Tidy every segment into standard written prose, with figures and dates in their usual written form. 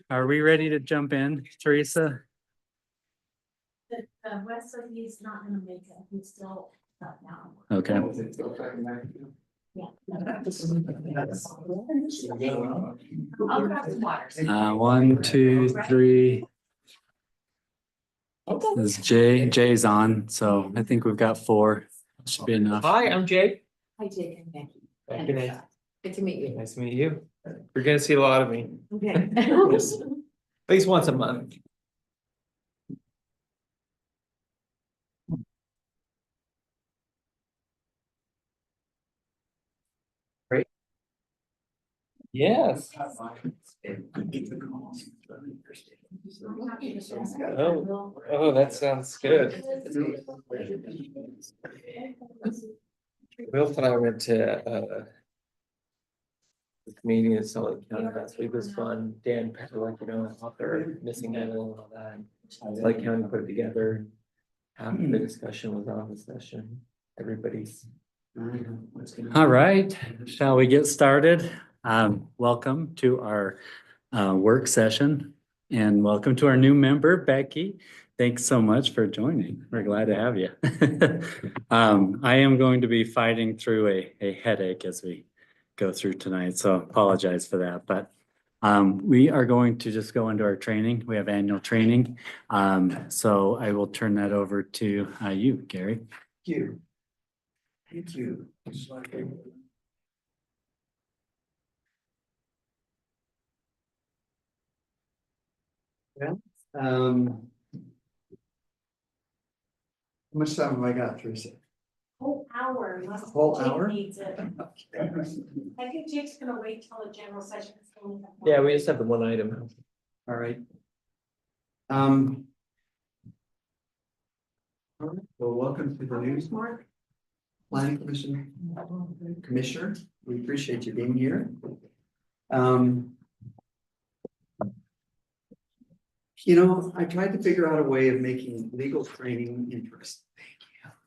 Are we ready to jump in, Teresa? Wesley, he's not gonna make it, he's still up now. Okay. Yeah. I'll grab some waters. 1, 2, 3. This is Jay's on, so I think we've got 4. Should be enough. Hi, I'm Jake. Hi, Jake and Becky. Good night. Good to meet you. Nice to meet you. You're gonna see a lot of me, Okay. at least once a month. Great. Yes. Oh, that sounds good. Will and I went to the meeting in Salt Lake County last week. It was fun. Dan Pecker, author of Missing Island and all that. Salt Lake County put it together. Half of the discussion was on the session. Everybody's. All right, shall we get started? Welcome to our work session and welcome to our new member, Becky. Thanks so much for joining. We're glad to have you. I am going to be fighting through a headache as we go through tonight, so apologize for that. But we are going to just go into our training. We have annual training. So I will turn that over to you, Gary. Thank you. Thank you. Well, how much time have I got, Teresa? Whole hour. unless Whole Jake hour? needs it. I think Jake's gonna wait till the general session. Yeah, we just have the one item. All right. All right, well, welcome to the new Mark. planning commission commissioner. We appreciate you being here. I tried to figure out a way of making legal training interesting.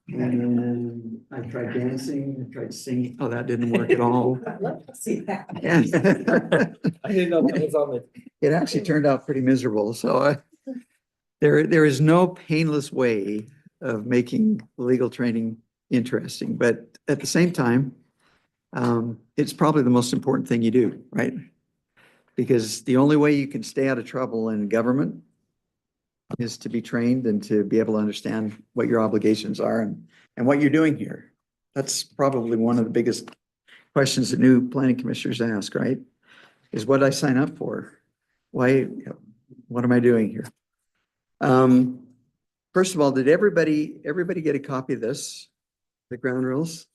And I tried dancing, I tried singing. Oh, that didn't work at all. Let's see that. I didn't know that was on the. It actually turned out pretty miserable, so there is no painless way of making legal training interesting, but at the same time, it's probably the most important thing you do, right? Because the only way you can stay out of trouble in government is to be trained and to be able to understand what your obligations are and what you're doing here. That's probably one of the biggest questions that new planning commissioners ask, right? Is what did I sign up for? Why, what am I doing here? First of all, did everybody get a copy of this? The ground rules?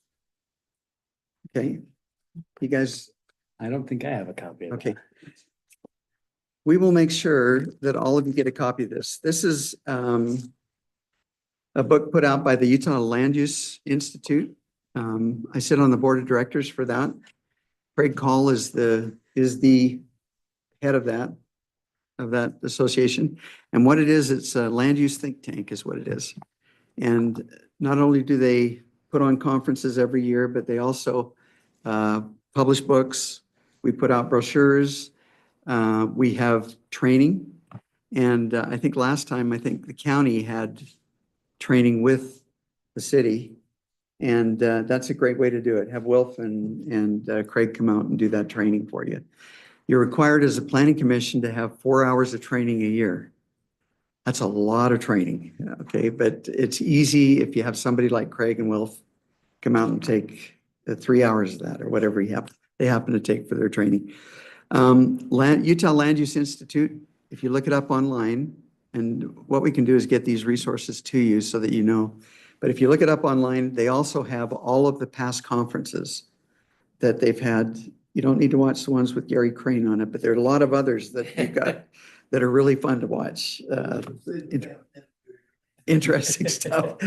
Okay. You guys, I don't think I have a copy of it. okay. We will make sure that all of you get a copy of this. This is a book put out by the Utah Land Use Institute. I sit on the board of directors for that. Craig Call is the head of that association. And what it is, it's a land use think tank is what it is. And not only do they put on conferences every year, but they also publish books. We put out brochures. We have training. And I think last time, the county had training with the city. And that's a great way to do it. Have Wilf and Craig come out and do that training for you. You're required as a planning commission to have 4 hours of training a year. That's a lot of training, okay? But it's easy if you have somebody like Craig and Wilf come out and take the 3 hours of that or whatever they happen to take for their training. Utah Land Use Institute, if you look it up online, and what we can do is get these resources to you so that you know. But if you look it up online, they also have all of the past conferences that they've had. You don't need to watch the ones with Gary Crane on it, but there are a lot of others that you've got that are really fun to watch. Interesting stuff.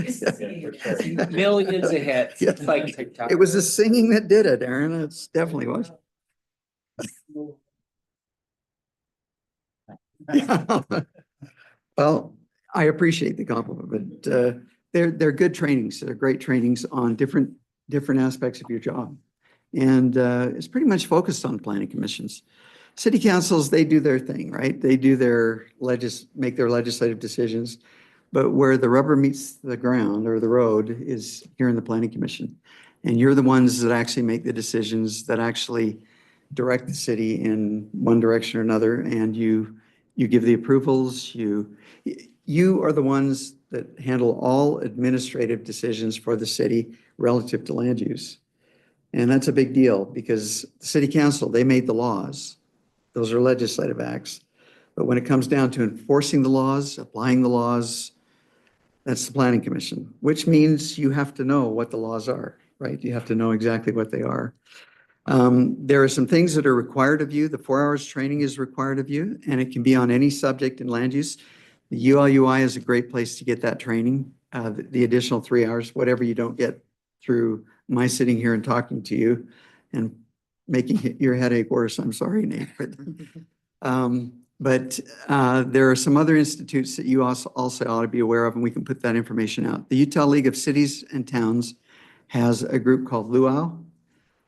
Millions of hits. Yeah. It's like TikTok. It was the singing that did it, Aaron. It's definitely was. Well, I appreciate the compliment, but they're good trainings. They're great trainings on different aspects of your job. And it's pretty much focused on planning commissions. City councils, they do their thing, right? They do their make their legislative decisions. But where the rubber meets the ground or the road is here in the planning commission. And you're the ones that actually make the decisions, that actually direct the city in one direction or another. And you give the approvals, you are the ones that handle all administrative decisions for the city relative to land use. And that's a big deal because the city council, they made the laws. Those are legislative acts. But when it comes down to enforcing the laws, applying the laws, that's the planning commission, which means you have to know what the laws are, right? You have to know exactly what they are. There are some things that are required of you. The 4 hours training is required of you, and it can be on any subject in land use. The ULUI is a great place to get that training. The additional 3 hours, whatever you don't get through my sitting here and talking to you and making your headache worse. I'm sorry, Nate. But there are some other institutes that you also ought to be aware of, and we can put that information out. The Utah League of Cities and Towns has a group called Luau,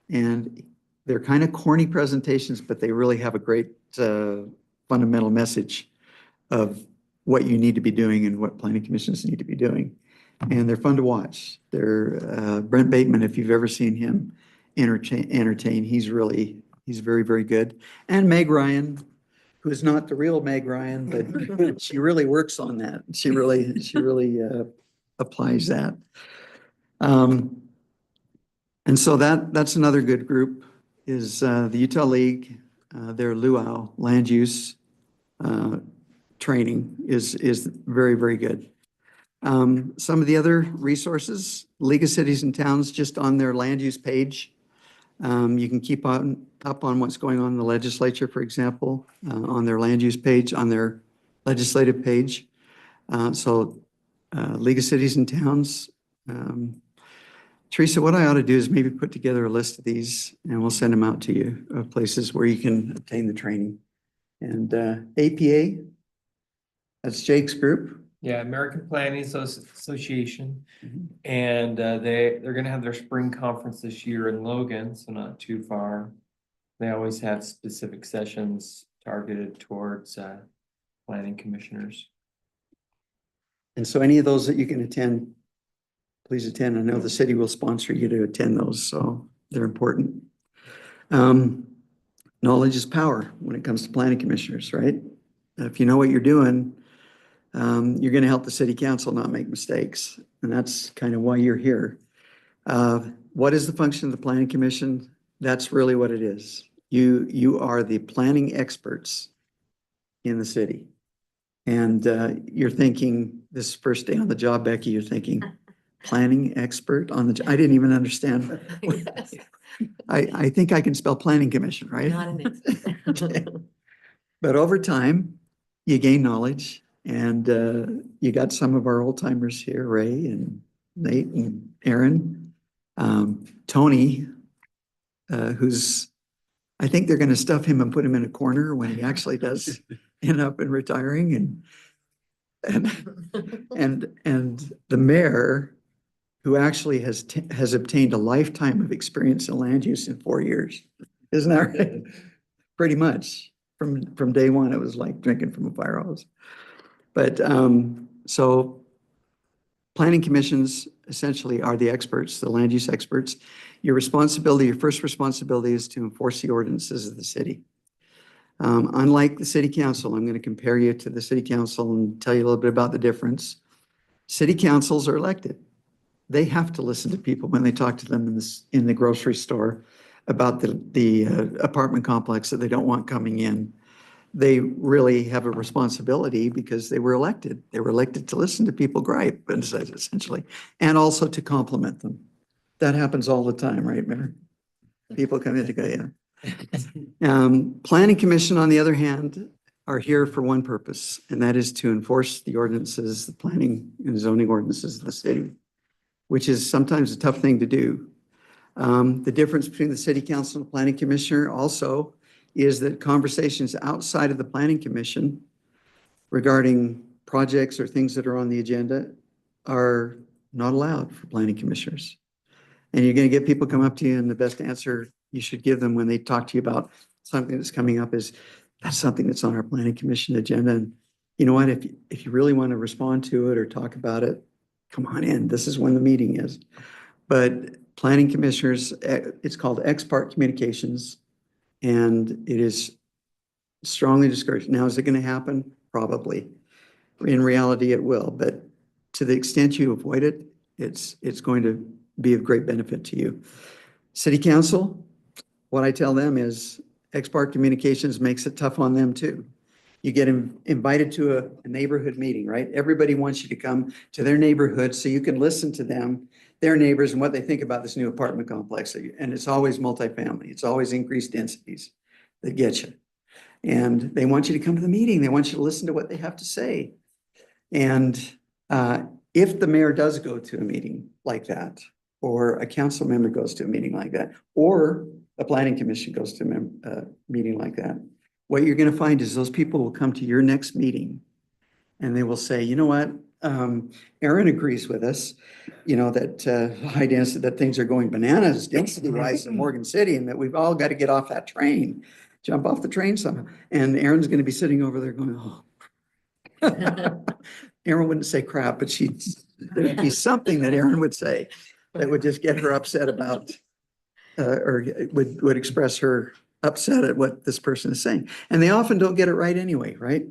and they're kind of corny presentations, but they really have a great fundamental message of what you need to be doing and what planning commissions need to be doing. And they're fun to watch. They're Brent Bateman, if you've ever seen him entertain, he's very, very good. And Meg Ryan, who is not the real Meg Ryan, but she really works on that. She really applies that. And so that's another good group is the Utah League, their Luau land use training is very, very good. Some of the other resources, League of Cities and Towns, just on their land use page. You can keep up on what's going on in the legislature, for example, on their land use page, on their legislative page. League of Cities and Towns. Teresa, what I ought to do is maybe put together a list of these and we'll send them out to you of places where you can obtain the training. And APA, that's Jake's group. Yeah, American Planning Association. And they're gonna have their spring conference this year in Logan, so not too far. They always have specific sessions targeted towards planning commissioners. And so any of those that you can attend, please attend. I know the city will sponsor you to attend those, so they're important. Knowledge is power when it comes to planning commissioners, right? If you know what you're doing, you're going to help the city council not make mistakes. And that's kind of why you're here. What is the function of the planning commission? That's really what it is. You are the planning experts in the city. And you're thinking, this first day on the job, Becky, you're thinking, planning expert on the job. I didn't even understand. I think I can spell planning commission, right? Not an expert. Okay. But over time, you gain knowledge. And you got some of our old timers here, Ray and Nate and Aaron. Tony, who's, I think they're going to stuff him and put him in a corner when he actually does end up in retiring. And the mayor, who actually has obtained a lifetime of experience in land use in 4 years. Isn't that right? Pretty much. From day one, it was like drinking from a fire hose. But so planning commissions essentially are the experts, the land use experts. Your first responsibility is to enforce the ordinances of the city. Unlike the city council, I'm going to compare you to the city council and tell you a little bit about the difference. City councils are elected. They have to listen to people when they talk to them in the grocery store about the apartment complex that they don't want coming in. They really have a responsibility because they were elected. They were elected to listen to people gripe, essentially, and also to compliment them. That happens all the time, right, Mayor? People come in to go, yeah. Planning Commission, on the other hand, are here for one purpose, and that is to enforce the ordinances, the planning and zoning ordinances of the city, which is sometimes a tough thing to do. The difference between the city council and the planning commissioner also is that conversations outside of the planning commission regarding projects or things that are on the agenda are not allowed for planning commissioners. And you're going to get people come up to you, and the best answer you should give them when they talk to you about something that's coming up is, that's something that's on our planning commission agenda. And you know what, if you really want to respond to it or talk about it, come on in. This is when the meeting is. But planning commissioners, it's called ex parte communications, and it is strongly discouraged. Now, is it going to happen? Probably. In reality, it will. But to the extent you avoid it, it's going to be of great benefit to you. City council, what I tell them is ex parte communications makes it tough on them too. You get invited to a neighborhood meeting, right? Everybody wants you to come to their neighborhood so you can listen to them, their neighbors, and what they think about this new apartment complex. And it's always multifamily. It's always increased densities that get you. And they want you to come to the meeting. They want you to listen to what they have to say. And if the mayor does go to a meeting like that, or a council member goes to a meeting like that, or a planning commission goes to a meeting like that, what you're going to find is those people will come to your next meeting and they will say, you know what, Aaron agrees with us, you know, that high density, that things are going bananas density wise in Morgan City, and that we've all got to get off that train, jump off the train somehow. And Aaron's going to be sitting over there going, oh. Aaron wouldn't say crap, but there'd be something that Aaron would say that would just get her upset about, or would express her upset at what this person is saying. And they often don't get it right anyway, right?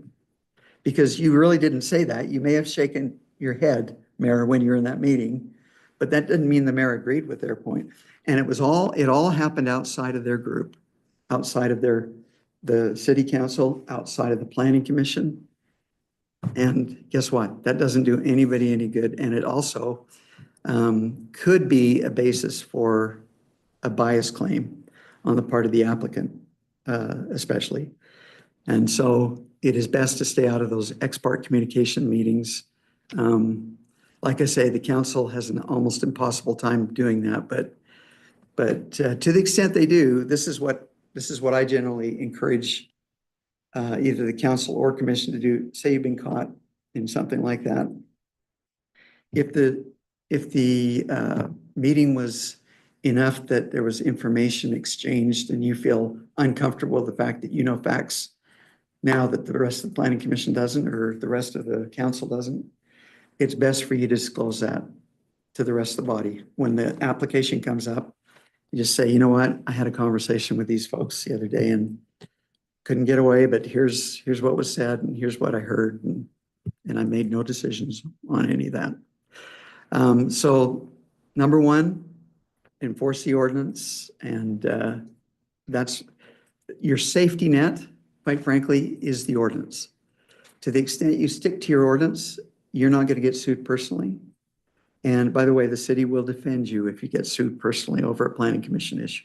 Because you really didn't say that. You may have shaken your head, Mayor, when you're in that meeting, but that didn't mean the mayor agreed with their point. And it all happened outside of their group, outside of the city council, outside of the planning commission. And guess what? That doesn't do anybody any good. And it also could be a basis for a bias claim on the part of the applicant, especially. And so it is best to stay out of those ex parte communication meetings. Like I say, the council has an almost impossible time doing that, but to the extent they do, this is what I generally encourage either the council or commission to do. Say you've been caught in something like that. If the meeting was enough that there was information exchanged and you feel uncomfortable with the fact that you know facts now that the rest of the planning commission doesn't, or the rest of the council doesn't, it's best for you to disclose that to the rest of the body. When the application comes up, you just say, you know what, I had a conversation with these folks the other day and couldn't get away, but here's what was said and here's what I heard, and I made no decisions on any of that. So number one, enforce the ordinance, and that's your safety net, quite frankly, is the ordinance. To the extent you stick to your ordinance, you're not going to get sued personally. And by the way, the city will defend you if you get sued personally over a planning commission issue.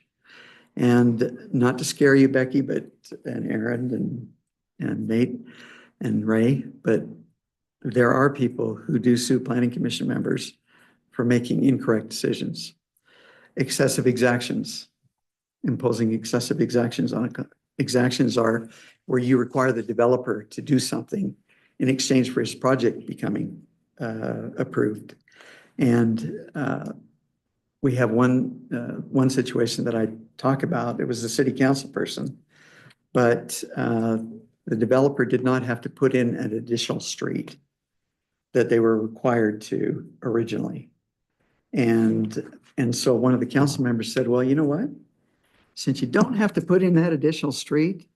And not to scare you, Becky, and Aaron and Nate and Ray, but there are people who do sue planning commission members for making incorrect decisions. Excessive exactions, imposing excessive exactions on exactions are where you require the developer to do something in exchange for his project becoming approved. And we have one situation that I talk about. It was a city council person, but the developer did not have to put in an additional street that they were required to originally. And so one of the council members said, well, you know what? Since you don't have to put in that additional street,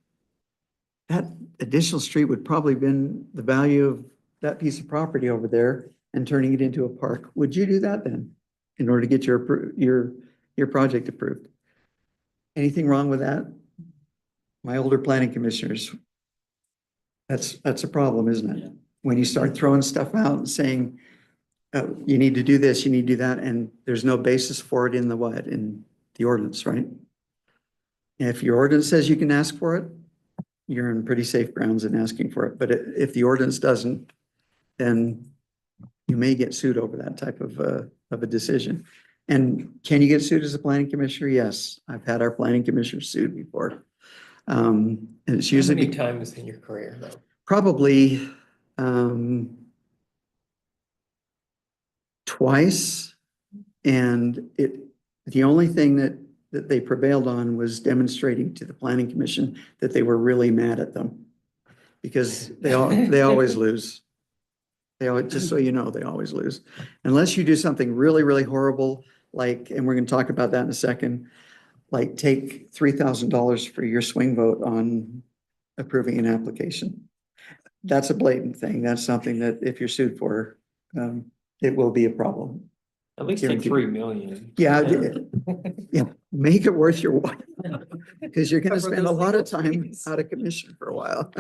that additional street would probably been the value of that piece of property over there and turning it into a park. Would you do that then in order to get your project approved? Anything wrong with that? My older planning commissioners, that's a problem, isn't it? When you start throwing stuff out and saying, you need to do this, you need to do that, and there's no basis for it in the ordinance, right? And if your ordinance says you can ask for it, you're in pretty safe grounds in asking for it. But if the ordinance doesn't, then you may get sued over that type of a decision. And can you get sued as a planning commissioner? Yes, I've had our planning commissioner sued before. And it's usually How many times in your career though? Probably twice. And the only thing that they prevailed on was demonstrating to the planning commission that they were really mad at them. Because they always lose. They always, just so you know, they always lose. Unless you do something really, really horrible, like, and we're gonna talk about that in a second, like take $3,000 for your swing vote on approving an application. That's a blatant thing. That's something that if you're sued for, it will be a problem. At least take Guaranteed. 3 million. Yeah, yeah, make it worth your while. Because you're gonna Cover spend a those lot of legal time fees. out of commission for a while.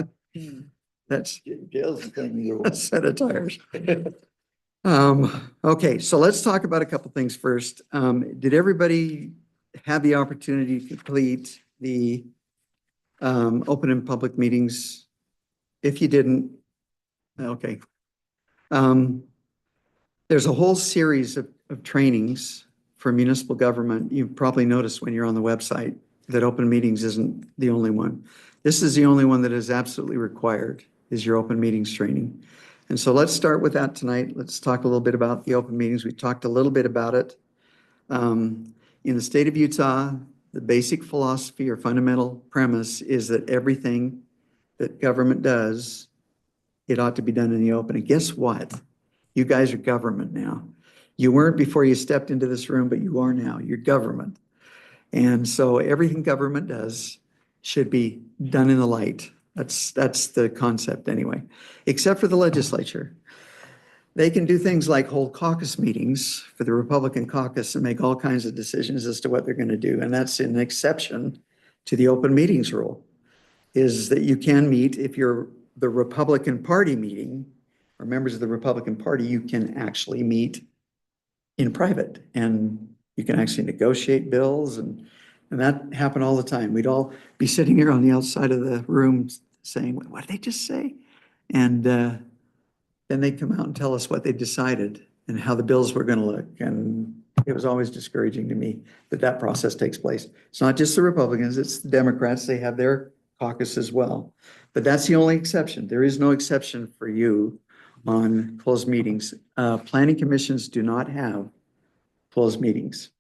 That's Gail's thing, a set of tires. Okay, so let's talk about a couple things first. Did everybody have the opportunity to complete the open and public meetings? If you didn't, okay. There's a whole series of trainings for municipal government. You probably noticed when you're on the website that open meetings isn't the only one. This is the only one that is absolutely required, is your open meetings training. And so let's start with that tonight. Let's talk a little bit about the open meetings. We talked a little bit about it. In the state of Utah, the basic philosophy or fundamental premise is that everything that government does, it ought to be done in the open. And guess what? You guys are government now. You weren't before you stepped into this room, but you are now. You're government. And so everything government does should be done in the light. That's the concept anyway, except for the legislature. They can do things like hold caucus meetings for the Republican caucus and make all kinds of decisions as to what they're going to do. And that's an exception to the open meetings rule, is that you can meet if you're the Republican Party meeting or members of the Republican Party, you can actually meet in private and you can actually negotiate bills and that happened all the time. We'd all be sitting here on the outside of the room saying, what did they just say? And then they'd come out and tell us what they decided and how the bills were going to look. And it was always discouraging to me that that process takes place. It's not just the Republicans, it's the Democrats. They have their caucus as well. But that's the only exception. There is no exception for you on closed meetings. Planning commissions do not have closed meetings.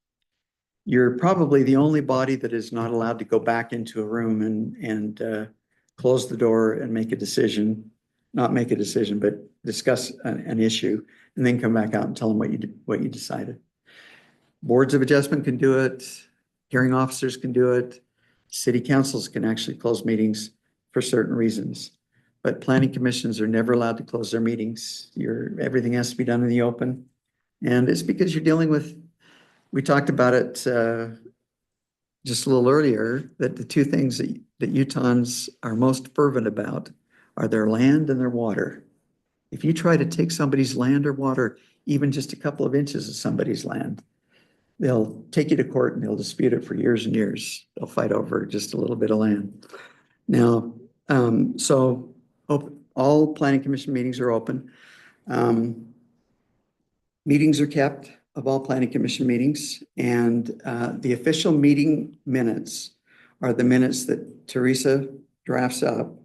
You're probably the only body that is not allowed to go back into a room and close the door and make a decision, not make a decision, but discuss an issue and then come back out and tell them what you decided. Boards of adjustment can do it. Hearing officers can do it. City councils can actually close meetings for certain reasons. But planning commissions are never allowed to close their meetings. Everything has to be done in the open. And it's because you're dealing with, we talked about it just a little earlier, that the two things that Utahns are most fervent about are their land and their water. If you try to take somebody's land or water, even just a couple of inches of somebody's land, they'll take you to court and they'll dispute it for years and years. They'll fight over just a little bit of land. Now, all planning commission meetings are open. Meetings are kept of all planning commission meetings, and the official meeting minutes are the minutes that Teresa drafts up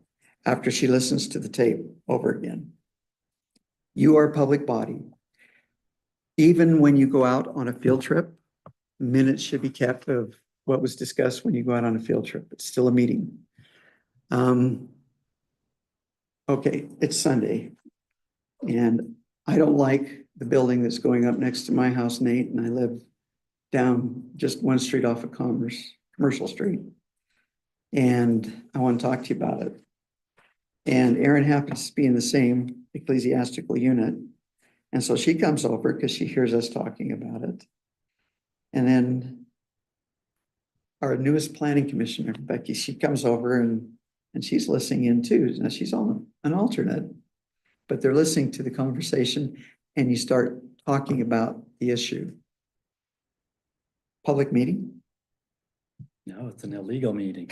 after she listens to the tape over again. You are a public body. Even when you go out on a field trip, minutes should be kept of what was discussed when you go out on a field trip. It's still a meeting. Okay, it's Sunday, and I don't like the building that's going up next to my house, Nate, and I live down just one street off of Commercial Street. And I want to talk to you about it. And Erin happens to be in the same ecclesiastical unit. And so she comes over because she hears us talking about it. And then our newest planning commissioner, Becky, she comes over and she's listening in too. Now she's on an alternate, but they're listening to the conversation and you start talking about the issue. Public meeting? No, it's an illegal meeting.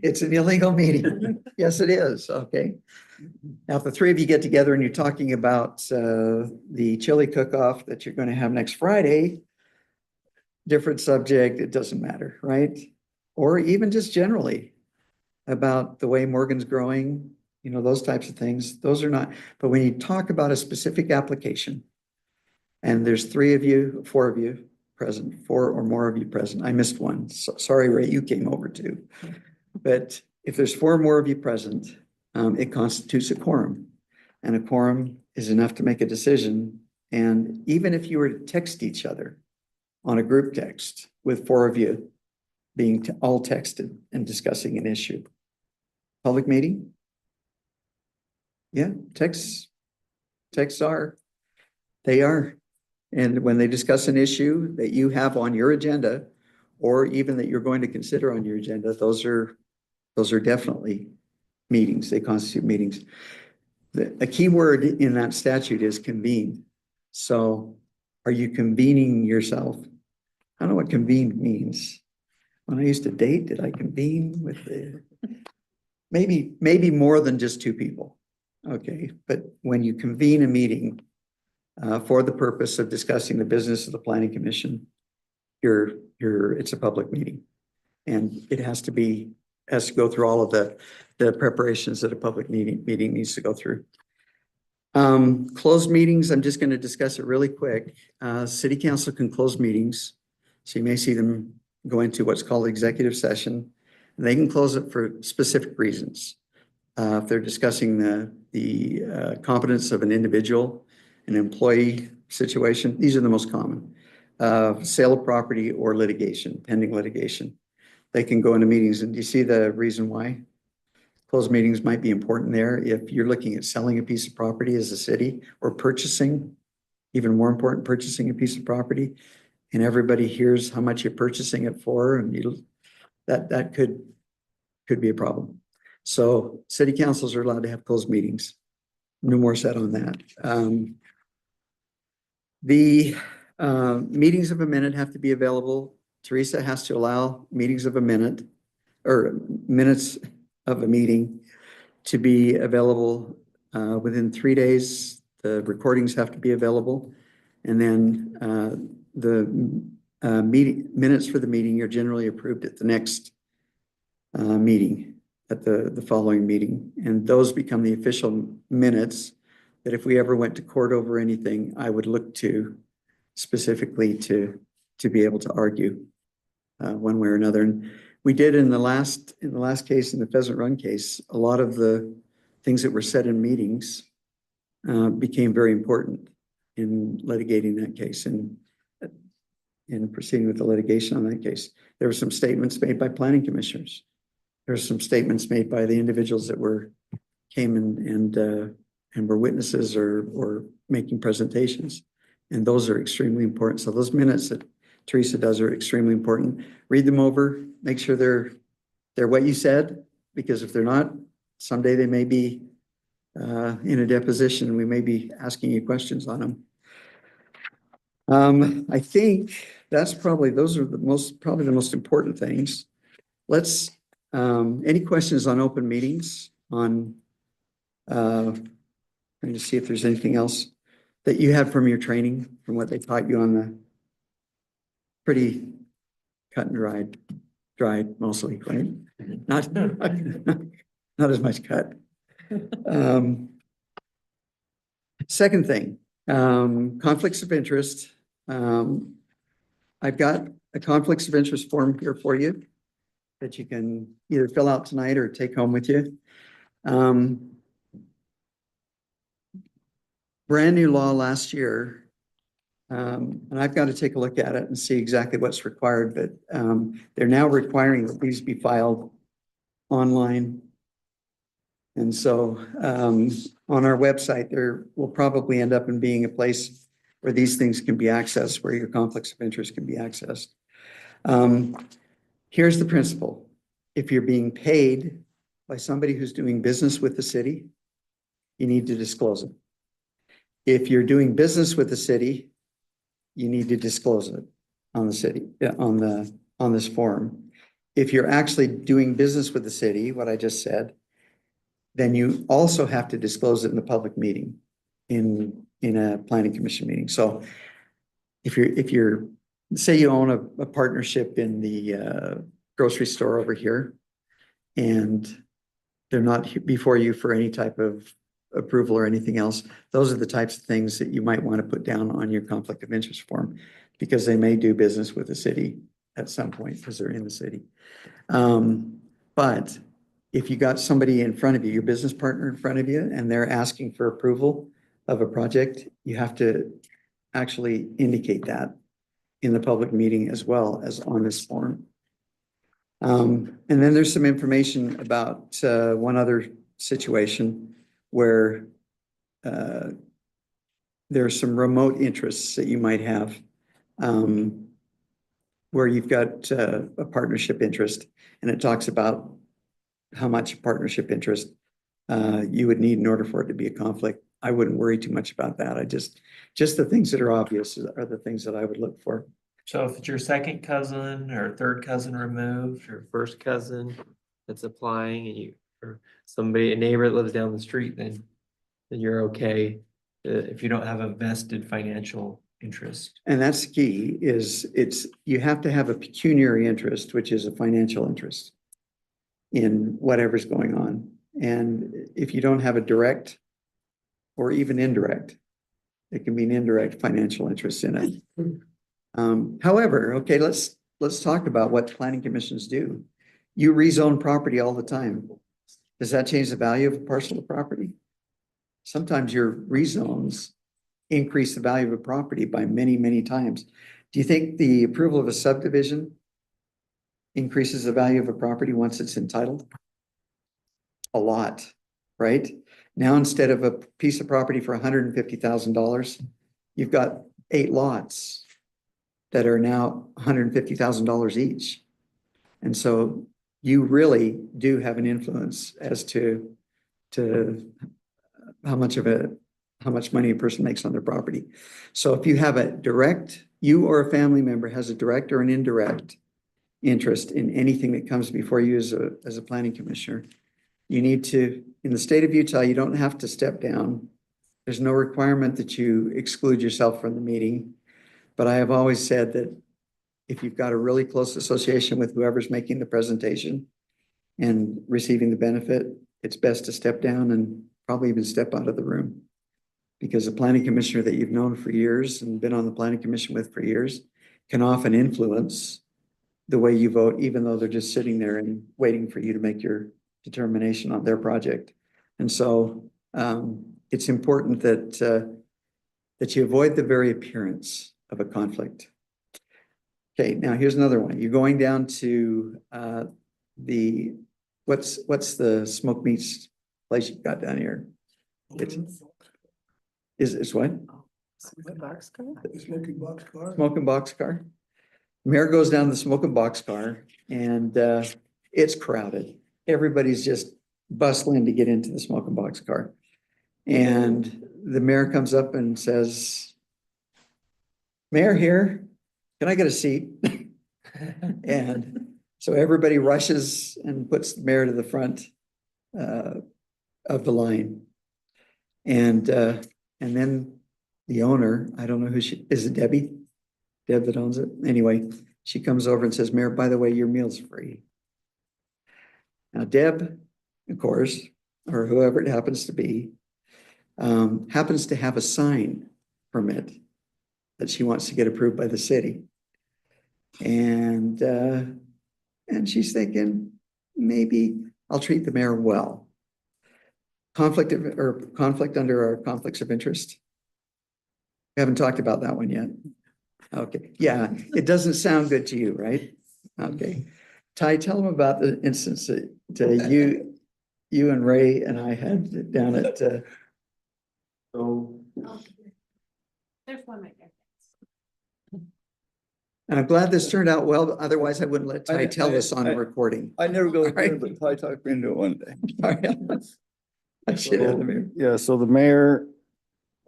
It's an illegal meeting. Yes, it is. Okay. Now, if the three of you get together and you're talking about the chili cook-off that you're going to have next Friday, different subject, it doesn't matter, right? Or even just generally about the way Morgan's growing, you know, those types of things, those are not, but when you talk about a specific application, and there's 4 of you present, four or more of you present. I missed one. So, sorry, Ray, you came over too. But if there's four or more of you present, it constitutes a quorum. And a quorum is enough to make a decision. And even if you were to text each other on a group text with four of you being all texted and discussing an issue. Public meeting? Yeah, texts are. They are. And when they discuss an issue that you have on your agenda, or even that you're going to consider on your agenda, those are definitely meetings. They constitute meetings. A key word in that statute is convene. So are you convening yourself? I don't know what convene means. When I used to date, did I convene with the, maybe more than just two people. Okay, but when you convene a meeting for the purpose of discussing the business of the planning commission, it's a public meeting. And it has to go through all of the preparations that a public meeting needs to go through. Closed meetings, I'm just going to discuss it really quick. City council can close meetings. So you may see them go into what's called executive session. And they can close it for specific reasons. If they're discussing the competence of an individual, an employee situation, these are the most common. Sale of property or litigation, pending litigation. They can go into meetings. And do you see the reason why? Closed meetings might be important there if you're looking at selling a piece of property as a city or purchasing, even more important, purchasing a piece of property, and everybody hears how much you're purchasing it for, and that could be a problem. So city councils are allowed to have closed meetings. No more said on that. The meetings of a minute have to be available. Teresa has to allow meetings of a minute or minutes of a meeting to be available within 3 days. The recordings have to be available. And then the minutes for the meeting are generally approved at the next meeting, at the following meeting. And those become the official minutes that if we ever went to court over anything, I would look to specifically to be able to argue one way or another. And we did in the last case, in the Pheasant Run case, a lot of the things that were said in meetings became very important in litigating that case and in proceeding with the litigation on that case. There were some statements made by planning commissioners. There were some statements made by the individuals that came and were witnesses or making presentations. And those are extremely important. So those minutes that Teresa does are extremely important. Read them over, make sure they're what you said, because if they're not, someday they may be in a deposition and we may be asking you questions on them. I think those are the most important things. Let's, any questions on open meetings trying to see if there's anything else that you have from your training, from what they taught you on the pretty cut and dried mostly, right? Not as much cut. Second thing, conflicts of interest. I've got a conflicts of interest form here for you that you can either fill out tonight or take home with you. Brand new law last year, and I've got to take a look at it and see exactly what's required, but they're now requiring that these be filed online. And so on our website, there will probably end up in being a place where these things can be accessed, where your conflicts of interest can be accessed. Here's the principle. If you're being paid by somebody who's doing business with the city, you need to disclose it. If you're doing business with the city, you need to disclose it on the city, on this form. If you're actually doing business with the city, what I just said, then you also have to disclose it in the public meeting, in a planning commission meeting. So if you're say you own a partnership in the grocery store over here, and they're not before you for any type of approval or anything else, those are the types of things that you might want to put down on your conflict of interest form. because they may do business with the city at some point because they're in the city. But if you got somebody in front of you, your business partner in front of you, and they're asking for approval of a project, you have to actually indicate that in the public meeting as well as on this form. And then there's some information about one other situation where there are some remote interests that you might have, where you've got a partnership interest, and it talks about how much partnership interest you would need in order for it to be a conflict. I wouldn't worry too much about that. I just the things that are obvious are the things that I would look for. So if it's your second cousin or third cousin removed or first cousin that's applying and you, or somebody, a neighbor that lives down the street, then you're okay. If you don't have a vested financial interest. And that's the key is you have to have a pecuniary interest, which is a financial interest in whatever's going on. And if you don't have a direct or even indirect, it can be an indirect financial interest in it. However, okay, let's talk about what planning commissions do. You rezone property all the time. Does that change the value of a parcel of property? Sometimes your rezones increase the value of a property by many, many times. Do you think the approval of a subdivision increases the value of a property once it's entitled? A lot, right? Now, instead of a piece of property for $150,000, you've got 8 lots that are now $150,000 each. And so you really do have an influence as to how much money a person makes on their property. So if you have a direct, you or a family member has a direct or an indirect interest in anything that comes before you as a planning commissioner, you need to, in the state of Utah, you don't have to step down. There's no requirement that you exclude yourself from the meeting. But I have always said that if you've got a really close association with whoever's making the presentation and receiving the benefit, it's best to step down and probably even step out of the room. Because a planning commissioner that you've known for years and been on the planning commission with for years can often influence the way you vote, even though they're just sitting there and waiting for you to make your determination on their project. And so it's important that you avoid the very appearance of a conflict. Okay, now here's another one. You're going down to what's the smoke meats place you've got down here? It's what? Smoking box car. Smoking box car. Mayor goes down the smoking box car and it's crowded. Everybody's just bustling to get into the smoking box car. And the mayor comes up and says, "Mayor here, can I get a seat?" And so everybody rushes and puts the mayor to the front of the line. And then the owner, I don't know who she is, it Debbie? Deb that owns it? Anyway, she comes over and says, "Mayor, by the way, your meal's free." Now, Deb, of course, or whoever it happens to be, happens to have a sign permit that she wants to get approved by the city. And she's thinking, maybe I'll treat the mayor well. Conflict under our conflicts of interest. We haven't talked about that one yet. Okay, yeah, it doesn't sound good to you, right? Okay. Ty, tell them about the instance that you and Ray and I had down at So There's one right there. and I'm glad this turned out well, otherwise I wouldn't let Ty tell this on a recording. I never go All right. there, but Ty talked me into it one day. All right. I should have the mayor. Yeah, so the mayor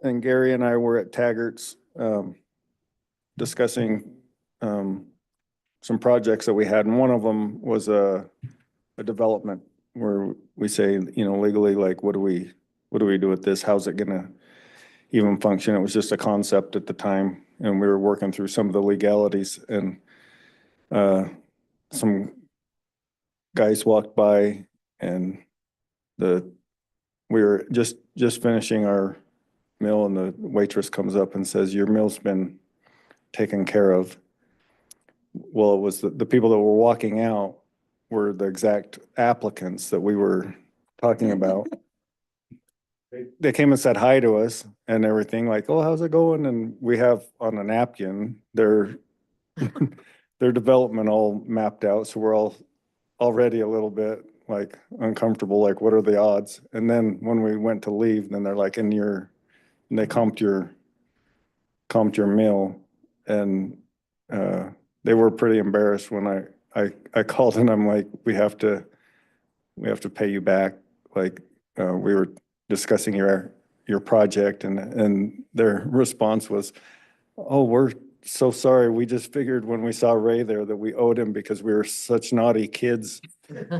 and Gary and I were at Taggart's, discussing, some projects that we had, and one of them was a development where we say, legally, like, what do we do with this? How's it gonna even function? It was just a concept at the time, and we were working through some of the legalities, and some guys walked by, and we were just finishing our meal, and the waitress comes up and says, "Your meal's been taken care of. Well, it was the people that were walking out were the exact applicants that we were talking about. They came and said hi to us and everything, like, oh, how's it going? And we have on a napkin, their development all mapped out, so we're all already a little bit like uncomfortable, like what are the odds? And then when we went to leave, then they're like, and they comped your meal, and they were pretty embarrassed when I called and I'm like, we have to pay you back. Like, we were discussing your project, and their response was, oh, we're so sorry. We just figured when we saw Ray there that we owed him because we were such naughty kids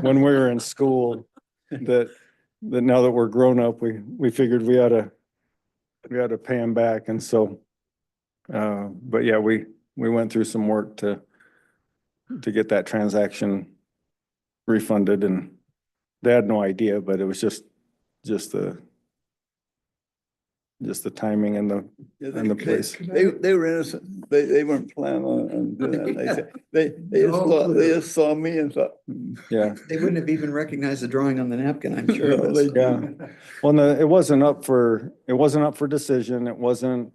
when we were in school, that now that we're grown up, we figured we had to pay him back. And so, but yeah, we went through some work to get that transaction refunded, and they had no idea, but it was just the timing and the place. They were innocent. They weren't planning on doing that. They just saw me and thought. Yeah. They wouldn't have even recognized the drawing on the napkin, I'm sure. No, they Yeah. didn't. Well, no, it wasn't up for decision. It wasn't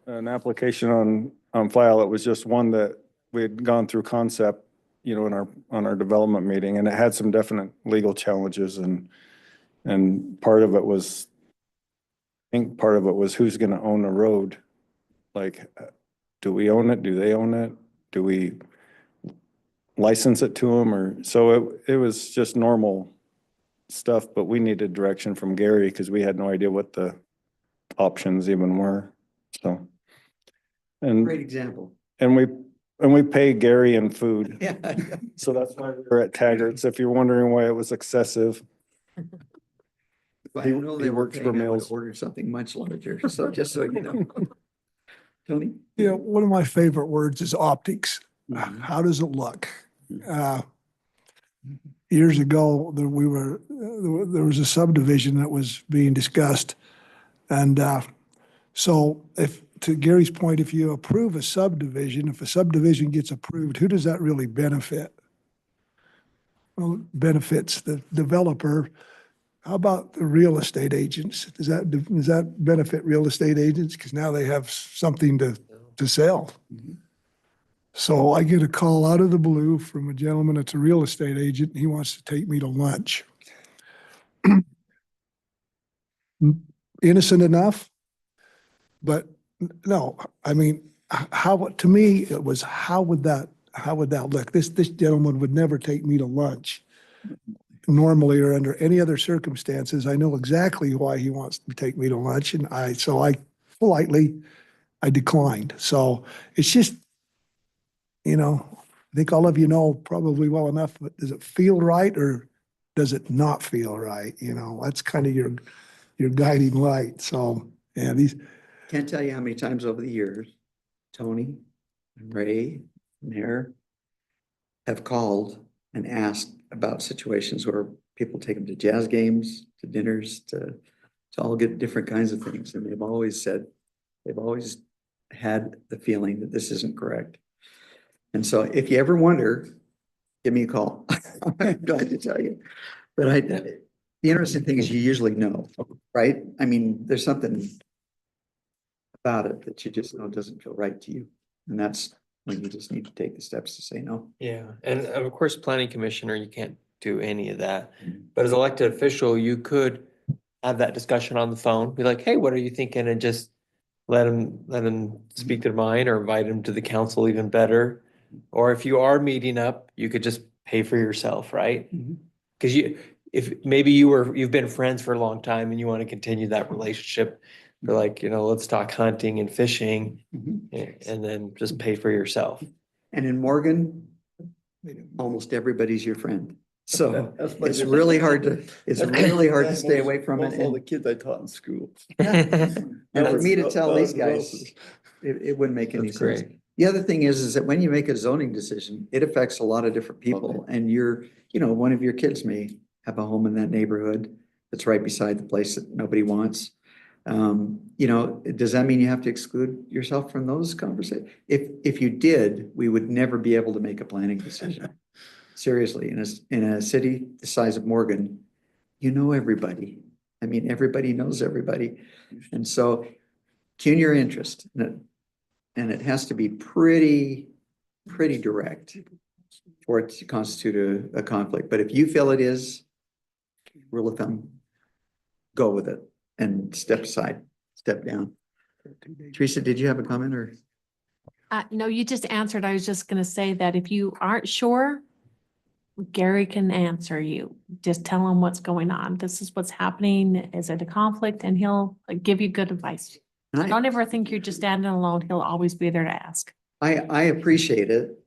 an application on file. It was just one that we had gone through concept, on our development meeting, and it had some definite legal challenges, and part of it was, I think part of it was who's gonna own a road? Like, do we own it? Do they own it? Do we license it to them? Or, so it was just normal stuff, but we needed direction from Gary because we had no idea what the options even were, so. Great example. And we pay Gary in food, Yeah. so that's why we're at Taggart's, if you're wondering why it was excessive. If I know He they were works for paying, I would meals. have ordered something much larger, so just so you know. Tony? You know, one of my favorite words is optics. Mhm. How does it look? Years ago, there was a subdivision that was being discussed. And so to Gary's point, if you approve a subdivision, if a subdivision gets approved, who does that really benefit? Well, it benefits the developer. How about the real estate agents? Does that benefit real estate agents? Because now they have something to sell. So I get a call out of the blue from a gentleman that's a real estate agent. He wants to take me to lunch. Innocent enough, but no, I mean, to me, it was, how would that look? This gentleman would never take me to lunch normally or under any other circumstances. I know exactly why he wants to take me to lunch, and I politely declined. So it's just, I think all of you know probably well enough, but does it feel right or does it not feel right? That's kind of your guiding light. So, yeah, Can't tell you how many times over the years, Tony, and Ray, and Hare have called and asked about situations where people take them to jazz games, to dinners, to all get different kinds of things. And they've always had the feeling that this isn't correct. And so if you ever wonder, give me a call. I'm glad to tell you. But the interesting thing is you usually know, right? I mean, there's something about it that you just know doesn't feel right to you. And that's when you just need to take the steps to say no. Yeah, and of course, planning commissioner, you can't do any of that. Mhm. But as elected official, you could have that discussion on the phone, be like, hey, what are you thinking? And just let them speak their mind, or invite them to the council even better. Or if you are meeting up, you could just pay for yourself, right? Mhm. Because if maybe you've been friends for a long time and you want to continue that relationship, you're like, let's talk hunting and fishing, Mhm. and then just pay for yourself. And in Morgan, almost everybody's your friend. So That's my it's difference. really hard to stay away from it. Most all the And kids I taught in school. for me to That tell was these guys, it wouldn't make any That's sense. great. The other thing is that when you make a zoning decision, it affects a lot of different people. And one of your kids may have a home in that neighborhood that's right beside the place that nobody wants. You know, does that mean you have to exclude yourself from those conversations? If you did, we would never be able to make a planning decision. Seriously, in a city the size of Morgan, you know everybody. I mean, everybody knows everybody. And so tune your interest. And it has to be pretty direct for it to constitute a conflict. But if you feel it is, rule of thumb, go with it and step aside, step down. Teresa, did you have a comment or? No, you just answered. I was just gonna say that if you aren't sure, Gary can answer you. Just tell him what's going on. This is what's happening. Is it a conflict? And he'll give you good advice. And Don't ever think you're just standing alone. He'll always be there to ask. I appreciate it.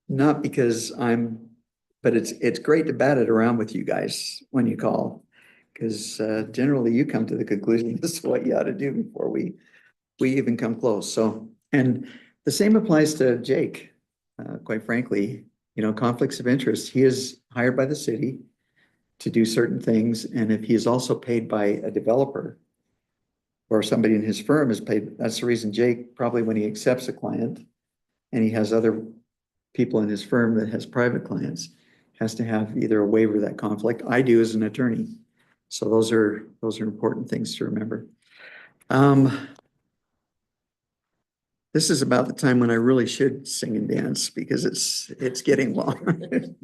Not because but it's great to bat it around with you guys when you call. Because generally you come to the conclusion this is what you ought to do before we even come close. So, and the same applies to Jake, quite frankly, you know, conflicts of interest. He is hired by the city to do certain things. And if he is also paid by a developer or somebody in his firm is paid, that's the reason Jake, probably when he accepts a client and he has other people in his firm that has private clients, has to have either a waiver of that conflict. I do as an attorney. So those are important things to remember. This is about the time when I really should sing and dance because it's getting long.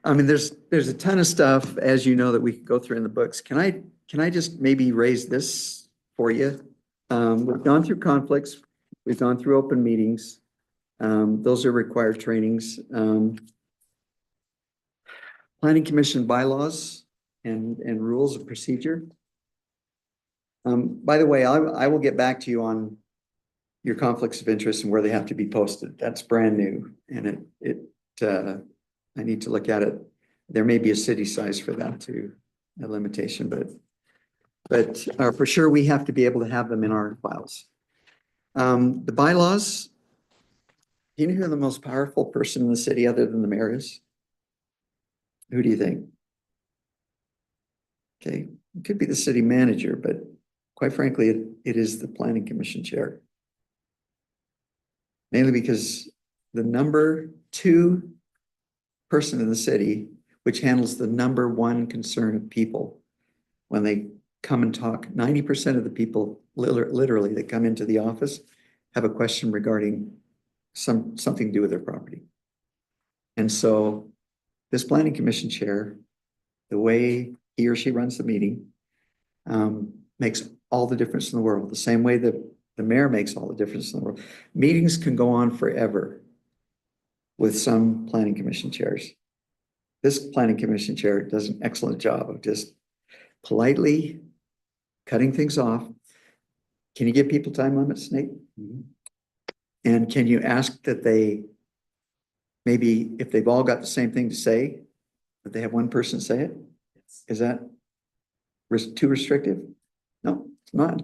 I mean, there's a ton of stuff, as you know, that we could go through in the books. Can I just maybe raise this for you? We've gone through conflicts. We've gone through open meetings. Those are required trainings. Planning Commission bylaws and rules of procedure. By the way, I will get back to you on your conflicts of interest and where they have to be posted. That's brand new, and I need to look at it. There may be a city size for that too, a limitation, but for sure we have to be able to have them in our files. The bylaws. Do you know who the most powerful person in the city other than the mayor is? Who do you think? Okay, it could be the city manager, but quite frankly, it is the planning commission chair. Mainly because the number 2 person in the city, which handles the number 1 concern of people when they come and talk, 90% of the people literally that come into the office have a question regarding something to do with their property. And so this planning commission chair, the way he or she runs the meeting, makes all the difference in the world. The same way that the mayor makes all the difference in the world. Meetings can go on forever with some planning commission chairs. This planning commission chair does an excellent job of just politely cutting things off. Can you give people time limits, Nate? Mm-hmm. And can you ask that they, maybe if they've all got the same thing to say, that they have one person say it? Is that too restrictive? No, it's not.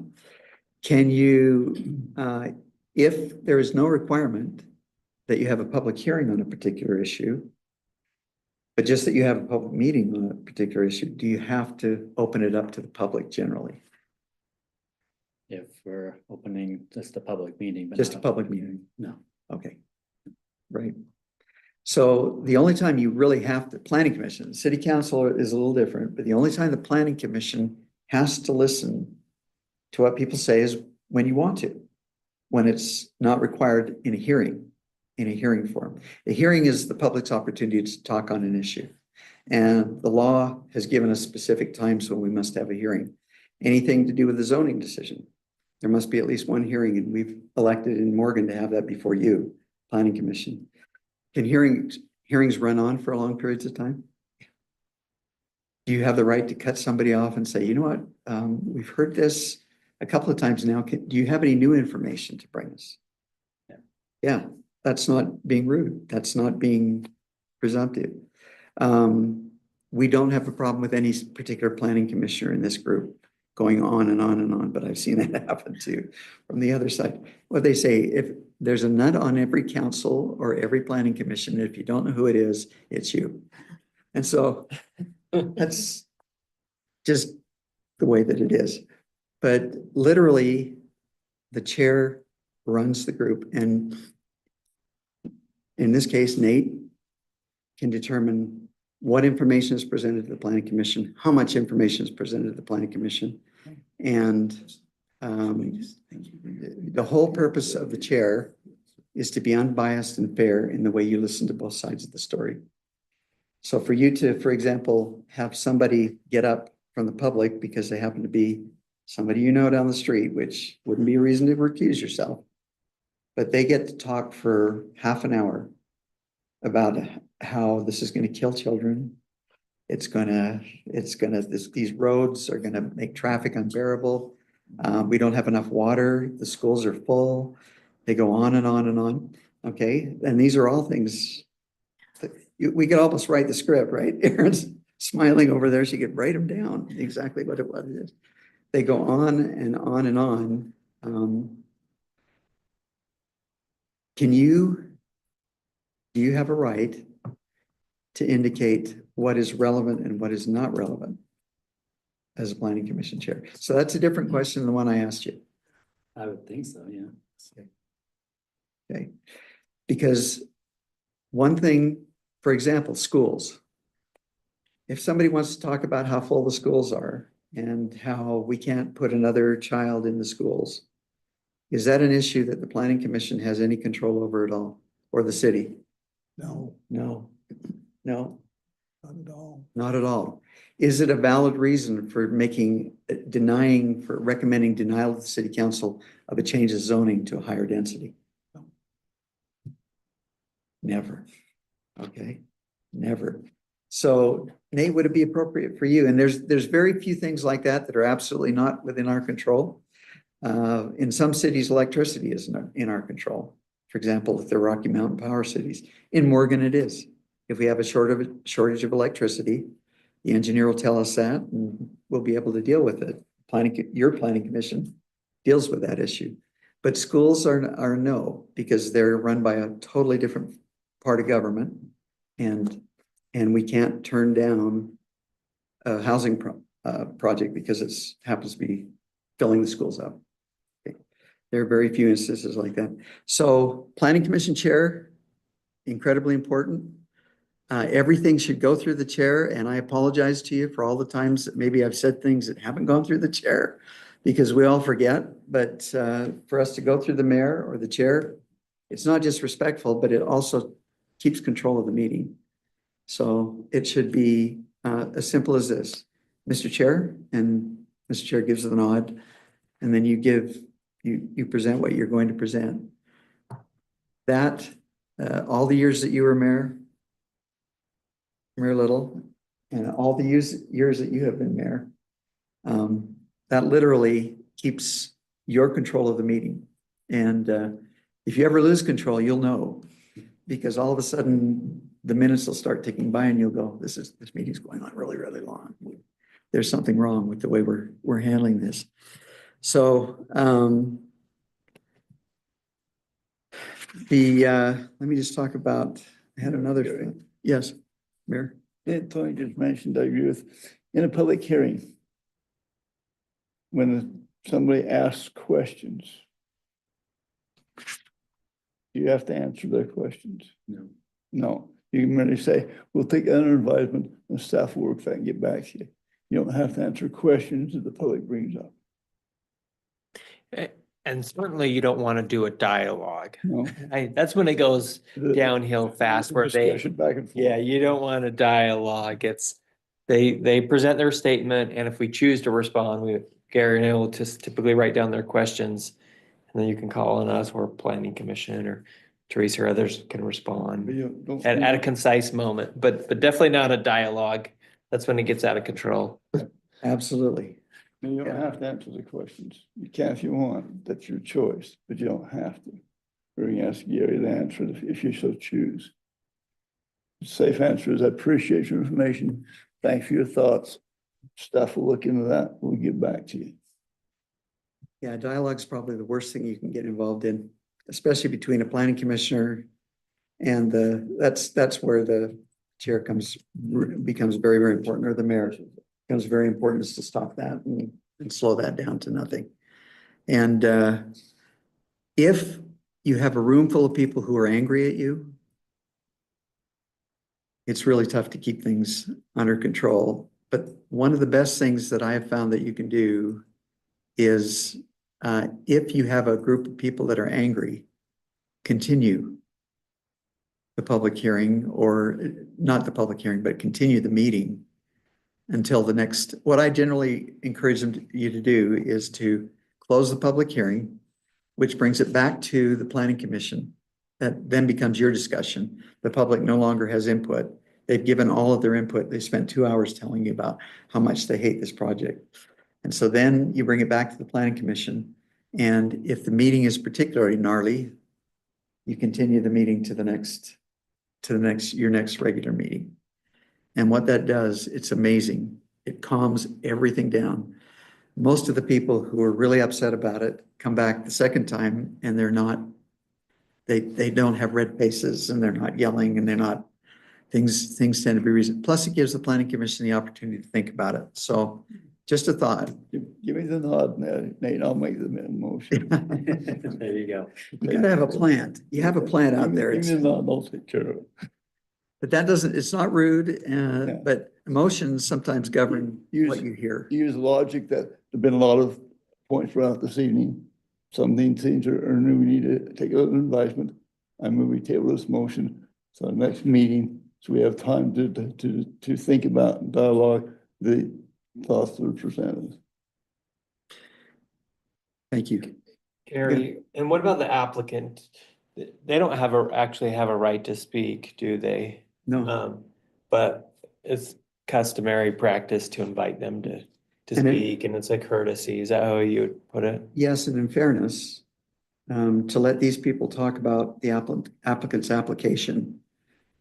Can you, if there is no requirement that you have a public hearing on a particular issue, but just that you have a public meeting on a particular issue, do you have to open it up to the public generally? If we're opening just a public meeting. But Just not a public meeting? No. Okay, right. So the only time you really have to, planning commission, city council is a little different, but the only time the planning commission has to listen to what people say is when you want to, when it's not required in a hearing form. A hearing is the public's opportunity to talk on an issue. And the law has given us specific times when we must have a hearing. Anything to do with the zoning decision, there must be at least one hearing, and we've elected in Morgan to have that before you, planning commission. Can hearings run on for long periods of time? Do you have the right to cut somebody off and say, you know what, we've heard this a couple of times now. Do you have any new information to bring us? Yeah, that's not being rude. That's not being presumptive. We don't have a problem with any particular planning commissioner in this group going on and on and on, but I've seen that happen too from the other side. What they say, if there's a nut on every council or every planning commission, if you don't know who it is, it's you. And so that's just the way that it is. But literally, the chair runs the group, and in this case, Nate can determine what information is presented to the planning commission, how much information is presented to the planning commission. And the whole purpose of the chair is to be unbiased and fair in the way you listen to both sides of the story. So for you to, for example, have somebody get up from the public because they happen to be somebody you know down the street, which wouldn't be a reason to recuse yourself, but they get to talk for half an hour about how this is going to kill children. These roads are going to make traffic unbearable. We don't have enough water. The schools are full. They go on and on and on. Okay. And these are all things that we could almost write the script, right? Erin's smiling over there. She could write them down exactly what it is. They go on and on and on. Do you have a right to indicate what is relevant and what is not relevant as a planning commission chair? So that's a different question than the one I asked you. I would think so, yeah. Okay. Because one thing, for example, schools. If somebody wants to talk about how full the schools are and how we can't put another child in the schools, is that an issue that the planning commission has any control over at all, or the city? No, No, no, not at all. not at all. Is it a valid reason for recommending denial of the city council of a change of zoning to a higher density? No. Never. Okay, never. So Nate, would it be appropriate for you? And there's very few things like that are absolutely not within our control. In some cities, electricity is in our control. For example, if they're Rocky Mountain power cities. In Morgan, it is. If we have a shortage of electricity, the engineer will tell us that, and we'll be able to deal with it. Your planning commission deals with that issue. But schools are no, because they're run by a totally different part of government, and we can't turn down a housing project because it happens to be filling the schools up. Okay. There are very few instances like that. So planning commission chair, incredibly important. Everything should go through the chair, and I apologize to you for all the times that maybe I've said things that haven't gone through the chair, because we all forget. But for us to go through the mayor or the chair, it's not just respectful, but it also keeps control of the meeting. So it should be as simple as this: Mr. Chair, and Mr. Chair gives the nod, and then you present what you're going to present. That all the years that you were Mayor Little, and all the years that you have been mayor, that literally keeps your control of the meeting. And if you ever lose control, you'll know, because all of a sudden the minutes will start ticking by, and you'll go, this meeting's going on really, really long. There's something wrong with the way we're handling this. So let me just talk about. I had another thing. Yes. Mayor? Tony just mentioned, I agree with, in a public hearing, when somebody asks questions, you have to answer their questions. No. No, you can merely say, we'll take that under advisement and staff will work that and get back to you. You don't have to answer questions that the public brings up. And certainly you don't want to do a dialogue. No. That's when it goes downhill fast, where Discussion back and forth. yeah, you don't want a dialogue. It's, they present their statement, and if we choose to respond, Gary and I will just typically write down their questions, and then you can call on us, or planning commission, or Teresa or others can But respond you don't- at a concise moment, but definitely not a dialogue. That's when it gets out of control. Absolutely. You don't have to answer the questions. You can if you want. That's your choice, but you don't have to. Or you can ask Gary to answer it if you so choose. The safe answer is, I appreciate your information. Thanks for your thoughts. Staff will look into that. We'll get back to you. Yeah, dialogue's probably the worst thing you can get involved in, especially between a planning commissioner and that's where the chair becomes very, very important, or the mayor becomes very important, is to stop that. And and slow that down to nothing. And if you have a room full of people who are angry at you, it's really tough to keep things under control. But one of the best things that I have found that you can do is if you have a group of people that are angry, continue the public hearing, or not the public hearing, but continue the meeting until the next. What I generally encourage you to do is to close the public hearing, which brings it back to the planning commission. That then becomes your discussion. The public no longer has input. They've given all of their input. They spent 2 hours telling you about how much they hate this project. And so then you bring it back to the planning commission. And if the meeting is particularly gnarly, you continue the meeting to your next regular meeting. And what that does, it's amazing. It calms everything down. Most of the people who are really upset about it come back the second time and they don't have red faces and they're not yelling and they're not, things tend to be reasonable. Plus it gives the planning commission the opportunity to think about it. So just a thought. Give me the nod, Nate, I'll make the motion. There you go. You gotta have a plan. You have a plan out there. Give me the nod, I'll take care of it. But that doesn't, it's not rude, but emotions sometimes govern what you hear. Use logic that there've been a lot of points brought out this evening. Some things are new, we need to take a little advisement. I move we table this motion, so the next meeting, so we have time to think about and dialogue the thoughts that are presented. Thank you. Gary, and what about the applicant? They don't actually have a right to speak, do they? No, But it's customary practice to invite them to And it- speak, and it's a courtesy. Is that how you would put it? yes, and in fairness, to let these people talk about the applicant's application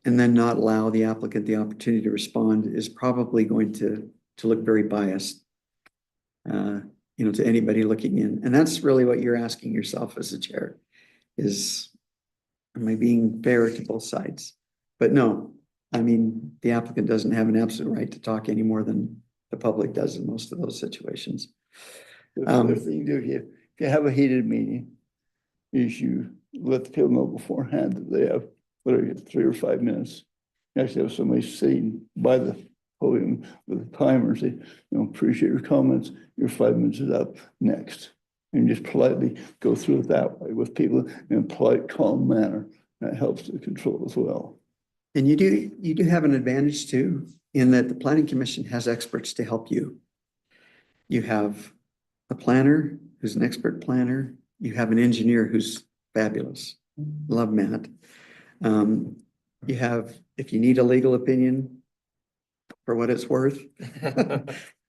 and then not allow the applicant the opportunity to respond is probably going to look very biased, to anybody looking in. And that's really what you're asking yourself as a chair is, am I being fair to both sides? But no, I mean, the applicant doesn't have an absolute right to talk any more than the public does in most of those situations. The other thing you do, if you have a heated meeting, is you let the people know beforehand that they have, whatever, 3 or 5 minutes. You actually have somebody sitting by the podium with a timer, say, appreciate your comments, your 5 minutes is up, next. And just politely go through it that way with people in a polite, calm manner. That helps to control as well. And you do have an advantage too, in that the planning commission has experts to help you. You have a planner who's an expert planner. You have an engineer who's fabulous. Love Matt. You have, if you need a legal opinion, for what it's worth,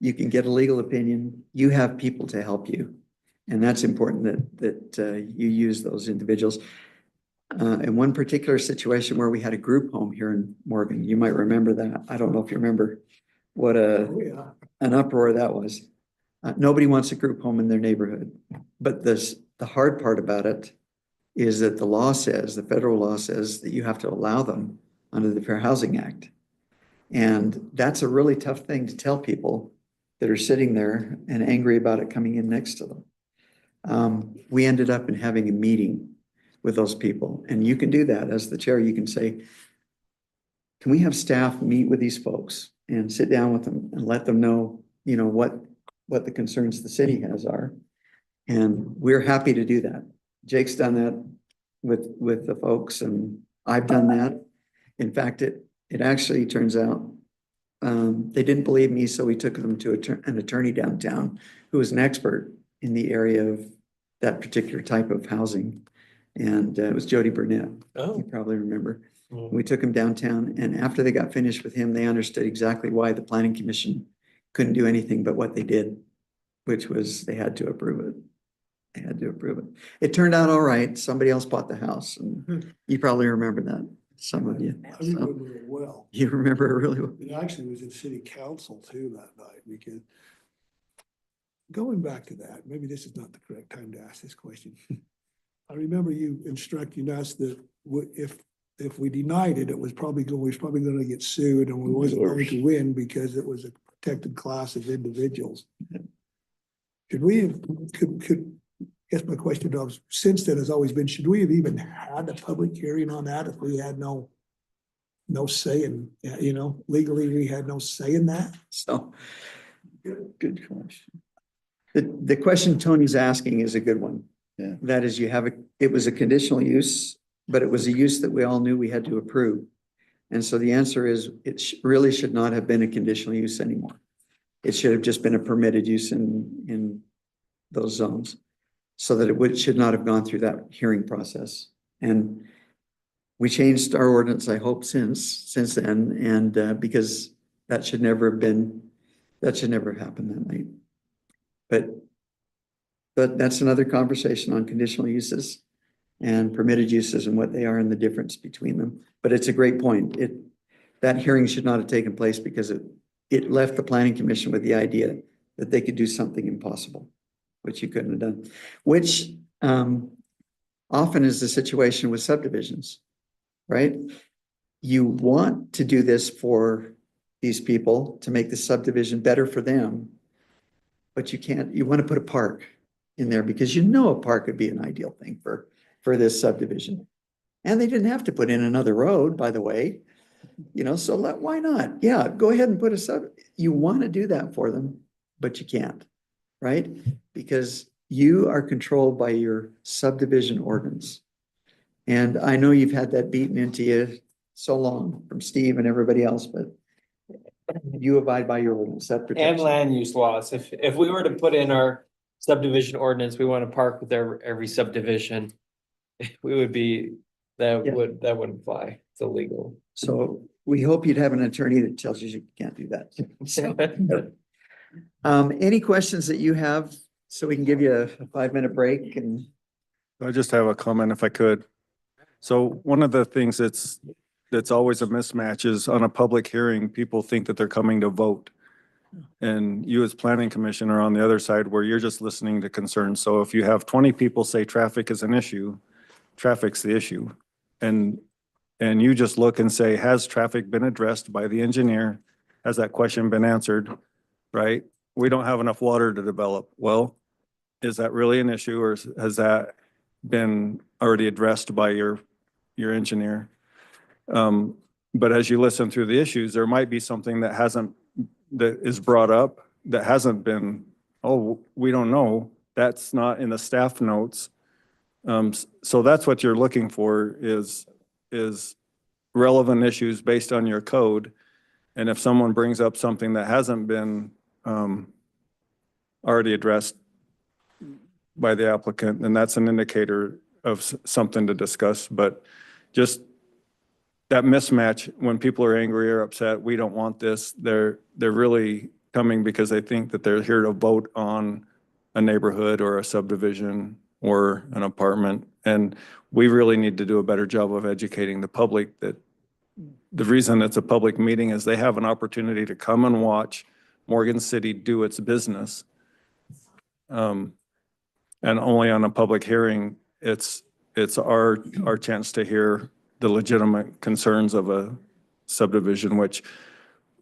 you can get a legal opinion. You have people to help you. And that's important that you use those individuals. In one particular situation where we had a group home here in Morgan, you might remember that. I don't know if you remember what an uproar that was. Nobody wants a group home in their neighborhood. But the hard part about it is that the federal law says that you have to allow them under the Fair Housing Act. And that's a really tough thing to tell people that are sitting there and angry about it coming in next to them. We ended up in having a meeting with those people. And you can do that as the chair. You can say, can we have staff meet with these folks and sit down with them and let them know, what the concerns the city has are. And we're happy to do that. Jake's done that with the folks, and I've done that. In fact, it actually turns out they didn't believe me, so we took them to an attorney downtown who was an expert in the area of that particular type of housing. And it was Jody Burnett. Oh. You probably remember. Mm. We took him downtown, and after they got finished with him, they understood exactly why the planning commission couldn't do anything but what they did, which was they had to approve it. They had to approve it. It turned out all right. Somebody else bought the house, and you probably remember that, some of you. I remember it well. You remember it really well. It actually was in city council too that night, because going back to that, maybe this is not the correct time to ask this question. I remember you instructing us that if we denied it, we was probably going to get sued, and we wasn't going to win because it was a protected class of individuals. should we, guess my question was, since then has always been, should we have even had a public hearing on that if we had no say in, legally, we had no say in that? So Good question. the question Tony's asking is a good one. Yeah. That is, it was a conditional use, but it was a use that we all knew we had to approve. And so the answer is, it really should not have been a conditional use anymore. It should have just been a permitted use in those zones. So that it should not have gone through that hearing process. And we changed our ordinance, I hope, since then, and because that should never have happened that night. But that's another conversation on conditional uses and permitted uses and what they are and the difference between them. But it's a great point. That hearing should not have taken place because it left the planning commission with the idea that they could do something impossible, which you couldn't have done, which often is the situation with subdivisions, right? You want to do this for these people to make the subdivision better for them, but you want to put a park in there because a park would be an ideal thing for this subdivision. And they didn't have to put in another road, by the way, so why not? Yeah, go ahead and put you want to do that for them, but you can't, right? Because you are controlled by your subdivision ordinance. And I know you've had that beaten into you so long from Steve and everybody else, but you abide by your ordinance. That protects And you. land use laws. If we were to put in our subdivision ordinance, we want to park with every subdivision. We would be, that Yeah. wouldn't fly. It's illegal. So we hope you'd have an attorney that tells you can't do that. So, any questions that you have, so we can give you a 5-minute break and. I just have a comment if I could. So one of the things that's always a mismatch is on a public hearing, people think that they're coming to vote. And you as planning commission are on the other side where you're just listening to concerns. So if you have 20 people say traffic is an issue, traffic's the issue. And you just look and say, has traffic been addressed by the engineer? Has that question been answered? Right? We don't have enough water to develop. Well, is that really an issue or has that been already addressed by your engineer? But as you listen through the issues, there might be something that is brought up that hasn't been, we don't know. That's not in the staff notes. So that's what you're looking for is relevant issues based on your code. And if someone brings up something that hasn't been already addressed by the applicant, then that's an indicator of something to discuss. But just that mismatch, when people are angry or upset, we don't want this, they're really coming because they think that they're here to vote on a neighborhood or a subdivision or an apartment. And we really need to do a better job of educating the public that the reason it's a public meeting is they have an opportunity to come and watch Morgan City do its business. And only on a public hearing, it's our chance to hear the legitimate concerns of a subdivision, which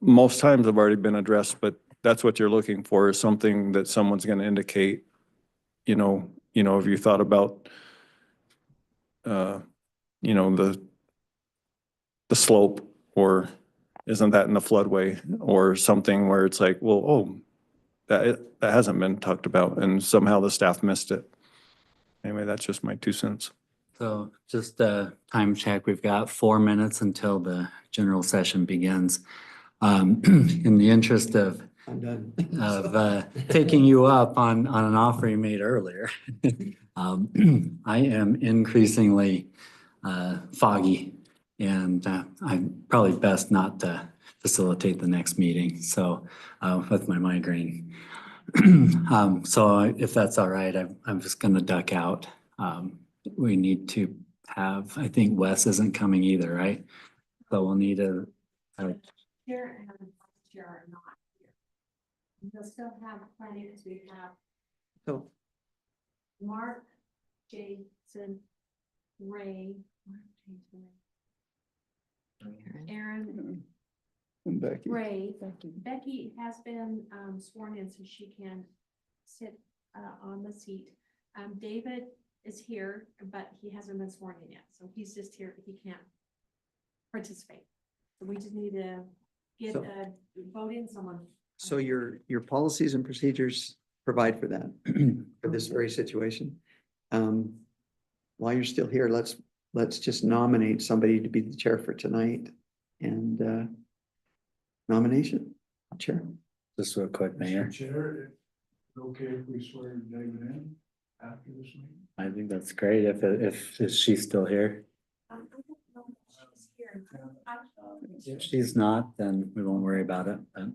most times have already been addressed, but that's what you're looking for is something that someone's going to indicate, if you thought about, the slope, or isn't that in the floodway, or something where it's like, well, that hasn't been talked about and somehow the staff missed it. Anyway, that's just my 2 cents. So just a time check, we've got 4 minutes until the general session begins. In the interest of I'm done. taking you up on an offer you made earlier. I am increasingly foggy and I'm probably best not to facilitate the next meeting. So with my migraine. So if that's all right, I'm just going to duck out. We need to have, I think Wes isn't coming either, right? So we'll need a Chair and vice chair are not here. We'll still have plenty because we have So Mark, Jason, Ray, Aaron, And Becky. Ray. Becky has been sworn in so she can sit on the seat. David is here, but he hasn't been sworn in yet, so he's just here, he can't participate. So we just need to get So- a vote in someone. So your policies and procedures provide for that, for this very situation. While you're still here, let's just nominate somebody to be the chair for tonight and nomination, chair. Just real quick, Mayor. Chair, is it okay if we swear David in after this meeting? I think that's great if she's still here. I don't know if she's here. If she's not, then we won't worry about it. But,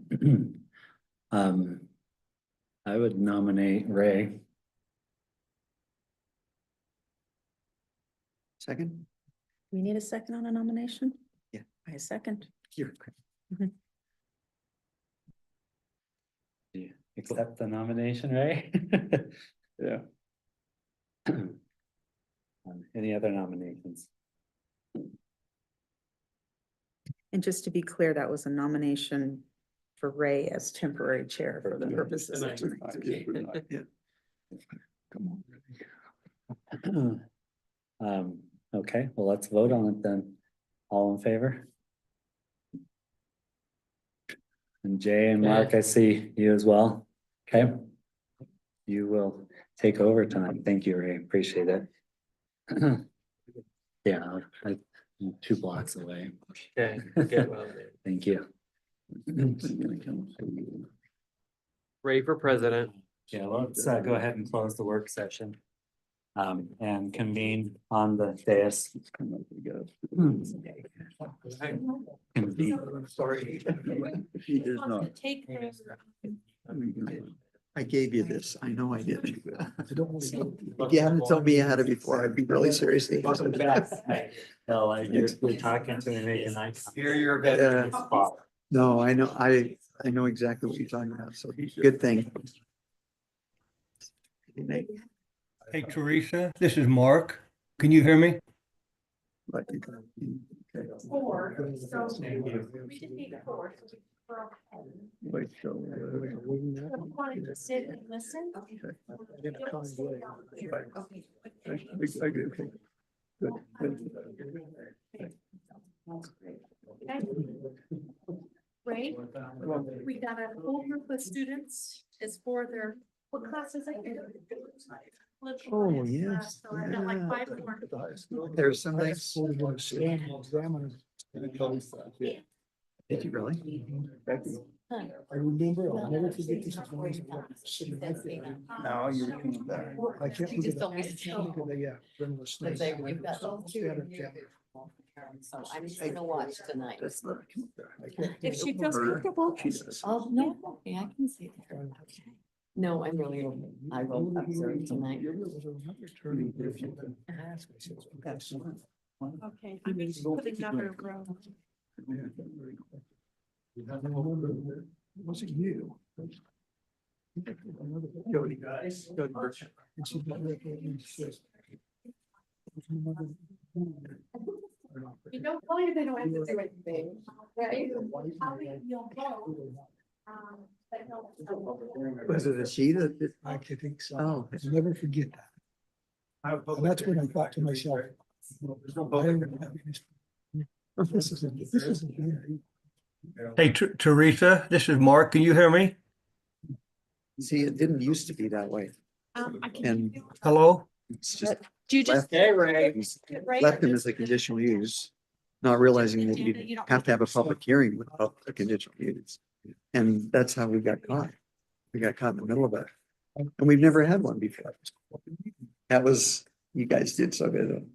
I would nominate Ray. Second? We need a second on a nomination? Yeah. I second. You're Do you accept the nomination, Ray? Yeah. Any other nominations? And just to be clear, that was a nomination for Ray as temporary chair for the purposes of tonight. Yeah. Come on. Okay, well, let's vote on it then. All in favor? And Jay and Mark, I see you as well. Okay. You will take over tonight. Thank you, Ray. Appreciate it. Yeah, I'm 2 blocks away. Okay, get well there. Thank you. Ray for president. Yeah, let's go ahead and close the work session. And convene on the dais. Convene. Sorry. He does not. Take the. I gave you this. I know I did. If you hadn't told me you had it before, I'd be really serious. Hell, you're talking to me, making eye contact. Here you're Yeah. No, I know, I know exactly what you're talking about, so good thing. Hey Teresa, this is Mark. Can you hear me? Four, so we did need 4. So we're okay. Wait, so, So wanting to sit and listen. okay. Good, good. Okay. Ray, we got a whole group of students, it's for their, what classes are you? Oh, yes, So I've got like yeah. 5 more. There's some things. Examiner. Did you really? I remember, I'll never forget this. Now you're coming back. I can't You just forget. don't miss it. Yeah. Bring the snakes. Let's say you've got those two. So I'm just gonna watch tonight. That's not- If she feels comfortable. Jesus. Oh, no, okay, I can see that. Okay. No, I'm really, I will observe tonight. Okay, I'm going to put another row. It wasn't you. Jody. And she's not making sense. You don't tell you they don't have to do anything, right? You'll go. But no. Was it a she that did? I could think so. Oh. I'll never forget that. And that's when I thought to myself. This isn't Gary. Hey Teresa, this is Mark. Can you hear me? See, it didn't used to be that way. I can. And Hello? it's just Do you just? Hey, Ray. Ray, left them as a conditional use, not realizing that you have to have a public hearing with a conditional use. And that's how we got caught. We got caught in the middle of it. And we've never had one before. That was, you guys did so good.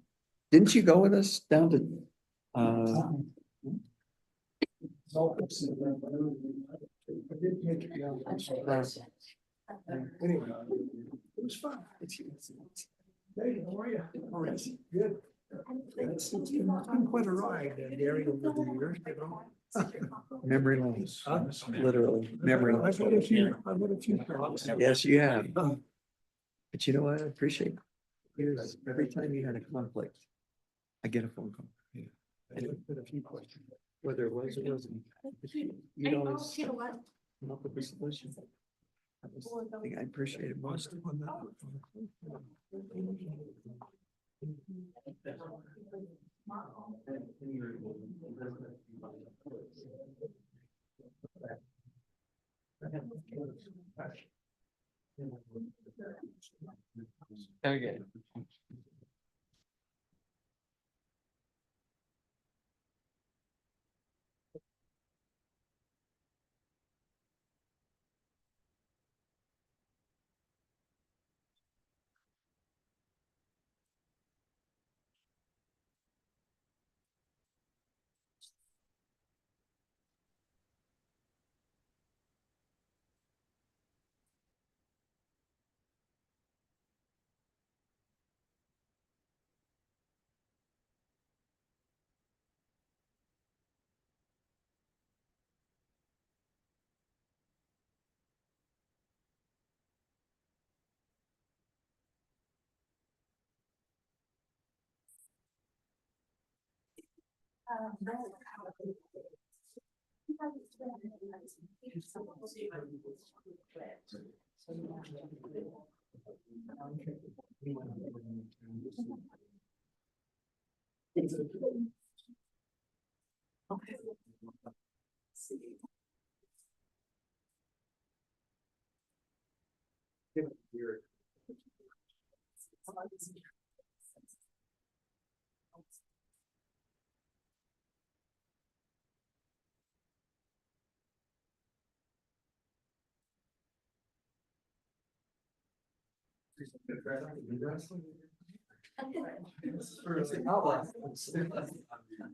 Didn't you go with us down to, Anyway, it was fun. Hey, how are you? Good. It's been quite a ride, Gary, over the years, you know. memory lane? Literally, memory I've had a lane. few, I've had a few thoughts. Yes, you have. But you know what? I appreciate it. Every time you had a conflict, I get a phone call. And I've had a few questions. whether it was or wasn't, I you'd know, always you know what? come up with a solution. That was the thing I appreciated most. Okay.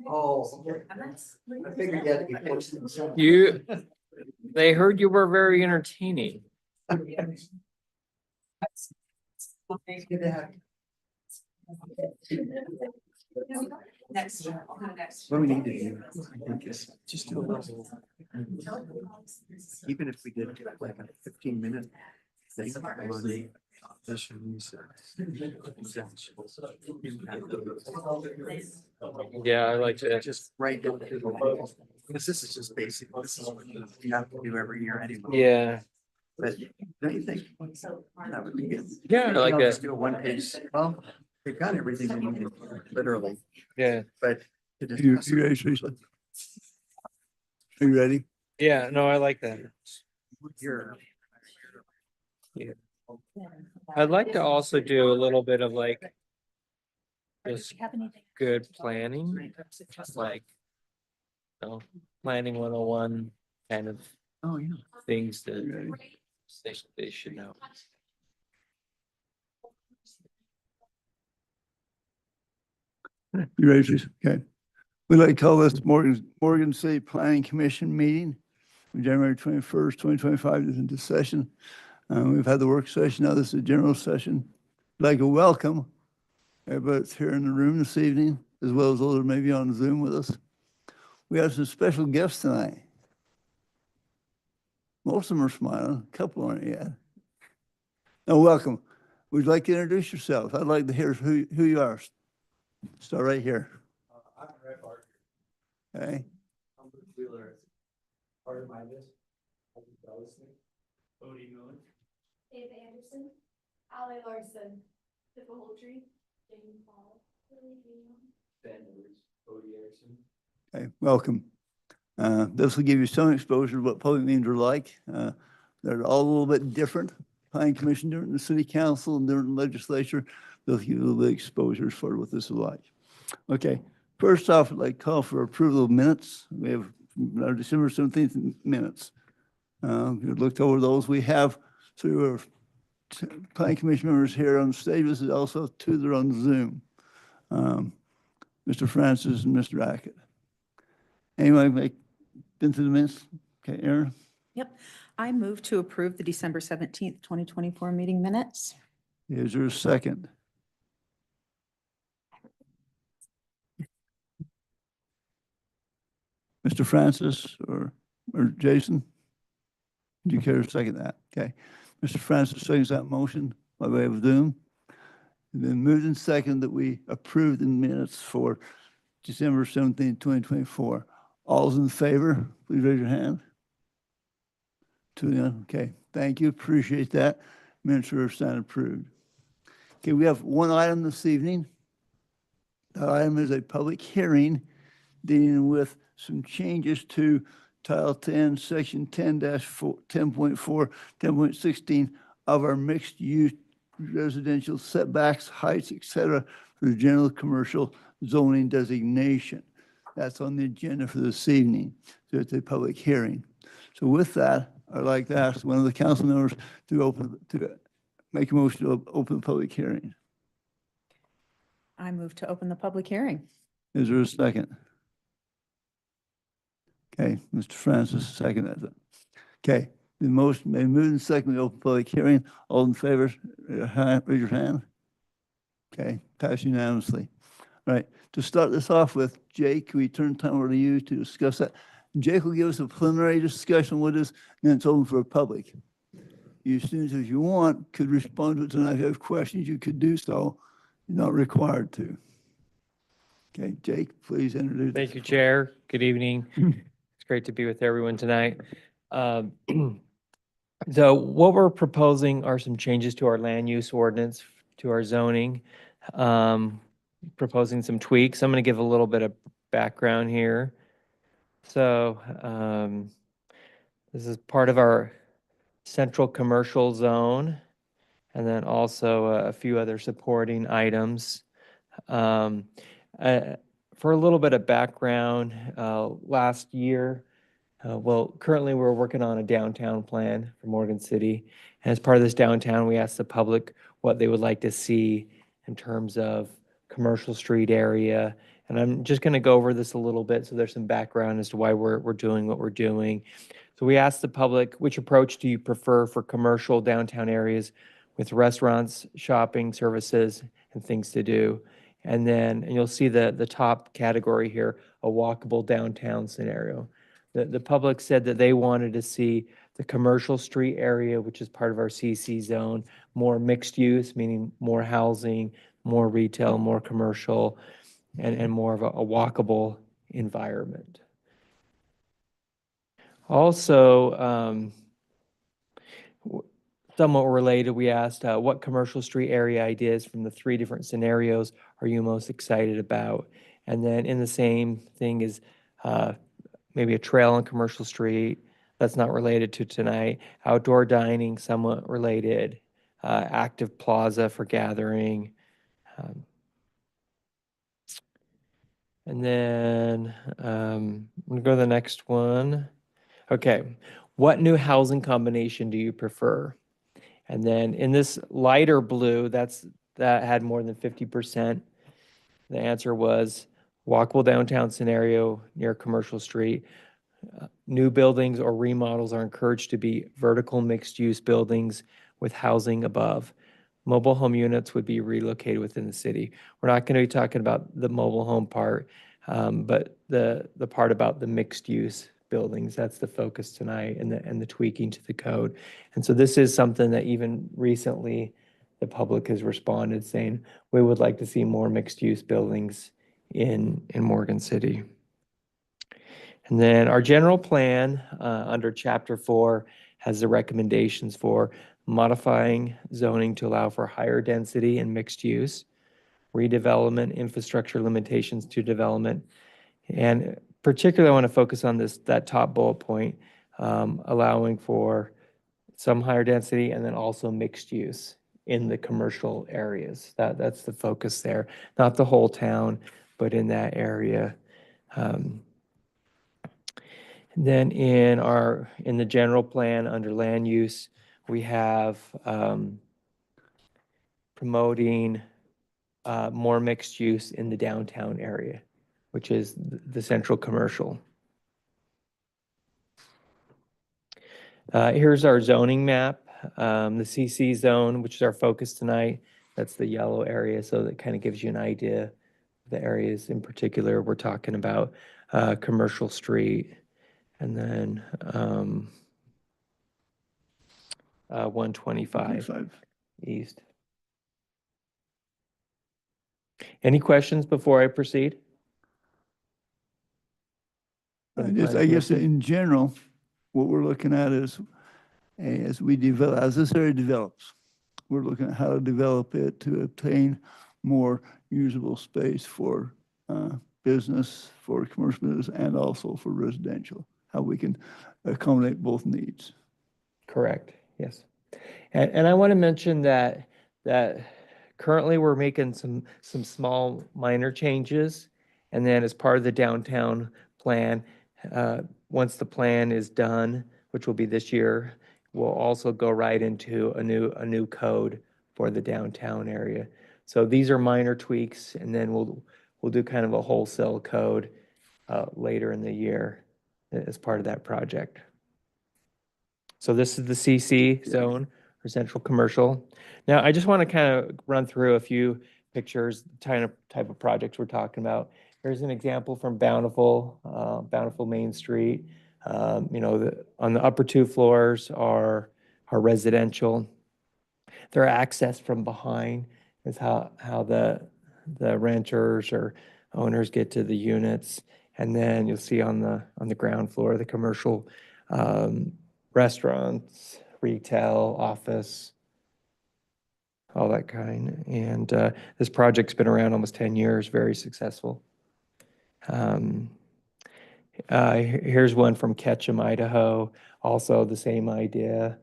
Oh, I figured you had to be posted. You, they heard you were very entertaining. Next. What we need to do, I think, is just do a little. Even if we did like a 15-minute thing on the issues. Yeah, I like that. Just right down to the line. Because this is just basic, this is what you have to do every year anyway. Yeah, But don't you think that would be good? yeah, I like You know, just that. do a one page, well, they've got everything they need, literally, Yeah, but. to You discuss ready, Teresa? Are you ready? yeah, no, I like that. your- I'd like to also do a little bit of like just good planning, like, you know, planning 101 kind of Oh, yeah. things You that ready? they should know. You ready, Teresa? Okay. We'd like to call this Morgan City Planning Commission meeting, January 21st, 2025, is into session. We've had the work session, now this is a general session. I'd like to welcome everybody that's here in the room this evening, as well as those that may be on Zoom with us. We have some special guests tonight. Most of them are smiling, a couple aren't yet. Now, welcome. Would you like to introduce yourself? I'd like to hear who you are. Start right here. I'm Red Barker. Okay. I'm Bruce Wheeler. Part of my list. Bodie Miller. Dave Anderson, Ally Larson, Pippa Holtree, Jamie Paul, Lily Green. Ben Edwards, Bodie Anderson. Okay, welcome. This will give you some exposure to what public meetings are like. They're all a little bit different. Planning Commission, different than the City Council, and different than legislature. They'll give you a little bit of exposure for what this is like. Okay, first off, I'd like to call for approval of minutes. We have our December 17th minutes. We looked over those. We have through our Planning Commission members here on stage. This is also two that are on Zoom. Mr. Francis and Mr. Ackett. Anybody been through the minutes? Okay, Aaron? Yep. I move to approve the December 17th, 2024 meeting minutes. Is there a second? Mr. Francis or Jason? Do you care to second that? Okay. Mr. Francis seconds that motion by way of Zoom. And then moved and second that we approve the minutes for December 17th, 2024. All's in favor, please raise your hand. Okay, thank you, appreciate that. Minutes are stand approved. Okay, we have one item this evening. That item is a public hearing dealing with some changes to Title 10, Section 10-4, 10.4, 10.16 of our mixed-use residential setbacks, heights, et cetera, for the general commercial zoning designation. That's on the agenda for this evening. So it's a public hearing. So with that, I'd like to ask one of the council members to make a motion to open the public hearing. I move to open the public hearing. Is there a second? Okay, Mr. Francis, second that. Okay, the motion made, moved and seconded to open public hearing. All in favor, raise your hand. Okay, pass unanimously. All right, to start this off with, Jake, we turn time over to you to discuss that. Jake will give us a preliminary discussion with us, and then it's open for public. You students, if you want, could respond to it tonight. If you have questions, you could do so. You're not required to. Okay, Jake, please introduce. Thank you, Chair. Good evening. It's great to be with everyone tonight. So what we're proposing are some changes to our land use ordinance, to our zoning, proposing some tweaks. I'm going to give a little bit of background here. So this is part of our central commercial zone, and then also a few other supporting items. For a little bit of background, last year, currently we're working on a downtown plan for Morgan City. And as part of this downtown, we asked the public what they would like to see in terms of commercial street area. And I'm just going to go over this a little bit so there's some background as to why we're doing what we're doing. So we asked the public, which approach do you prefer for commercial downtown areas with restaurants, shopping, services, and things to do? And you'll see the top category here, a walkable downtown scenario. The public said that they wanted to see the commercial street area, which is part of our CC zone, more mixed use, meaning more housing, more retail, more commercial, and more of a walkable environment. Also, somewhat related, we asked what commercial street area ideas from the 3 different scenarios are you most excited about? And then in the same thing is maybe a trail on commercial street. That's not related to tonight. Outdoor dining, somewhat related. Active plaza for gathering. And then I'm gonna go to the next one. Okay, what new housing combination do you prefer? And then in this lighter blue, that had more than 50%. The answer was walkable downtown scenario near commercial street. New buildings or remodels are encouraged to be vertical mixed-use buildings with housing above. Mobile home units would be relocated within the city. We're not going to be talking about the mobile home part, but the part about the mixed-use buildings, that's the focus tonight, and the tweaking to the code. And so this is something that even recently the public has responded saying, we would like to see more mixed-use buildings in Morgan City. And then our general plan under Chapter 4 has the recommendations for modifying zoning to allow for higher density and mixed use, redevelopment, infrastructure limitations to development, and particularly I want to focus on that top bullet point, allowing for some higher density and then also mixed use in the commercial areas. That's the focus there, not the whole town, but in that area. And then in the general plan under land use, we have promoting more mixed use in the downtown area, which is the central commercial. Here's our zoning map, the CC zone, which is our focus tonight. That's the yellow area, so that kind of gives you an idea of the areas in particular we're talking about. Commercial street, and then 125 east. Any questions before I proceed? I guess in general, what we're looking at is as we develop, as this area develops, we're looking at how to develop it to obtain more usable space for business, for commercial business, and also for residential, how we can accommodate both needs. Correct, yes. And I want to mention that currently we're making some small minor changes. And then as part of the downtown plan, once the plan is done, which will be this year, we'll also go right into a new code for the downtown area. So these are minor tweaks, and then we'll do kind of a wholesale code later in the year as part of that project. So this is the CC zone for central commercial. Now, I just want to kind of run through a few pictures, type of projects we're talking about. Here's an example from Bountiful Main Street. On the upper two floors are residential. They're accessed from behind is how the renters or owners get to the units. And then you'll see on the ground floor, the commercial restaurants, retail, office, all that kind. And this project's been around almost 10 years, very successful. Here's one from Ketchum, Idaho. Also the same idea,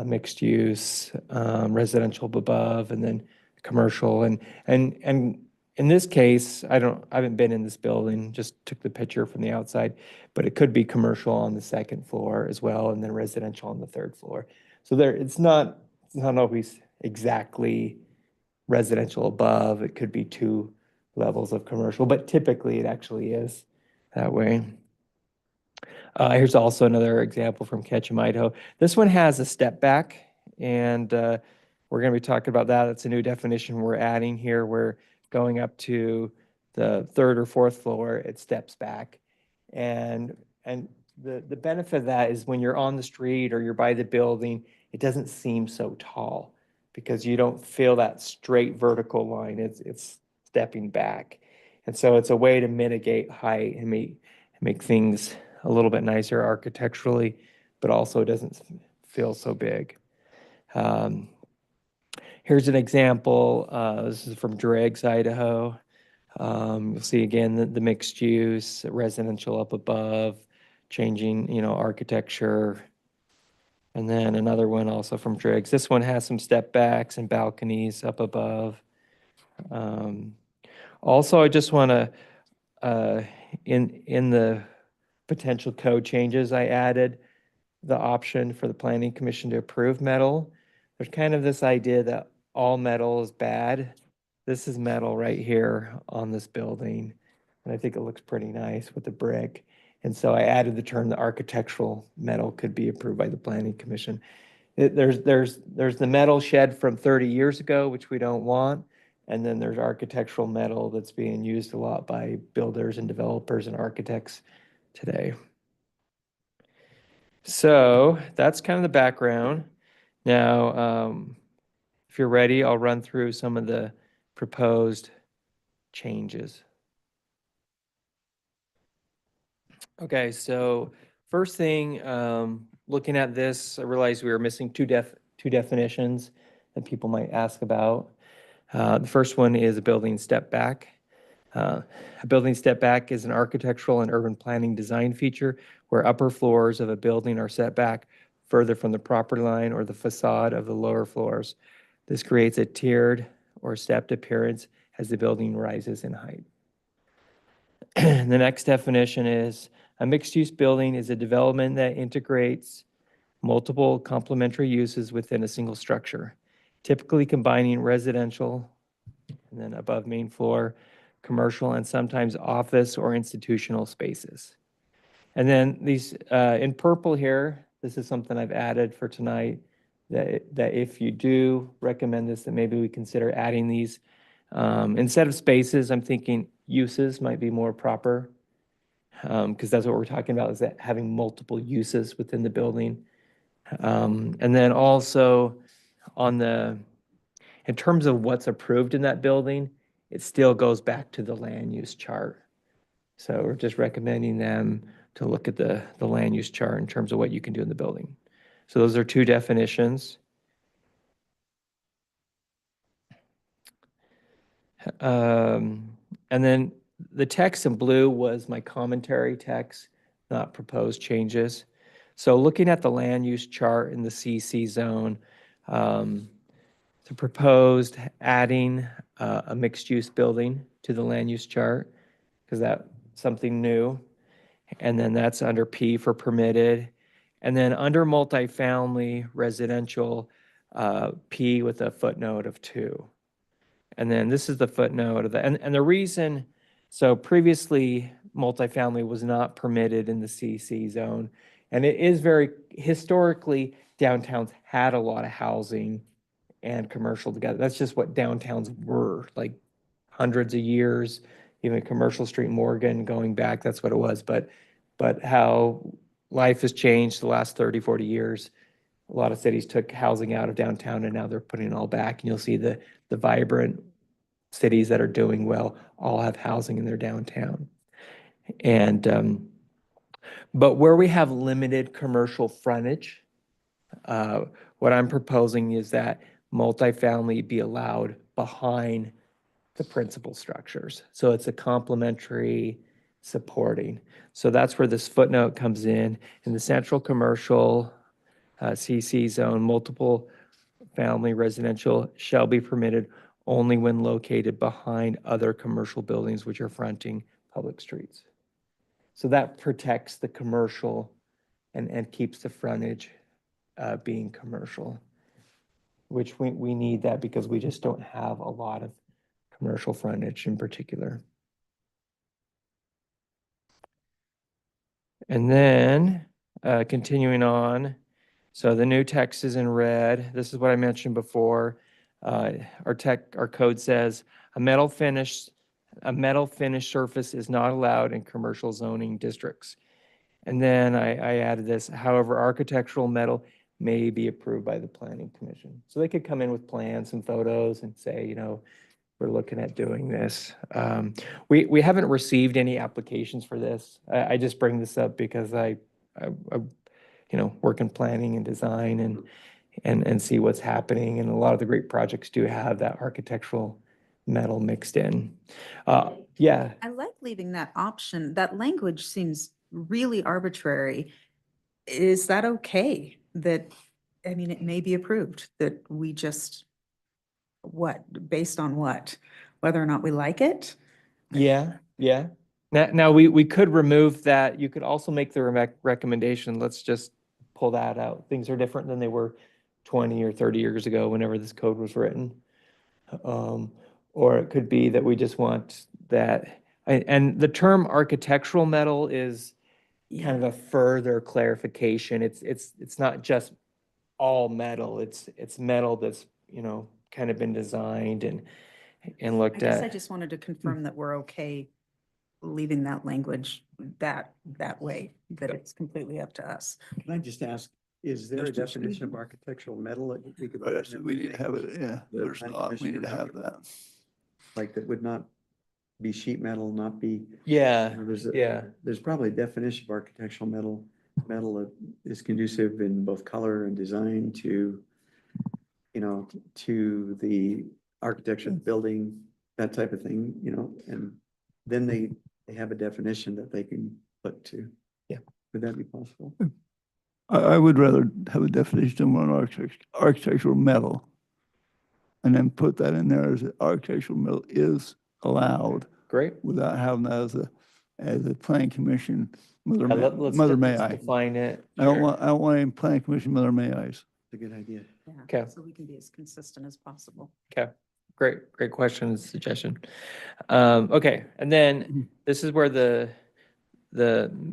mixed use, residential above, and then commercial. And in this case, I haven't been in this building, just took the picture from the outside, but it could be commercial on the second floor as well, and then residential on the third floor. So it's not always exactly residential above. It could be 2 levels of commercial, but typically it actually is that way. Here's also another example from Ketchum, Idaho. This one has a step back, and we're going to be talking about that. It's a new definition we're adding here. We're going up to the 3rd or 4th floor, it steps back. And the benefit of that is when you're on the street or you're by the building, it doesn't seem so tall because you don't feel that straight vertical line. It's stepping back. And so it's a way to mitigate height and make things a little bit nicer architecturally, but also it doesn't feel so big. Here's an example. This is from Driggs, Idaho. You'll see again the mixed use, residential up above, changing, architecture. And then another one also from Driggs. This one has some step backs and balconies up above. Also, I just want to, in the potential code changes, I added the option for the Planning Commission to approve metal. There's kind of this idea that all metal is bad. This is metal right here on this building, and I think it looks pretty nice with the brick. And so I added the term the architectural metal could be approved by the Planning Commission. There's the metal shed from 30 years ago, which we don't want. And then there's architectural metal that's being used a lot by builders and developers and architects today. So that's kind of the background. Now, if you're ready, I'll run through some of the proposed changes. Okay, so first thing, looking at this, I realized we were missing two definitions that people might ask about. The first one is a building step back. A building step back is an architectural and urban planning design feature where upper floors of a building are set back further from the property line or the facade of the lower floors. This creates a tiered or stepped appearance as the building rises in height. The next definition is a mixed-use building is a development that integrates multiple complementary uses within a single structure, typically combining residential, and then above main floor, commercial, and sometimes office or institutional spaces. And then these, in purple here, this is something I've added for tonight, that if you do recommend this, that maybe we consider adding these. Instead of spaces, I'm thinking uses might be more proper, because that's what we're talking about, is that having multiple uses within the building. And then also in terms of what's approved in that building, it still goes back to the land use chart. So we're just recommending them to look at the land use chart in terms of what you can do in the building. So those are two definitions. And then the text in blue was my commentary text, not proposed changes. So looking at the land use chart in the CC zone, the proposed adding a mixed-use building to the land use chart, because that's something new. And then that's under P for permitted. And then under multifamily residential, P with a footnote of 2. And then this is the footnote of the, and the reason, so previously multifamily was not permitted in the CC zone. And it is very, historically, downtowns had a lot of housing and commercial together. That's just what downtowns were, like hundreds of years, even Commercial Street, Morgan, going back, that's what it was. But how life has changed the last 30, 40 years. A lot of cities took housing out of downtown and now they're putting it all back. And you'll see the vibrant cities that are doing well all have housing in their downtown. And, but where we have limited commercial frontage, what I'm proposing is that multifamily be allowed behind the principal structures. So it's a complementary supporting. So that's where this footnote comes in the central commercial CC zone, multiple family residential shall be permitted only when located behind other commercial buildings which are fronting public streets. So that protects the commercial and keeps the frontage being commercial, which we need that because we just don't have a lot of commercial frontage in particular. And then continuing on, so the new text is in red. This is what I mentioned before. Our code says a metal finish surface is not allowed in commercial zoning districts. And then I added this, however, architectural metal may be approved by the planning commission. So they could come in with plans and photos and say, you know, we're looking at doing this. We haven't received any applications for this. I just bring this up because I you know, work in planning and design and see what's happening. And a lot of the great projects do have that architectural metal mixed in. Yeah. I like leaving that option. That language seems really arbitrary. Is that okay? That, I mean, it may be approved, that we just, what, based on what? Whether or not we like it? Yeah. Now we could remove that. You could also make the recommendation, let's just pull that out. Things are different than they were 20 or 30 years ago, whenever this code was written. Or it could be that we just want that. And the term architectural metal is kind of a further clarification. It's not just all metal. It's metal that's, you know, kind of been designed and I looked guess I at. just wanted to confirm that we're okay leaving that language that way, that it's completely up to us. Can I just ask, is there a That's just- definition of architectural metal that we could? Oh, yes, we need to have it, yeah, The there's planning not, we commission need to have that. Like that would not be sheet metal, not be, Yeah, there's there's probably a definition of architectural metal that is conducive in both color and design to, you know, to the architecture of the building, that type of thing, you know, and then they have a definition that they can put to. Yeah. Would that be possible? I would rather have a definition on architectural metal. And then put that in there as architectural metal is allowed great. without having that as a planning commission, mother Let's may I. define it. I don't Sure. want any planning commission, mother may I's. It's a good idea. Yeah, Okay. so we can be as consistent as possible. Okay, great question and suggestion. Okay, and then this is where the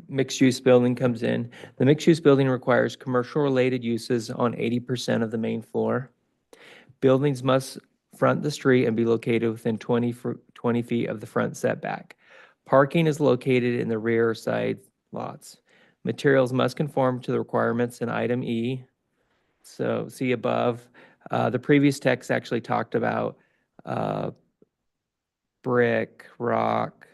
mixed-use building comes in. The mixed-use building requires commercial-related uses on 80% of the main floor. Buildings must front the street and be located within 20 feet of the front setback. Parking is located in the rear side lots. Materials must conform to the requirements in item E. So see above. The previous text actually talked about brick, rock,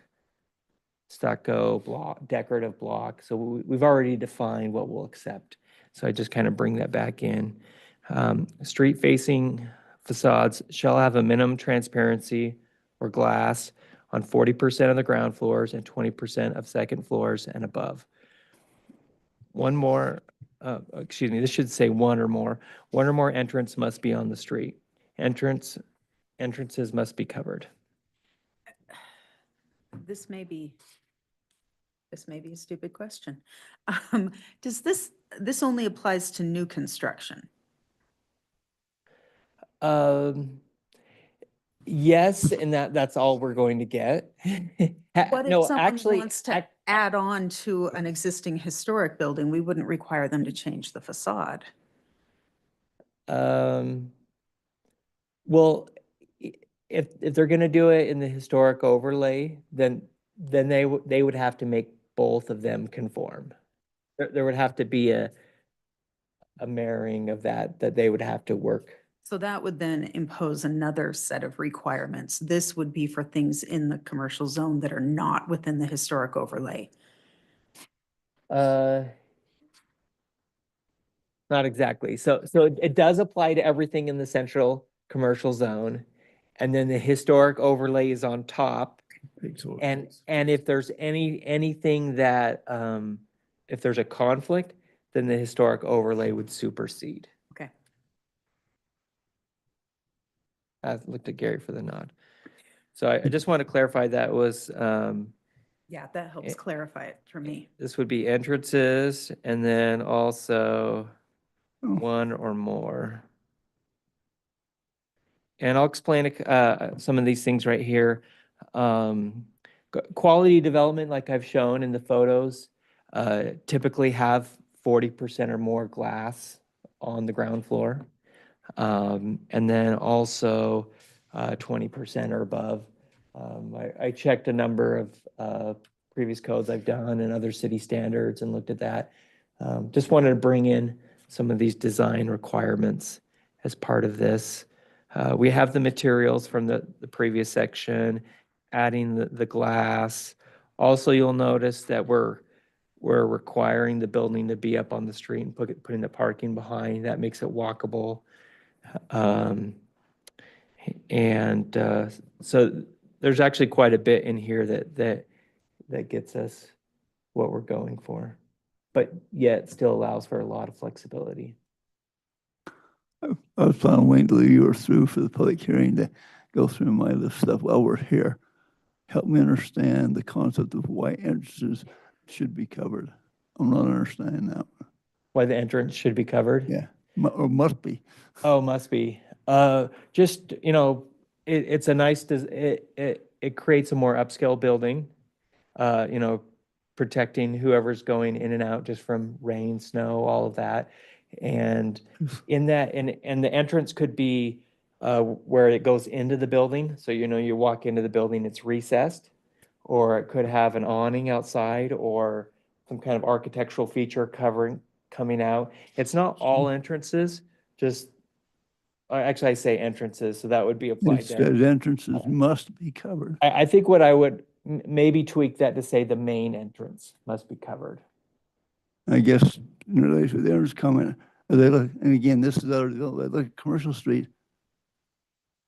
stucco, block, decorative block. So we've already defined what we'll accept. So I just kind of bring that back in. Street facing facades shall have a minimum transparency or glass on 40% of the ground floors and 20% of second floors and above. One more, excuse me, this should say one or more. One or more entrance must be on the street. Entrances must be covered. This may be a stupid question. Does this only applies to new construction? Yes, and that's all we're going to get. What if No, someone actually, wants to add on to an existing historic building? We wouldn't require them to change the facade. Well, if they're gonna do it in the historic overlay, then they would have to make both of them conform. There would have to be a marrying of that they would have to work. So that would then impose another set of requirements. This would be for things in the commercial zone that are not within the historic overlay. Not exactly. So it does apply to everything in the central commercial zone. And then the historic overlay is on top. And if there's anything that, if there's a conflict, then the historic overlay would supersede. Okay. I looked at Gary for the nod. So I just want to clarify that was, Yeah, that helps clarify it for me. this would be entrances and then also Oh. one or more. And I'll explain some of these things right here. Quality development, like I've shown in the photos, typically have 40% or more glass on the ground floor. And then also 20% or above. I checked a number of previous codes I've done and other city standards and looked at that. Just wanted to bring in some of these design requirements as part of this. We have the materials from the previous section, adding the glass. Also, you'll notice that we're requiring the building to be up on the street and putting the parking behind. That makes it walkable. So there's actually quite a bit in here that gets us what we're going for, but yet still allows for a lot of flexibility. I was planning on waiting till you were through for the public hearing to go through my list of stuff while we're here. Help me understand the concept of why entrances should be covered. I'm not understanding that. Why the entrance should be covered? Yeah, or must be. Oh, must be. Just, it's a nice, it creates a more upscale building, protecting whoever's going in and out just from rain, snow, all of that. And in that, and the entrance could be where it goes into the building. So, you walk into the building, it's recessed, or it could have an awning outside or some kind of architectural feature coming out. It's not all entrances, just, actually I say entrances, so that would be applied It there. says entrances must be covered. I think what I would maybe tweak that to say the main entrance must be covered. I guess in relation to the entrance comment, they look, and again, this is other, they look at Commercial Street.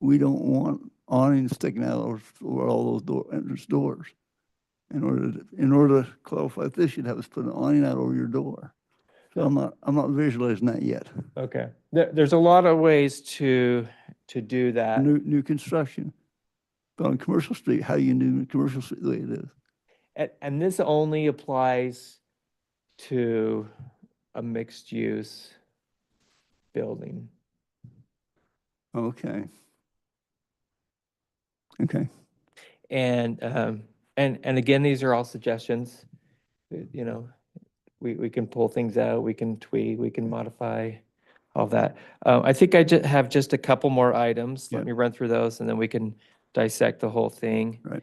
We don't want awnings sticking out over all those entrance doors. In order to qualify this, you'd have to put an awning out over your door. So I'm not visualizing that yet. Okay. There's a lot of ways to do that. New construction. But on Commercial Street, how you do Commercial Street the way it is. And this only applies to a mixed use building. Okay. Okay. And again, these are all suggestions. We can pull things out, we can tweak, we can modify all that. I think I have just a couple more items. Let me run through those and then we can dissect the whole thing. Right.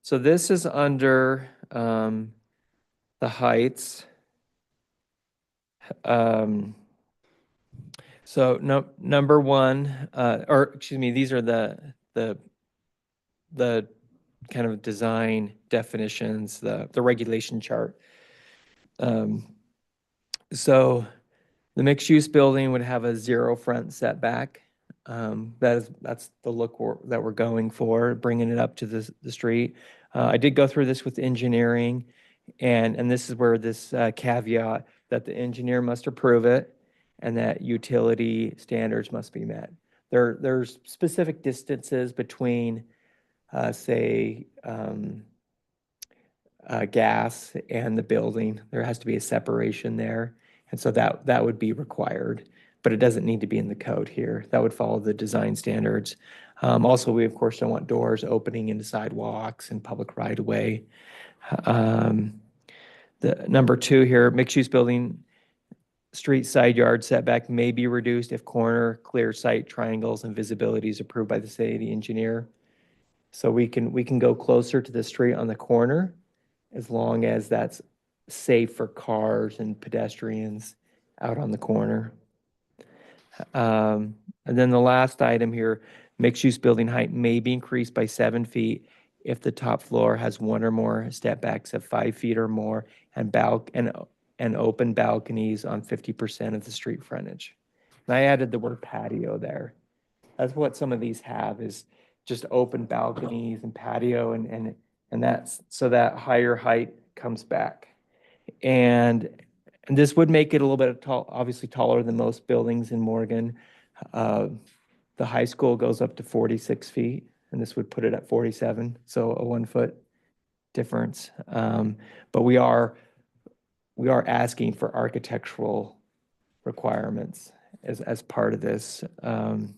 So this is under the heights. So number one, or excuse me, these are the kind of design definitions, the regulation chart. So the mixed-use building would have a 0 front setback. That's the look that we're going for, bringing it up to the street. I did go through this with engineering, and this is where this caveat that the engineer must approve it and that utility standards must be met. There's specific distances between, say, gas and the building. There has to be a separation there. And so that would be required, but it doesn't need to be in the code here. That would follow the design standards. Also, we of course don't want doors opening into sidewalks and public right of way. The number 2 here, mixed use building, street side yard setback may be reduced if corner, clear sight triangles and visibility is approved by the city engineer. So we can go closer to the street on the corner as long as that's safe for cars and pedestrians out on the corner. And then the last item here, mixed-use building height may be increased by 7 feet if the top floor has 1 or more step backs of 5 feet or more and open balconies on 50% of the street frontage. And I added the word patio there. That's what some of these have, is just open balconies and patio, and that's so that higher height comes back. And this would make it a little bit obviously taller than most buildings in Morgan. The high school goes up to 46 feet, and this would put it at 47, so a 1 foot difference. But we are asking for architectural requirements as part of this. And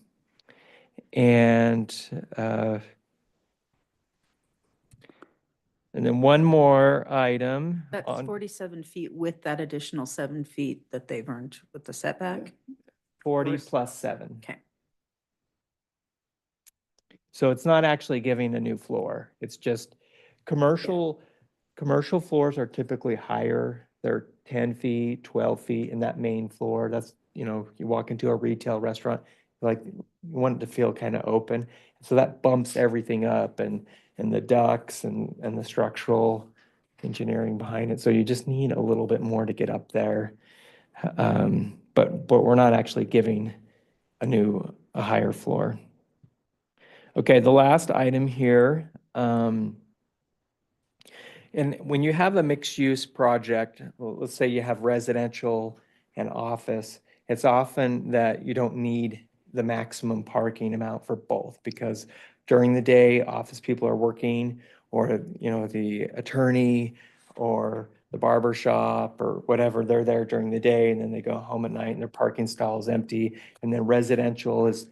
then one more item. That's on 47 feet with that additional 7 feet that they've earned with the setback? 40 plus 7. Okay. So it's not actually giving a new floor. It's just commercial floors are typically higher. They're 10 feet, 12 feet in that main floor. That's, you walk into a retail restaurant, like you want it to feel kind of open. So that bumps everything up and the ducts and the structural engineering behind it. So you just need a little bit more to get up there. But we're not actually giving a higher floor. Okay, the last item here, and when you have a mixed-use project, well, let's say you have residential and office, it's often that you don't need the maximum parking amount for both, because during the day, office people are working, or, the attorney or the barber shop or whatever, they're there during the day, and then they go home at night and their parking stall is empty. And then residential is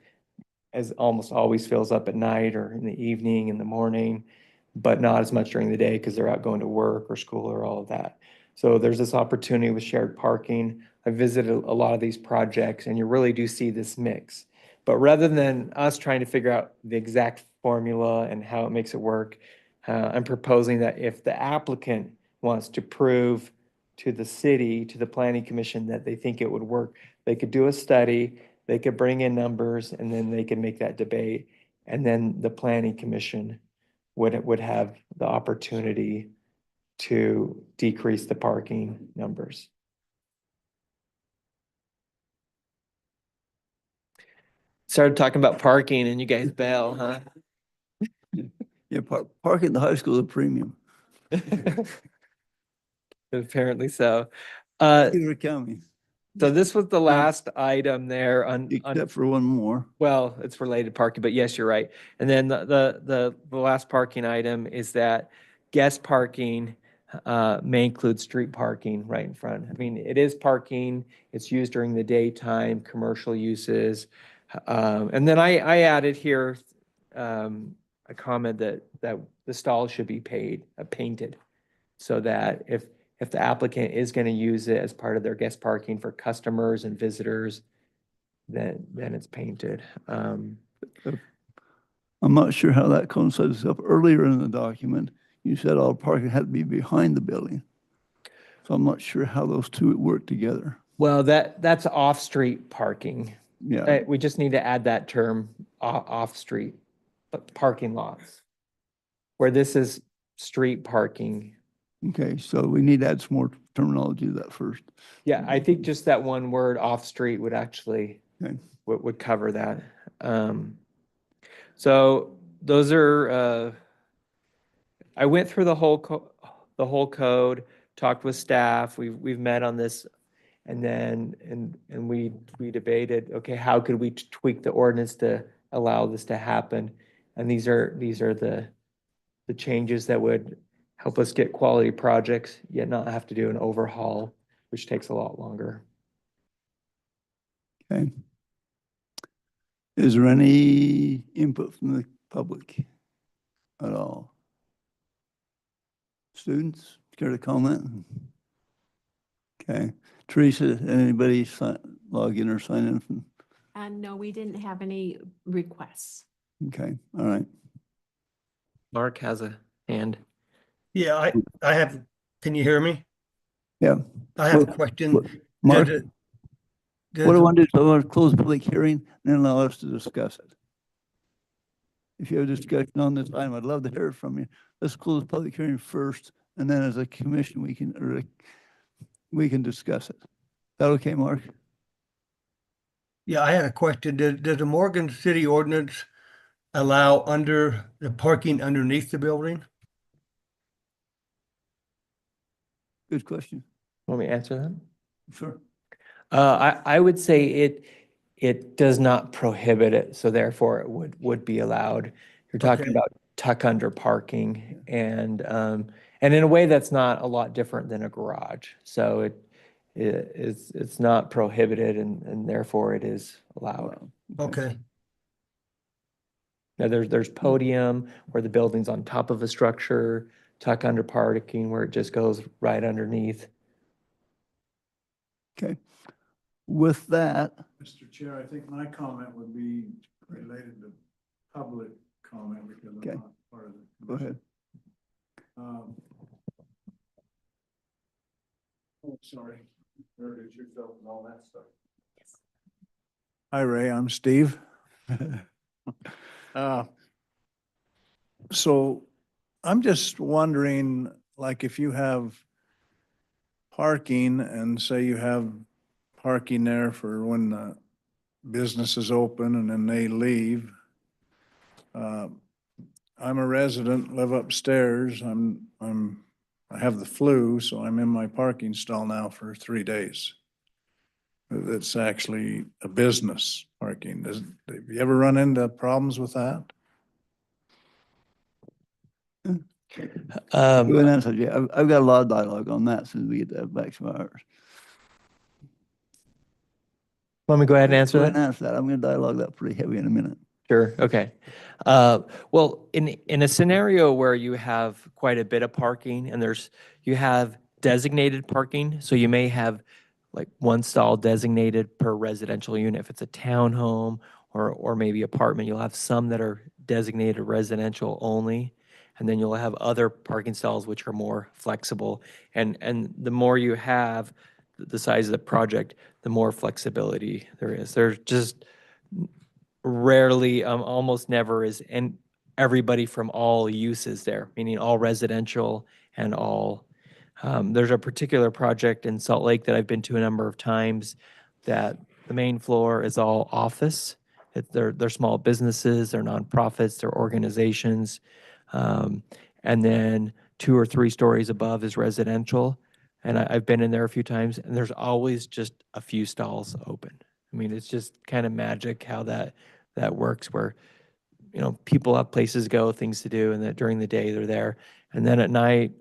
almost always fills up at night or in the evening, in the morning, but not as much during the day because they're out going to work or school or all of that. So there's this opportunity with shared parking. I visited a lot of these projects, and you really do see this mix. But rather than us trying to figure out the exact formula and how it makes it work, I'm proposing that if the applicant wants to prove to the city, to the planning commission, that they think it would work, they could do a study, they could bring in numbers, and then they can make that debate. And then the planning commission would have the opportunity to decrease the parking numbers. Started talking about parking and you guys bail, huh? Yeah, parking at the high school is a premium. Apparently so. Peter County, So this was the last item there on, except for one more. well, it's related parking, but yes, you're right. And then the last parking item is that guest parking may include street parking right in front. I mean, it is parking, it's used during the daytime, commercial uses. And then I added here a comment that the stalls should be painted, so that if the applicant is going to use it as part of their guest parking for customers and visitors, then it's painted. I'm not sure how that coincides up. Earlier in the document, you said all parking had to be behind the building. So I'm not sure how those two work together. Well, that's off-street parking. Yeah, We just need to add that term, off-street parking lots, where this is street parking. okay, so we need to add some more terminology of that first. Yeah, I think just that one word off-street would actually, Okay. would cover that. So those are, I went through the whole code, talked with staff, we've met on this. And then, and we debated, okay, how could we tweak the ordinance to allow this to happen? And these are the changes that would help us get quality projects, yet not have to do an overhaul, which takes a lot longer. Okay. Is there any input from the public at all? Students, care to comment? Okay. Teresa, anybody log in or sign in from? And no, we didn't have any requests. Okay, all right. Mark has a hand. Yeah, I have, can you hear me? Yeah. I have a Well, question. Mark, Does what I want to do is I want to close the public hearing and then allow us to discuss it. If you have a discussion on this item, I'd love to hear from you. Let's close the public hearing first, and then as a commission, we can discuss it. Is that okay, Mark? Yeah, I had a question. Does the Morgan City ordinance allow under the parking underneath the building? Good question. Want me to answer that? Sure. I would say it does not prohibit it, so therefore it would be allowed. You're talking Okay. about tuck under parking and in a way that's not a lot different than a garage. So it's not prohibited and therefore it is allowed. Okay. Now there's podium where the building's on top of a structure, tuck under parking where it just goes right underneath. Okay. With that, Mr. Chair, I think my comment would be related to public comment because Okay. I'm not part of the. go ahead. Oh, sorry. Introduce yourself and all that stuff. Hi, Ray, I'm Steve. So I'm just wondering, like, if you have parking and say you have parking there for when the business is open and then they leave. I'm a resident, live upstairs. I have the flu, so I'm in my parking stall now for 3 days. It's actually a business parking. Have you ever run into problems with that? Go ahead and answer. Yeah, I've got a lot of dialogue on that since we get that back to ours. Want me to go ahead and answer Go ahead that? and answer that. I'm going to dialogue that pretty heavy in a minute. Sure, okay. Well, in a scenario where you have quite a bit of parking and you have designated parking, so you may have like one stall designated per residential unit. If it's a townhome or maybe apartment, you'll have some that are designated residential only. And then you'll have other parking stalls which are more flexible. And the more you have, the size of the project, the more flexibility there is. There's just rarely, almost never is, and everybody from all uses there, meaning all residential and all. There's a particular project in Salt Lake that I've been to a number of times that the main floor is all office. They're small businesses, they're nonprofits, they're organizations. And then 2 or 3 stories above is residential. And I've been in there a few times and there's always just a few stalls open. I mean, it's just kind of magic how that works where, you know, people have places to go, things to do, and that during the day they're there. And then at night,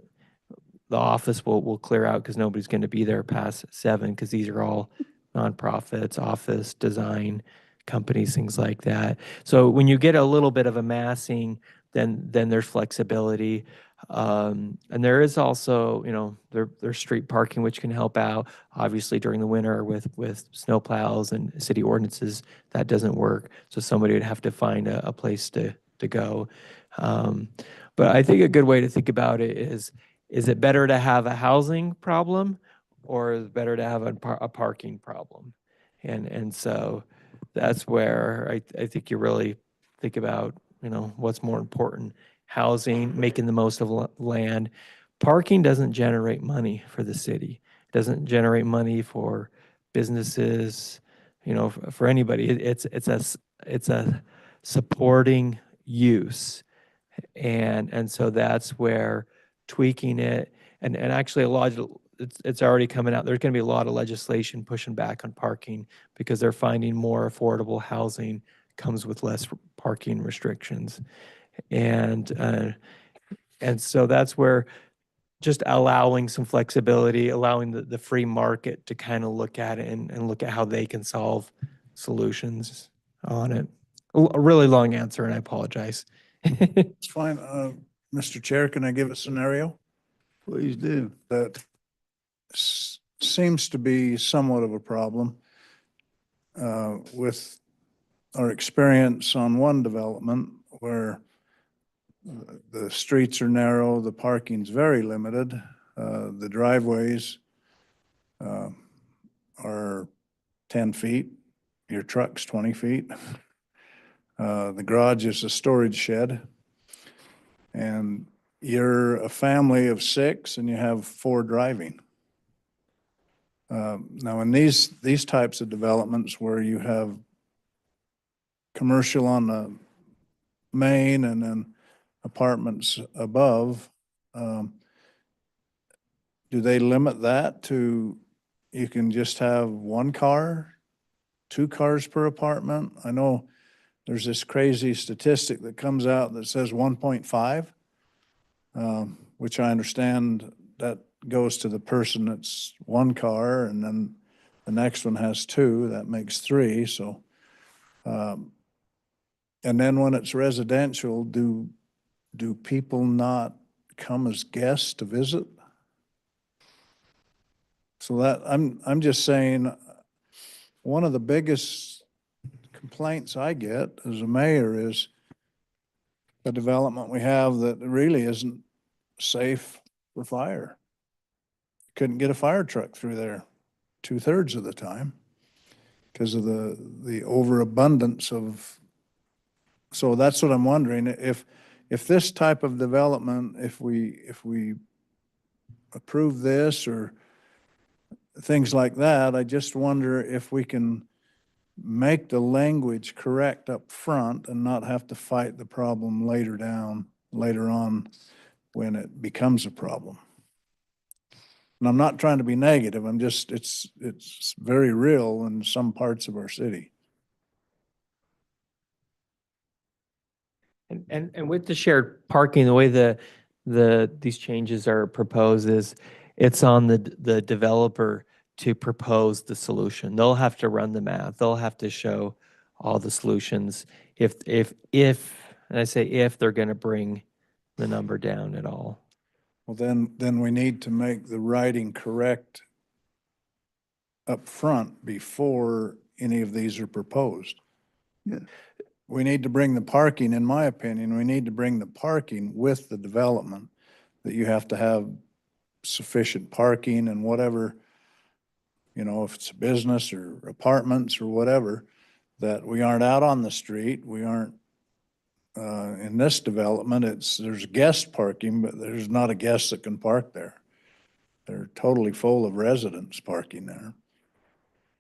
the office will clear out because nobody's going to be there past 7 because these are all nonprofits, office, design companies, things like that. So when you get a little bit of a massing, then there's flexibility. And there is also, you know, there's street parking, which can help out. Obviously during the winter with snow plows and city ordinances, that doesn't work. So somebody would have to find a place to go. But I think a good way to think about it is it better to have a housing problem or is it better to have a parking problem? And so that's where I think you really think about, you know, what's more important, housing, making the most of land. Parking doesn't generate money for the city. doesn't generate money for businesses, you know, for anybody. It's a supporting use. And so that's where tweaking it, and actually a lot of, it's already coming out. There's going to be a lot of legislation pushing back on parking because they're finding more affordable housing comes with less parking restrictions. And so that's where just allowing some flexibility, allowing the free market to kind of look at it and look at how they can solve solutions on it. A really long answer, and I apologize. It's fine. Mr. Chair, can I give a scenario Please do. that seems to be somewhat of a problem with our experience on one development where the streets are narrow, the parking's very limited, the driveways are 10 feet, your truck's 20 feet. The garage is a storage shed. And you're a family of 6 and you have 4 driving. Now in these types of developments where you have commercial on the main and then apartments above, do they limit that to, you can just have 1 car, 2 cars per apartment? I know there's this crazy statistic that comes out that says 1.5, which I understand that goes to the person that's 1 car, and then the next one has 2, that makes 3. So, and then when it's residential, do people not come as guests to visit? So that, I'm just saying, one of the biggest complaints I get as a mayor is the development we have that really isn't safe for fire. Couldn't get a fire truck through there 2/3 of the time because of the overabundance of. So that's what I'm wondering, if this type of development, if we approve this or things like that, I just wonder if we can make the language correct up front and not have to fight the problem later on when it becomes a problem. And I'm not trying to be negative, I'm just, it's very real in some parts of our city. And with the shared parking, the way these changes are proposed is it's on the developer to propose the solution. They'll have to run the math. They'll have to show all the solutions if and I say if they're going to bring the number down at all. Well, then we need to make the writing correct up front before any of these are proposed. Yeah. We need to bring the parking, in my opinion, we need to bring the parking with the development, that you have to have sufficient parking and whatever, you know, if it's a business or apartments or whatever, that we aren't out on the street, we aren't, in this development, there's guest parking, but there's not a guest that can park there. They're totally full of residents parking there.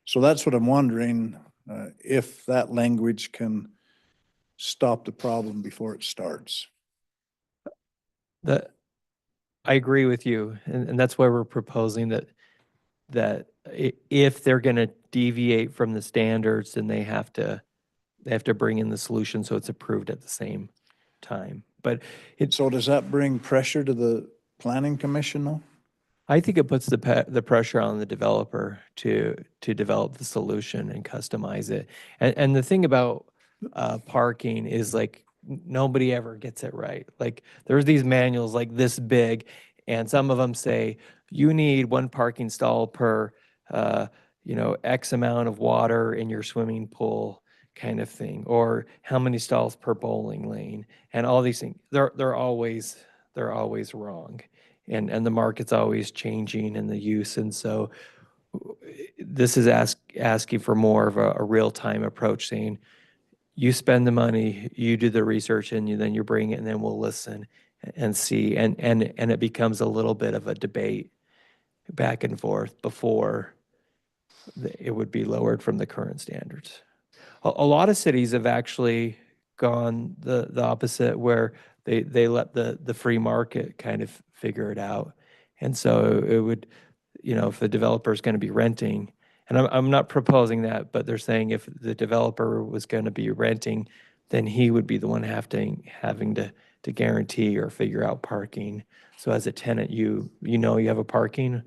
So that's what I'm wondering, if that language can stop the problem before it starts. I agree with you, and that's why we're proposing that if they're going to deviate from the standards, then they have to bring in the solution so it's approved at the same time. But So does that bring pressure to the planning commission though? I think it puts the pressure on the developer to develop the solution and customize it. And the thing about parking is, like, nobody ever gets it right. Like, there's these manuals like this big, and some of them say you need 1 parking stall per X amount of water in your swimming pool, kind of thing, or how many stalls per bowling lane, and all these things. They're always wrong, and the market's always changing in the use, and so this is asking for more of a real-time approach, saying you spend the money, you do the research, and then you bring it, and then we'll listen and see, and it becomes a little bit of a debate. back and forth before it would be lowered from the current standards. A lot of cities have actually gone the opposite, where they let the free market kind of figure it out. And so it would, if the developer is going to be renting, and I'm not proposing that, but they're saying if the developer was going to be renting, then he would be the one having to guarantee or figure out parking. So as a tenant, you have a parking,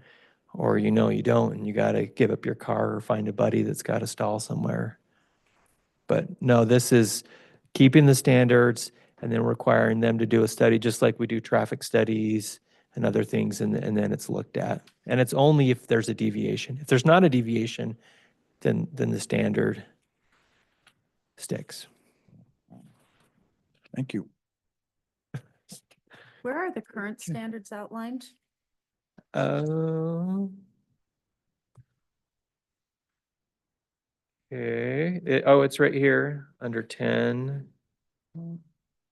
or you don't, and you got to give up your car or find a buddy that's got a stall somewhere. But no, this is keeping the standards and then requiring them to do a study, just like we do traffic studies and other things, and then it's looked at. And it's only if there's a deviation. If there's not a deviation, then the standard sticks. Thank you. Where are the current standards outlined? Okay, it's right here under 10,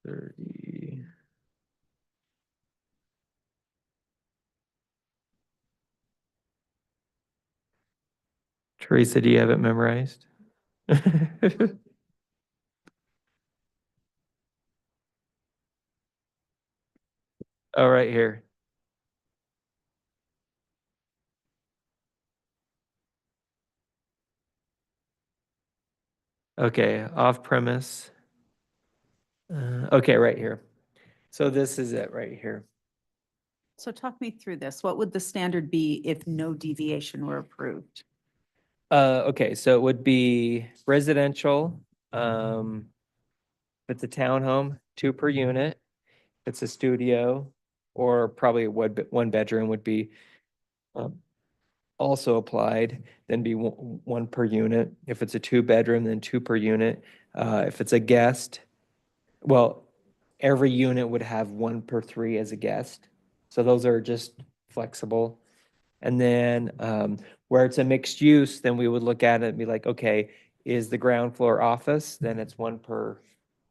30. Teresa, do you have it memorized? Oh, right here. Okay, off premise. Okay, right here. So this is it right here. So talk me through this. What would the standard be if no deviation were approved? Okay, so it would be residential, if it's a townhome, 2 per unit. If it's a studio, or probably a one bedroom would be also applied, then be one per unit. If it's a 2-bedroom, then 2 per unit. If it's a guest, well, every unit would have 1 per 3 as a guest. So those are just flexible. And then where it's a mixed use, then we would look at it and be like, okay, is the ground floor office? Then it's 1 per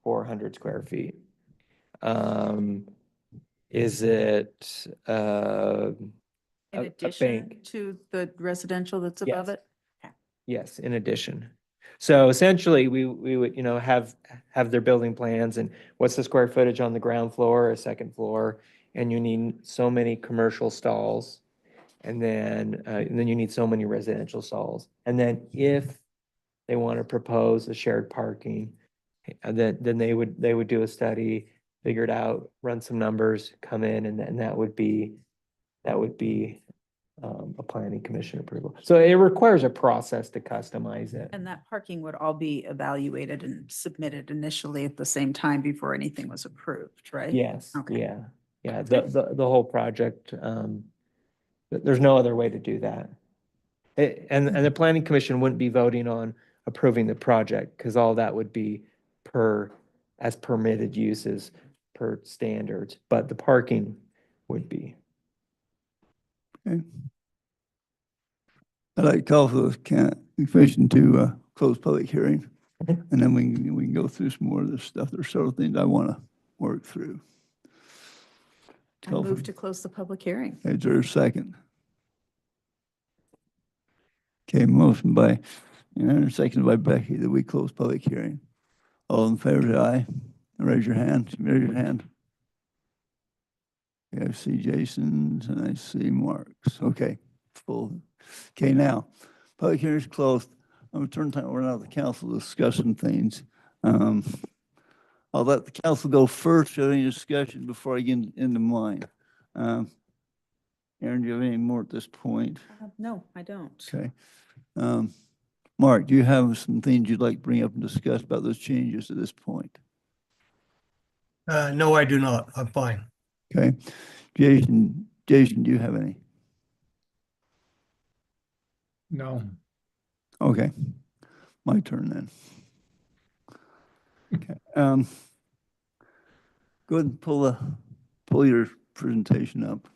400 square feet. Is it In a addition bank? to the residential that's above Yes. it? Yes, in addition. So essentially, we would, have their building plans and what's the square footage on the ground floor or second floor, and you need so many commercial stalls, and then you need so many residential stalls. And then if they want to propose a shared parking, and then they would do a study, figure it out, run some numbers, come in, and that would be a planning commission approval. So it requires a process to customize it. And that parking would all be evaluated and submitted initially at the same time before anything was approved, right? Yes, Okay. yeah, the whole project, there's no other way to do that. And the planning commission wouldn't be voting on approving the project, because all that would be as permitted uses per standards, but the parking would be. Okay. I'd like to call for the commission to close public hearing, and then we can go through some more of this stuff. There's several things I want to work through. I move to close the public hearing. Is there a second? Okay, motion by Aaron, seconded by Becky, that we close public hearing. All in favor, say aye. Raise your hand. Raise your hand. Okay, I see Jason's and I see Mark's. Okay, full. Okay, now, public hearing is closed. I'm gonna turn time over now to the council discussing things. I'll let the council go first. Do you have any discussion before I get into mine? Aaron, do you have any more at this point? No, I don't. Okay. Mark, do you have some things you'd like to bring up and discuss about those changes at this point? No, I do not. I'm fine. Okay. Jason, do you have any? No. Okay. My turn then. Okay. Go ahead and pull your presentation up.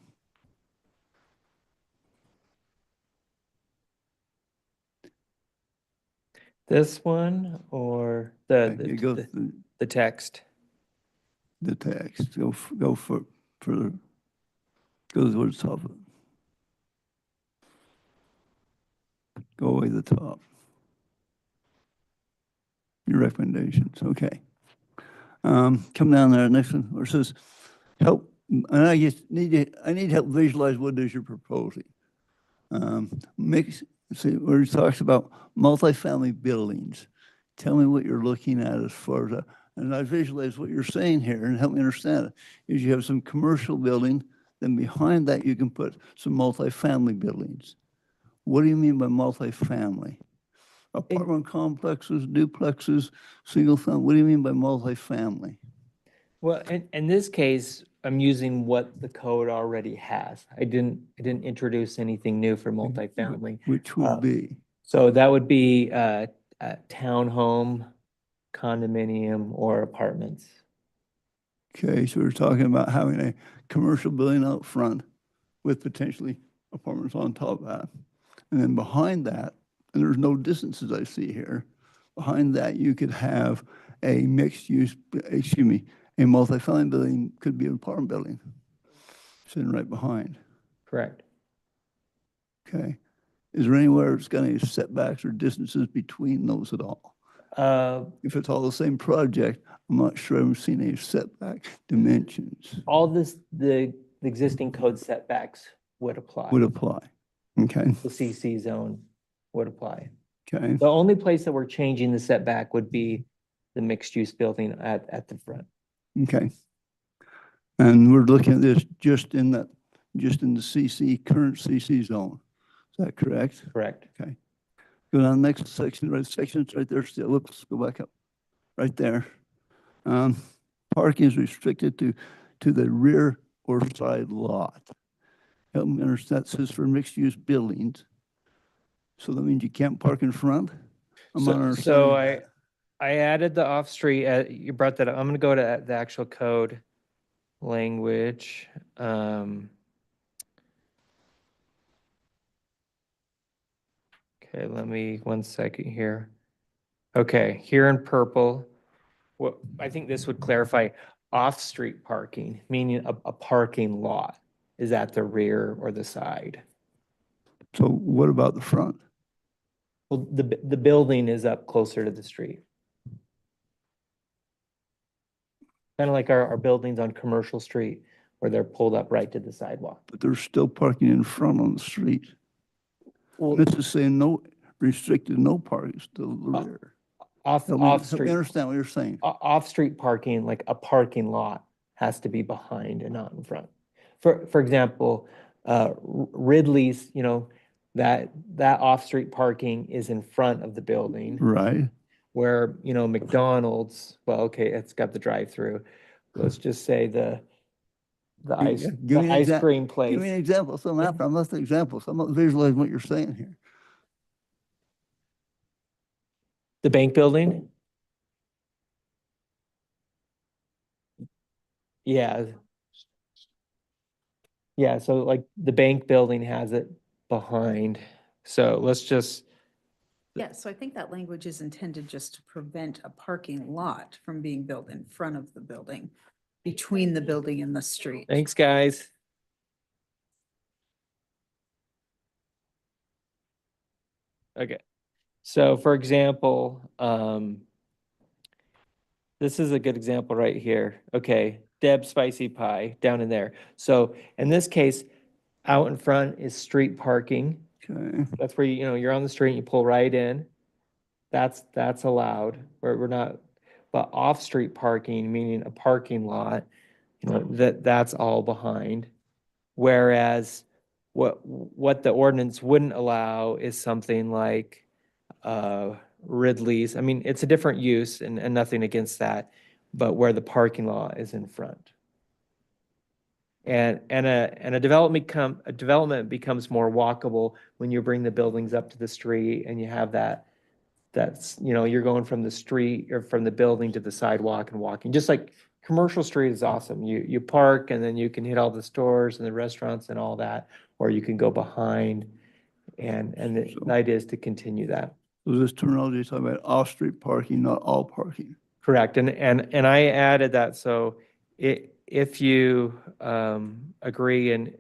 This one or You go the through text? the text. Go further. Go towards the top of it. Go away the top. Your recommendations, okay. Come down there, next one, where it says, help, and I need help visualize what it is you're proposing. See, where it talks about multifamily buildings. Tell me what you're looking at as far as that. And I visualize what you're saying here and help me understand it. Is you have some commercial building, then behind that you can put some multifamily buildings. What do you mean by multifamily? Apartment complexes, duplexes, single family, what do you mean by multifamily? Well, in this case, I'm using what the code already has. I didn't introduce anything new for multifamily. Which would be, So that would be a townhome, condominium, or apartments. okay, so we're talking about having a commercial building out front with potentially apartments on top of that. And then behind that, and there's no distances I see here, behind that you could have a mixed use, excuse me, a multifamily building could be an apartment building sitting right behind. Correct. Okay. Is there anywhere it's got any setbacks or distances between those at all? If it's all the same project, I'm not sure I've seen any setback dimensions. All the existing code setbacks would apply. Would apply. Okay. The CC zone would apply. Okay. The only place that we're changing the setback would be the mixed-use building at the front. Okay. And we're looking at this just in the CC, current CC zone. Is that correct? Correct. Okay. Go down the next section, right, section's right there still. Let's go back up. Right there. Parking is restricted to the rear or side lot. Help me understand, that says for mixed-use buildings. So that means you can't park in front? I'm not So understanding. I added the off-street, you brought that up. I'm gonna go to the actual code language. Okay, let me, 1 second here. Okay, here in purple, what, I think this would clarify off-street parking, meaning a parking lot is at the rear or the side. So what about the front? Well, the building is up closer to the street. Kind of like our buildings on Commercial Street where they're pulled up right to the sidewalk. But there's still parking in front on the street. Well, This is saying no, restricted, no parking, still the rear. Help me off-street. understand what you're saying. Off-street parking, like a parking lot, has to be behind and not in front. For example, Ridley's, that off-street parking is in front of the building, Right. where, McDonald's, well, okay, it's got the drive-through. Let's just say the ice cream place. Give me an example. So I'm not the example. So I'm not visualizing what you're saying here. The bank building? Yeah. Yeah, so like the bank building has it behind. So let's just, Yeah, so I think that language is intended just to prevent a parking lot from being built in front of the building, between the building and the street. thanks, guys. Okay, so for example, this is a good example right here. Okay, Deb Spicy Pie down in there. So in this case, out in front is street parking. Okay. That's where you're on the street and you pull right in. That's allowed. We're not, but off-street parking, meaning a parking lot, that's all behind. Whereas what the ordinance wouldn't allow is something like Ridley's. I mean, it's a different use and nothing against that, but where the parking lot is in front. And a development becomes more walkable when you bring the buildings up to the street and you have that's you're going from the street or from the building to the sidewalk and walking. Just like Commercial Street is awesome. You park and then you can hit all the stores and the restaurants and all that, or you can go behind. And the idea is to continue that. So this terminology is talking about off-street parking, not all parking. Correct. And I added that. So if you agree and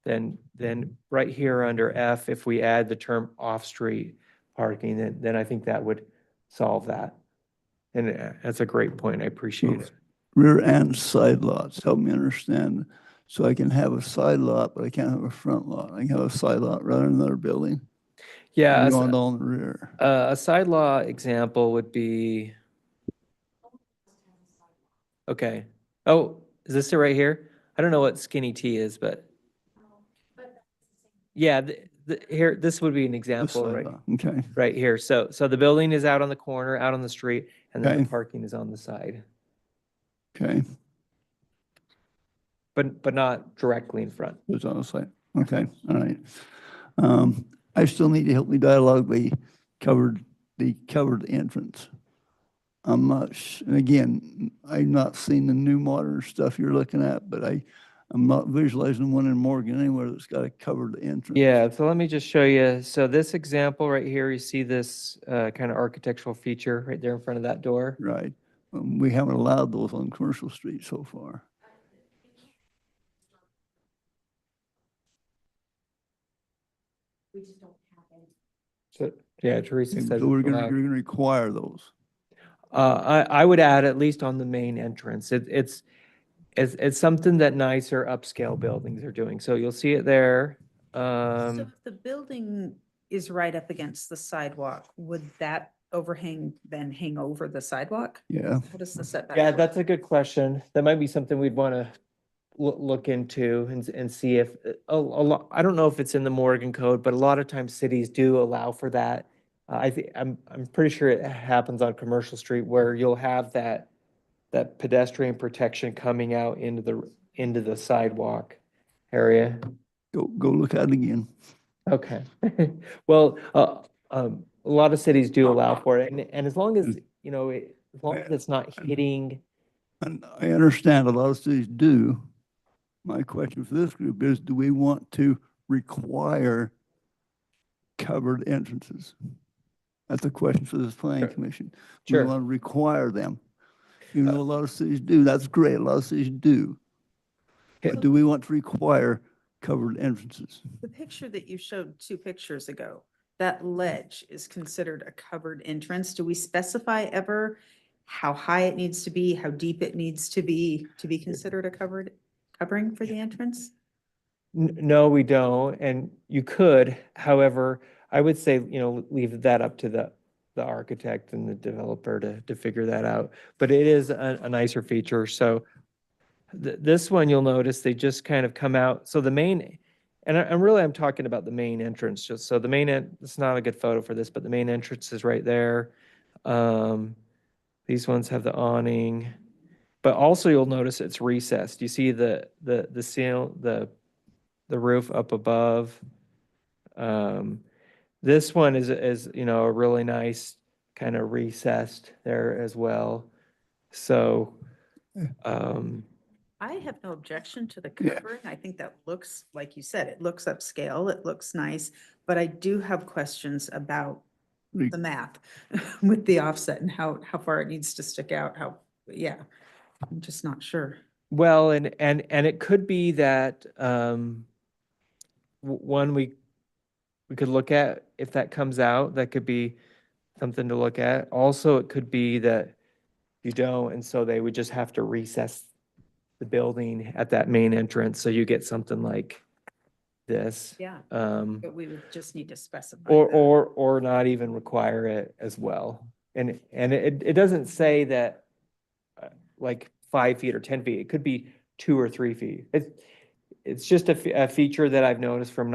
then then right here under F, if we add the term off-street parking, then I think that would solve that. And that's a great point. I appreciate it. Rear and side lots, help me understand. So I can have a side lot, but I can't have a front lot. I can have a side lot rather than another building. Yeah, You want all in the rear. a side law example would be, okay. Oh, is this it right here? I don't know what skinny T is, but yeah, here, this would be an A example, side right? lot, okay, Right here. So the building is out on the corner, out on the street, and then the Okay. parking is on the side, okay, but not directly in front. it's on the side, okay, all right. I still need to help me dialogue the covered entrance. I'm not, and again, I've not seen the new modern stuff you're looking at, but I'm not visualizing one in Morgan anywhere that's got a covered entrance. Yeah, so let me just show you. So this example right here, you see this kind of architectural feature right there in front of that door. Right. We haven't allowed those on Commercial Street so far. We just don't have any. So, yeah, Teresa said. So we're it's gonna, allowed. you're gonna require those. I would add at least on the main entrance. It's something that nicer upscale buildings are doing. So you'll see it there. So if the building is right up against the sidewalk, would that overhang then hang over the sidewalk? Yeah. How does the setback? Yeah, work? that's a good question. That might be something we'd want to look into and see if, a lot, I don't know if it's in the Morgan code, but a lot of times cities do allow for that. I think, I'm pretty sure it happens on Commercial Street where you'll have that pedestrian protection coming out into the sidewalk area. Go look at it again. Okay. Well, a lot of cities do allow for it, and as long as, you know, as long as it's not hitting. And I understand a lot of cities do. My question for this group is, do we want to require covered entrances? That's a question for this planning Sure. commission. Sure. We want to require them. Even though a lot of cities do, that's great, a lot of cities do. But do we want to require covered entrances? The picture that you showed 2 pictures ago, that ledge is considered a covered entrance. Do we specify ever how high it needs to be, how deep it needs to be considered a covering for the entrance? No, we don't, and you could, however, I would say, you know, leave that up to the architect and the developer to figure that out. But it is a nicer feature, so this one, you'll notice they just kind of come out, so the main, and I'm talking about the main entrance, just so the it's not a good photo for this, but the main entrance is right there. These ones have the awning, but also you'll notice it's recessed. You see the seal, the roof up above. This one is, you know, a really nice kind of recessed there as well. So, I have no objection to the Yeah. covering. I think that looks, like you said, it looks upscale, it looks nice, but I do have questions about Re- the math with the offset and how far it needs to stick out, yeah, I'm just not sure. well, and it could be that, one, we could look at if that comes out, that could be something to look at. Also, it could be that you don't, and so they would just have to recess the building at that main entrance, so you get something like this. Yeah, Um, but we would just need to specify. or, that. or not even require it as well. And it doesn't say that, like 5 feet or 10 feet, it could be 2 or 3 feet. It's just a feature that I've noticed from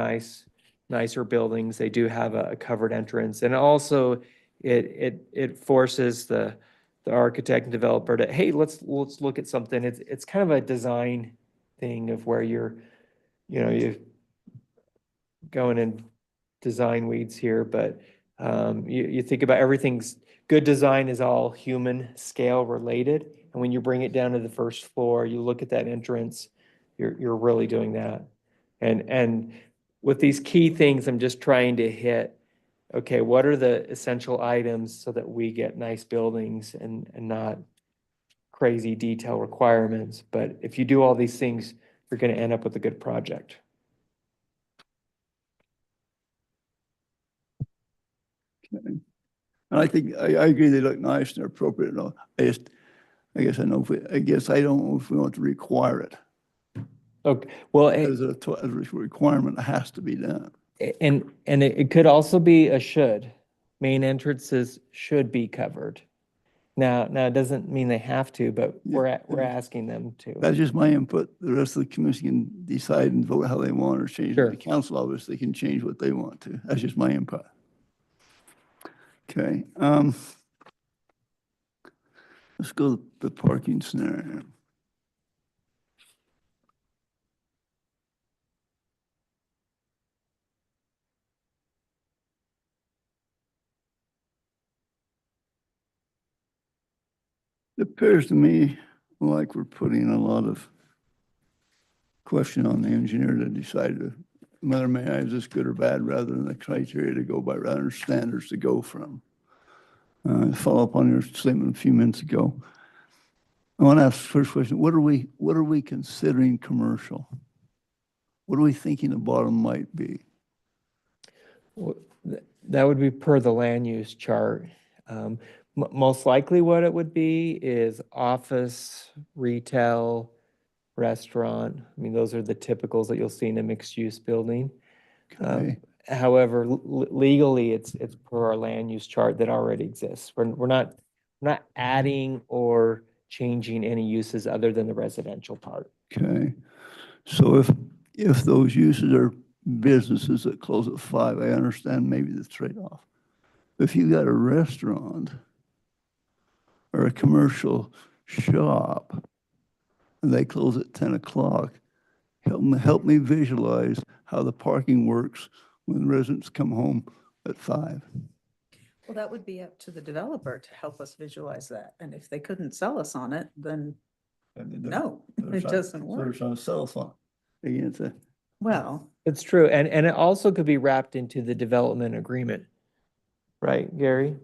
nicer buildings. They do have a covered entrance, and also it forces the architect and developer to, hey, let's look at something. It's kind of a design thing of where you're going in design weeds here, but you think about everything's good design is all human scale related. And when you bring it down to the first floor, you look at that entrance, you're really doing that. And with these key things, I'm just trying to hit, okay, what are the essential items so that we get nice buildings and not crazy detail requirements. But if you do all these things, you're going to end up with a good project. And I think, I agree they look nice and they're appropriate and all. I guess I know if I guess I don't know if we want to require it. Okay, well, As a requirement, it has to be done. and it could also be a should. Main entrances should be covered. Now it doesn't mean they have to, but we're asking them to. That's just my input. The rest of the commission can decide and vote how they want or change. Sure. The council obviously can change what they want to. That's just my input. Okay, let's go to the parking scenario. It appears to me like we're putting a lot of question on the engineer to decide whether may I is this good or bad rather than the criteria to go by, rather than standards to go from. Follow up on your statement a few minutes ago. I want to ask the first question, what are we considering commercial? What are we thinking the bottom might be? That would be per the land use chart. Most likely what it would be is office, retail, restaurant. I mean, those are the typicals that you'll see in a mixed-use building. Okay. However, legally, it's per our land use chart that already exists. We're not adding or changing any uses other than the residential part. Okay, so if those uses are businesses that close at 5, I understand maybe the trade-off. If you got a restaurant or a commercial shop and they close at 10 o'clock, help me visualize how the parking works when residents come home at 5. Well, that would be up to the developer to help us visualize that. And if they couldn't sell us on it, then no, it doesn't work. They're trying to sell us on. Again, it's Well, It's true, and it also could be wrapped into the development agreement. Right, Gary?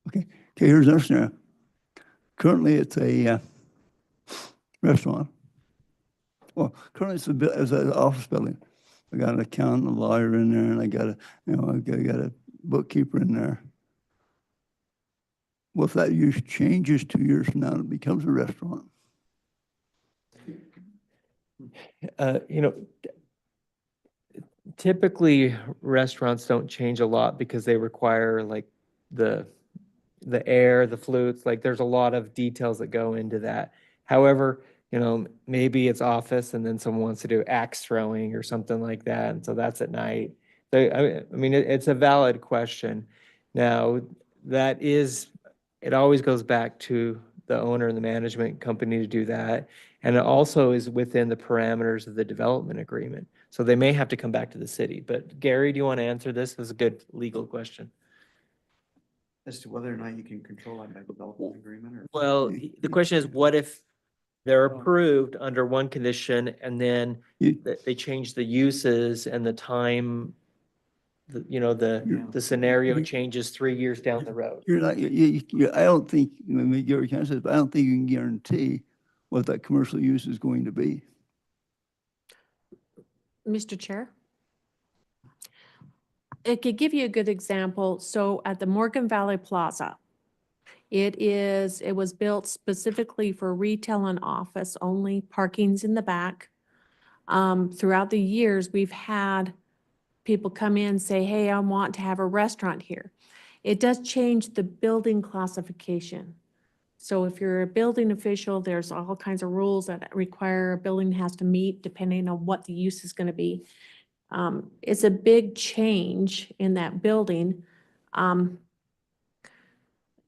okay, here's another scenario. Currently, it's a restaurant. Well, currently it's an office building. I got an accountant, a lawyer in there, and I got a bookkeeper in there. Well, if that use changes 2 years from now, and it becomes a restaurant. Typically restaurants don't change a lot because they require like the air, the flutes, like there's a lot of details that go into that. However, maybe it's office and then someone wants to do axe throwing or something like that. And so that's at night. So, I mean, it's a valid question. Now, it always goes back to the owner and the management company to do that. And it also is within the parameters of the development agreement. So they may have to come back to the city. But Gary, do you want to answer this? This is a good legal question. As to whether or not you can control that by development agreement or? Well, the question is, what if they're approved under one condition and then they change the uses and the time, the scenario changes 3 years down the road? You're not, I don't think, maybe Gary can say this, but I don't think you can guarantee what that commercial use is going to be. Mr. Chair? It could give you a good example. So at the Morgan Valley Plaza, it was built specifically for retail and office only, parking's in the back. Throughout the years, we've had people come in and say, hey, I want to have a restaurant here. It does change the building classification. So if you're a building official, there's all kinds of rules that require a building has to meet depending on what the use is going to be. It's a big change in that building.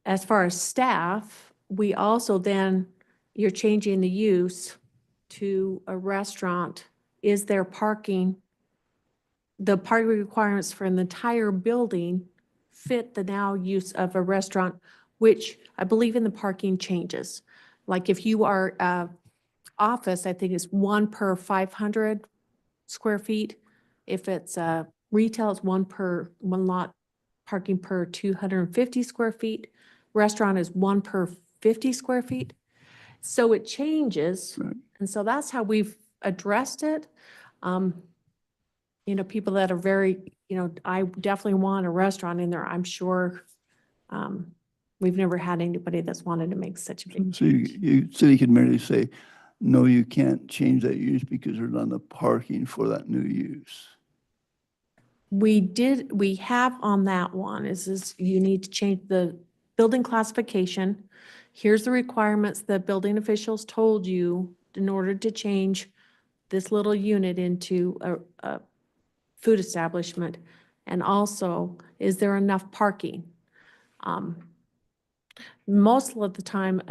As far as staff, we also then, you're changing the use to a restaurant. Is there parking? The parking requirements for an entire building fit the now use of a restaurant, which I believe in the parking changes. Like if you are office, I think it's 1 per 500 square feet. If it's retail, it's one lot parking per 250 square feet. Restaurant is 1 per 50 square feet. So it changes. Right. And so that's how we've addressed it. you know, people that are very, you know, I definitely want a restaurant in there. I'm sure, we've never had anybody that's wanted to make such a big So you, city could merely say, no, you can't change that use because there's not enough parking for that new use. We have on that one is you need to change the building classification. Here's the requirements that building officials told you in order to change this little unit into a food establishment. And also, is there enough parking? Most of the time,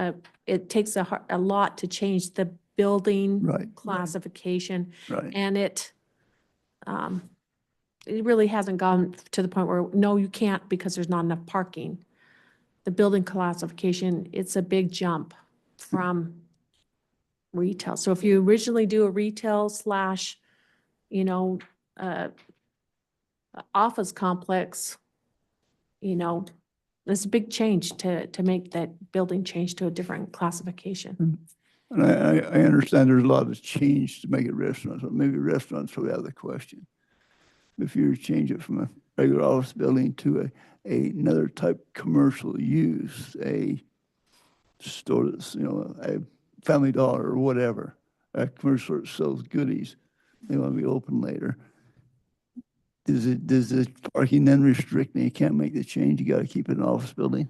it takes a lot to change the building Right. classification. Right. And it really hasn't gone to the point where, no, you can't because there's not enough parking. The building classification, it's a big jump from retail. So if you originally do a retail slash, you know, office complex, you know, it's a big change to make that building change to a different classification. And I understand there's a lot of change to make it restaurants, but maybe restaurants will be out of the question. If you change it from a regular office building to another type commercial use, a store that's, you know, a Family Dollar or whatever, a commercial that sells goodies, they want to be open later. Does the parking then restrict me? You can't make the change, you got to keep it in an office building?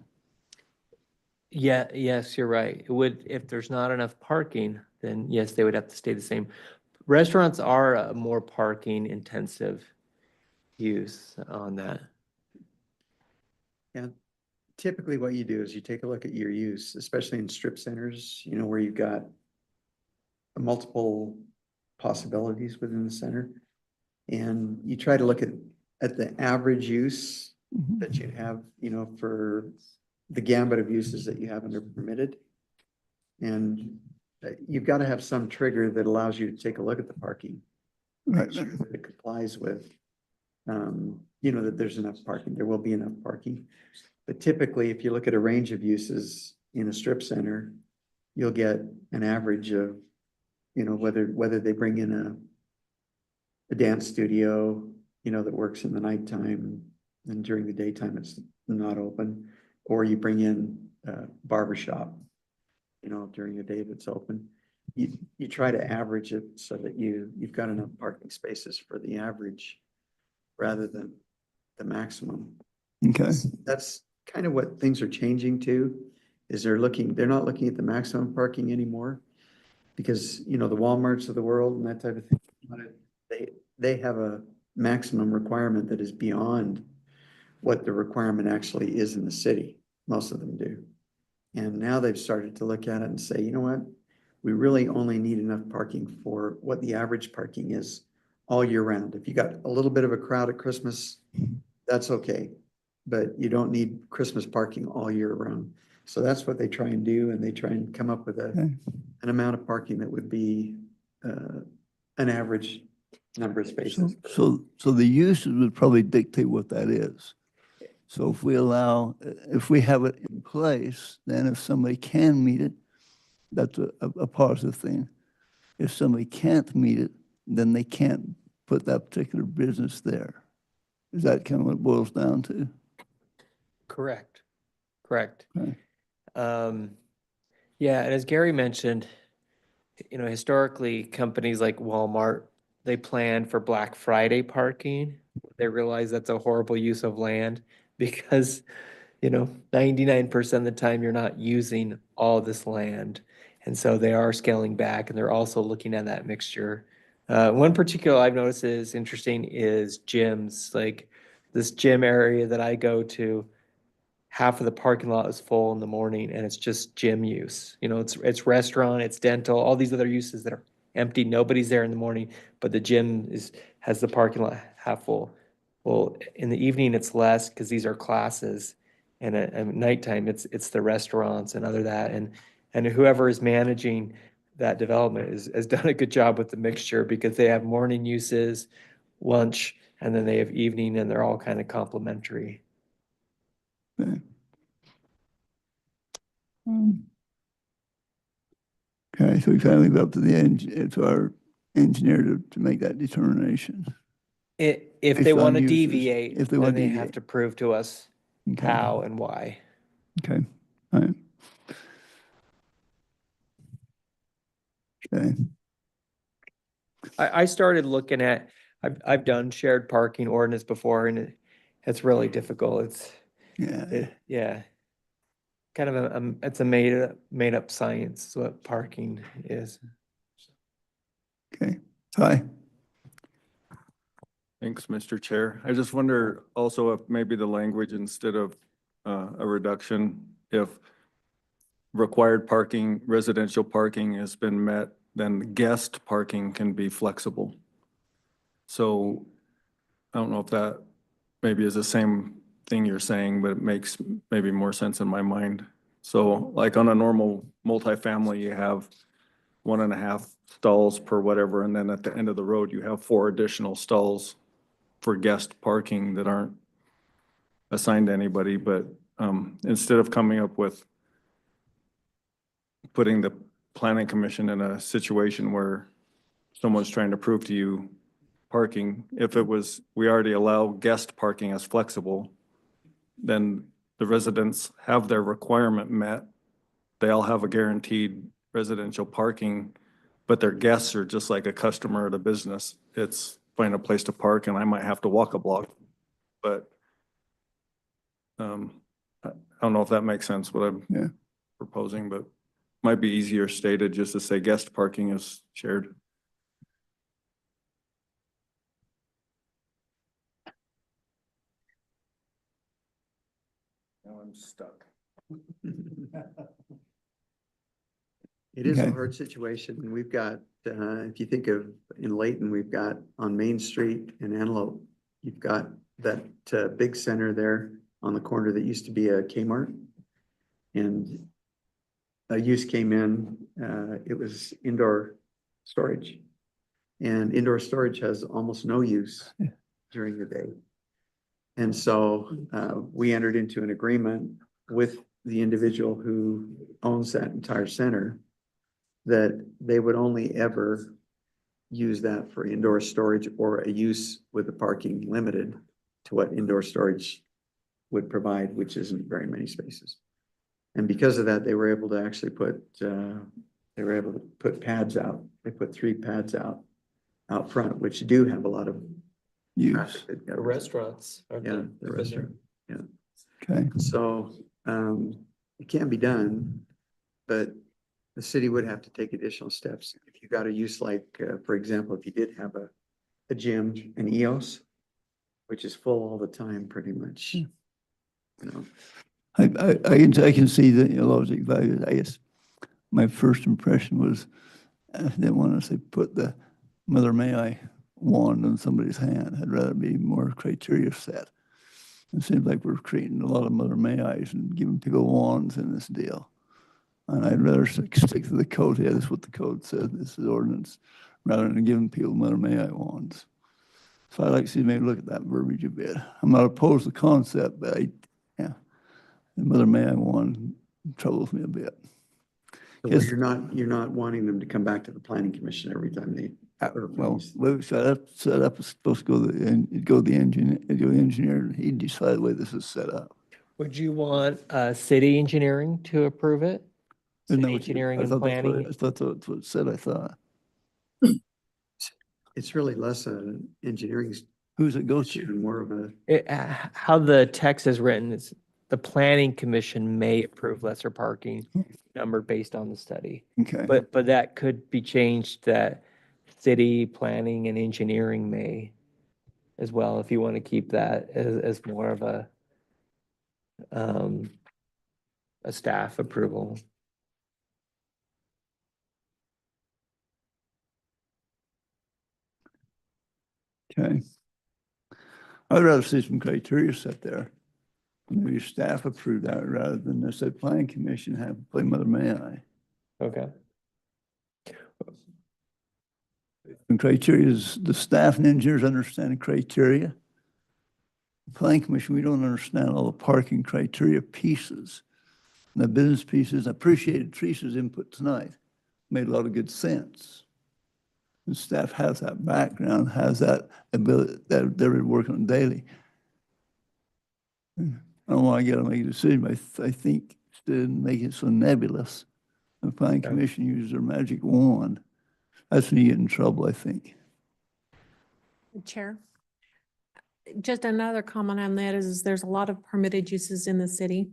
Yeah, yes, you're right. It would, if there's not enough parking, then yes, they would have to stay the same. Restaurants are a more parking intensive use on that. Yeah, typically what you do is you take a look at your use, especially in strip centers, you know, where you've got multiple possibilities within the center. And you try to look at the average use that you have, you know, for the gambit of uses that you have under permitted. And you've got to have some trigger that allows you to take a look at the parking. Right. Make sure that it complies with, you know, that there's enough parking, there will be enough parking. But typically, if you look at a range of uses in a strip center, you'll get an average of, you know, whether they bring in a dance studio, you know, that works in the nighttime and during the daytime it's not open, or you bring in a barbershop, you know, during the day that's open. You try to average it so that you've got enough parking spaces for the average rather than the maximum. Okay. That's kind of what things are changing to, is they're not looking at the maximum parking anymore. Because, you know, the Walmarts of the world and that type of thing, they have a maximum requirement that is beyond what the requirement actually is in the city. Most of them do. And now they've started to look at it and say, you know what? We really only need enough parking for what the average parking is all year round. If you got a little bit of a crowd at Christmas, that's okay. But you don't need Christmas parking all year round. So that's what they try and do. And they try and come up with an amount of parking that would be an average number of spaces. So the uses would probably dictate what that is. So if we have it in place, then if somebody can meet it, that's a positive thing. If somebody can't meet it, then they can't put that particular business there. Is that kind of what it boils down to? Correct. Okay. Yeah, and as Gary mentioned, you know, historically, companies like Walmart, they plan for Black Friday parking. They realize that's a horrible use of land because, you know, 99% of the time you're not using all this land. And so they are scaling back and they're also looking at that mixture. One particular I've noticed is interesting is gyms. Like this gym area that I go to, half of the parking lot is full in the morning and it's just gym use. You know, it's restaurant, it's dental, all these other uses that are empty. Nobody's there in the morning, but the gym has the parking lot half full. Well, in the evening it's less because these are classes, and at nighttime it's the restaurants and other that, and whoever is managing that development has done a good job with the mixture because they have morning uses, lunch, and then they have evening, and they're all kind of complementary. Okay. So we finally leave it up to to our engineer to make that determination. If they Based on want to uses, deviate, if they then wanna they have deviate. to prove to us Okay. how and why. Okay, all right. Okay, I started looking at, I've done shared parking ordinance before and it's really difficult. yeah, Yeah. Kind of it's a made up science, is what parking is. okay. Ty? Thanks, Mr. Chair. I just wonder also if maybe the language instead of a reduction, if required parking, residential parking has been met, then guest parking can be flexible. So I don't know if that maybe is the same thing you're saying, but it makes maybe more sense in my mind. So like on a normal multifamily, you have 1.5 stalls per whatever, and then at the end of the road, you have 4 additional stalls for guest parking that aren't assigned to anybody, but instead of coming up with putting the planning commission in a situation where someone's trying to prove to you parking, if it was, we already allow guest parking as flexible, then the residents have their requirement met. They all have a guaranteed residential parking, but their guests are just like a customer at a business. It's find a place to park and I might have to walk a block. But I don't know if that makes sense, what Yeah. I'm proposing, but might be easier stated just to say guest parking is shared. Now I'm stuck. It is a Okay. hard situation. And we've got, if you think of in Layton, we've got on Main Street in Antelope, you've got that big center there on the corner that used to be a Kmart. And a use came in, it was indoor storage. And indoor storage has almost no use during the day. And so we entered into an agreement with the individual who owns that entire center that they would only ever use that for indoor storage or a use with the parking limited to what indoor storage would provide, which isn't very many spaces. And because of that, they were able to actually put pads out. They put 3 pads out front, which do have a lot of Use, traffic that The goes. restaurants. aren't Yeah, they? the I've been restaurant. there. okay, So, it can be done, but the city would have to take additional steps. If you got a use like, for example, if you did have a gym, an EOS, which is full all the time, pretty much. You know, I can see the logic value. I guess my first impression was, I didn't want to say put the Mother May I wand on somebody's hand. I'd rather be more criteria set. It seems like we're creating a lot of Mother May I's and giving people wands in this deal. And I'd rather stick to the code. Yeah, this is what the code says. This is ordinance, rather than giving people Mother May I wands. So I'd like to see maybe look at that verbiage a bit. I'm not opposed to the concept, but the Mother May I wand troubles me a bit. so Yes. you're not wanting them to come back to the planning commission every time they. Well, set up is supposed to go the engineer, and he'd decide the way this is set up. Would you want city engineering to approve it? Isn't that City what you- engineering I and thought that's what- planning? I thought that's what it said, I thought. It's really less an engineering Who's it go issue to? and more of a, How the text is written is the planning commission may approve lesser parking number based on the study. Okay, But that could be changed that city planning and engineering may as well, if you want to keep that as more of a staff approval. okay. I'd rather see some criteria set there. Maybe staff approve that rather than the say planning commission have play Mother May I. Okay. And criteria is the staff and engineers understand the criteria. Planning commission, we don't understand all the parking criteria pieces. And the business pieces, I appreciated Teresa's input tonight. Made a lot of good sense. And staff has that background, has that ability, that they're working on daily. I don't want to get to make a decision, but I think instead of making it so nebulous, the planning Okay. commission uses their magic wand. That's when you get in trouble, I think. Chair. Just another comment on that is there's a lot of permitted uses in the city.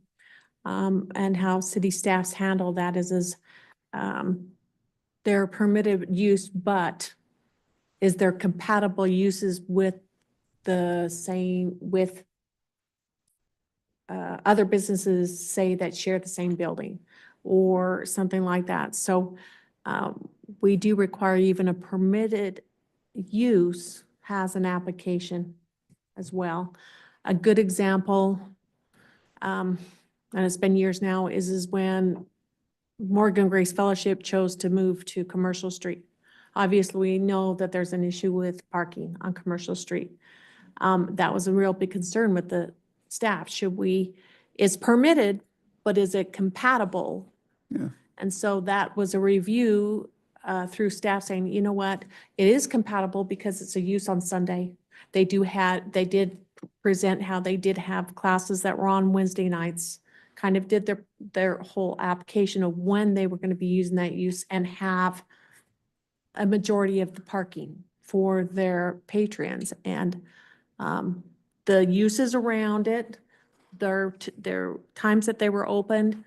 And how city staffs handle that is they're permitted use, but is there compatible uses with the same, with other businesses, say, that share the same building or something like that. So we do require even a permitted use has an application as well. A good example, and it's been years now, is when Morgan Grace Fellowship chose to move to Commercial Street. Obviously, we know that there's an issue with parking on Commercial Street. That was a real big concern with the staff. It's permitted, but is it compatible? Yeah. And so that was a review through staff saying, you know what, it is compatible because it's a use on Sunday. They did present how they did have classes that were on Wednesday nights, kind of did their whole application of when they were going to be using that use and have a majority of the parking for their patrons. And the uses around it, their times that they were opened,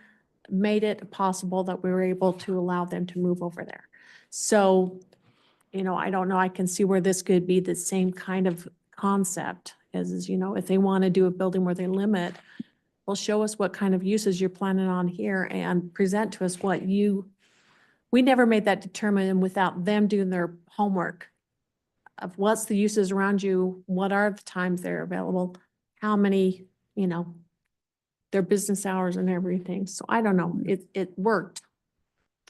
made it possible that we were able to allow them to move over there. So, I don't know, I can see where this could be the same kind of concept as, if they want to do a building where they limit, well, show us what kind of uses you're planning on here and present to us we never made that determination without them doing their homework of what's the uses around you, what are the times they're available, how many, their business hours and everything. So I don't know, it worked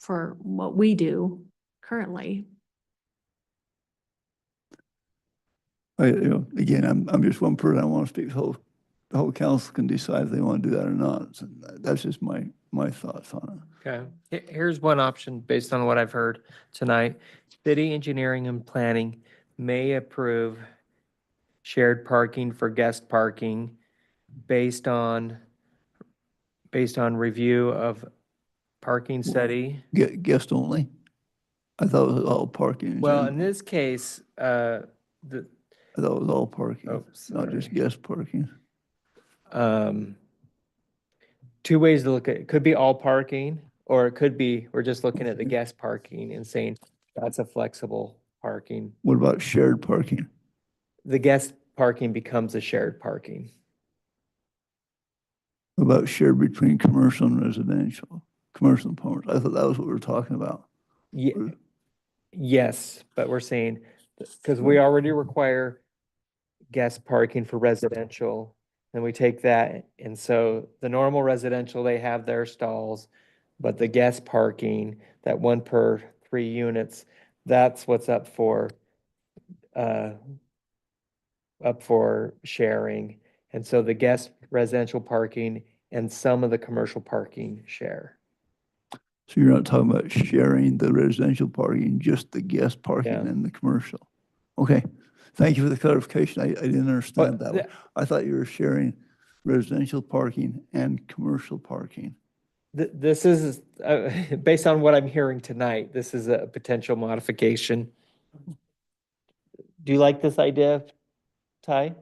for what we do currently. Again, I'm just one person. I want to speak. The whole council can decide if they want to do that or not. So that's just my thoughts on it. Okay, here's one option based on what I've heard tonight. City engineering and planning may approve shared parking for guest parking based on review of parking study. Guest only? I thought it was all parking. Well, in this case, I thought it was all parking, oh, not just sorry. guest parking. Two ways to look at it. It could be all parking, or it could be, we're just looking at the guest parking and saying that's a flexible parking. What about shared parking? The guest parking becomes a shared parking. What about shared between commercial and residential? Commercial and commercial. I thought that was what we were talking about. Yes, but we're saying, because we already require guest parking for residential, and we take that, and so the normal residential, they have their stalls, but the guest parking, that 1 per 3 units, that's what's up for sharing. And so the guest residential parking and some of the commercial parking share. So you're not talking about sharing the residential parking, just the guest parking Yeah. and the commercial. Okay, thank you for the clarification. I didn't understand that. But I thought you were sharing residential parking and commercial parking. This is, based on what I'm hearing tonight, this is a potential modification. Do you like this idea, Ty?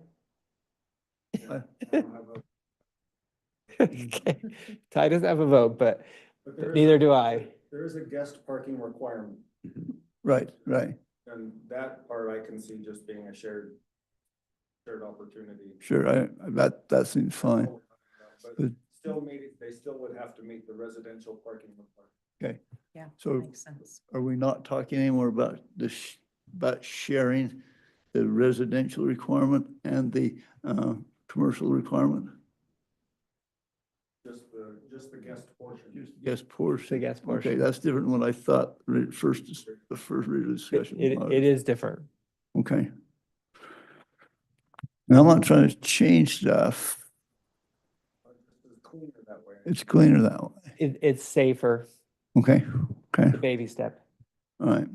Okay, Ty doesn't have a vote, but neither do I. There is a guest parking requirement, Right. and that part I can see just being a shared opportunity. Sure, that seems fine. But they still would have to meet the residential parking requirement. Yeah, So makes sense. are we not talking anymore about about sharing the residential requirement and the commercial requirement? Just the guest portion. Guest portion. The guest Okay, portion. that's different than what I thought, the first discussion. was. It is different. Okay. Now, I'm not trying to change stuff. It's cleaner that way. It's cleaner that way. It's safer, Okay, the baby step. all right.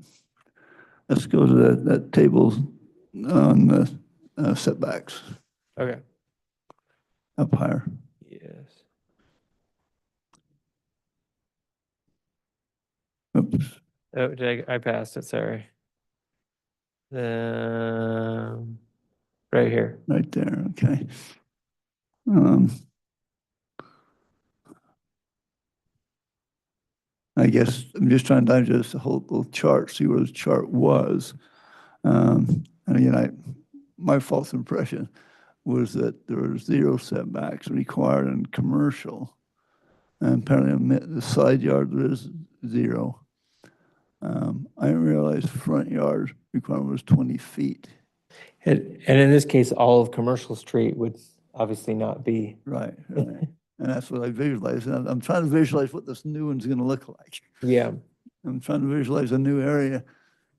let's go to that table on the setbacks Okay. up higher. Yes. Oops, Oh, I passed it, sorry. Right here. right there, okay. Um, I guess I'm just trying to digest the whole little chart, see where the chart was. And again, my false impression was that there were 0 setbacks required in commercial. And apparently the side yard there is 0. I didn't realize front yard requirement was 20 feet. And in this case, all of Commercial Street would obviously not be. Right, right. And that's what I visualized. And I'm trying to visualize what this new one's gonna look like. Yeah. I'm trying to visualize a new area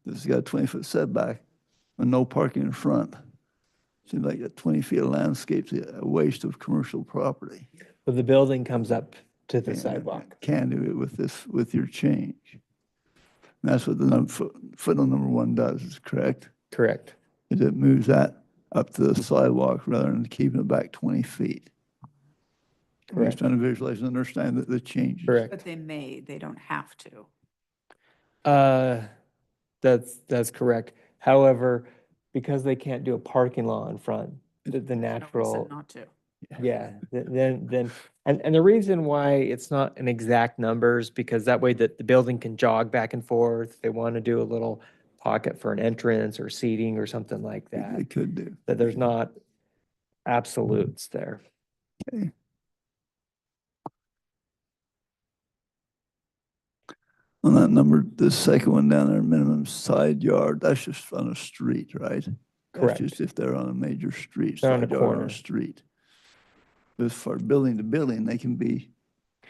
that's got a 20-foot setback and no parking in front. Seems like that 20 feet of landscape's a waste of commercial property. But the building comes up to the And sidewalk. Can do it with your change. And that's what the footnote number 1 does, is correct? Correct. Is it moves that up to the sidewalk rather than keeping it back 20 feet. I'm Correct. just trying to visualize and understand the changes. Correct. But they don't have to. That's correct. However, because they can't do a parking lot in front, the No reason natural, Not to. yeah, and the reason why it's not an exact numbers, because that way that the building can jog back and forth. If they want to do a little pocket for an entrance or seating or something like that, They could do. that there's not absolutes there. Okay. On that number, the second one down there, minimum side yard, that's just on a street, right? Correct. That's just if they're on a major street, They're on a side yard on corner. a street. But as far building to building, they can be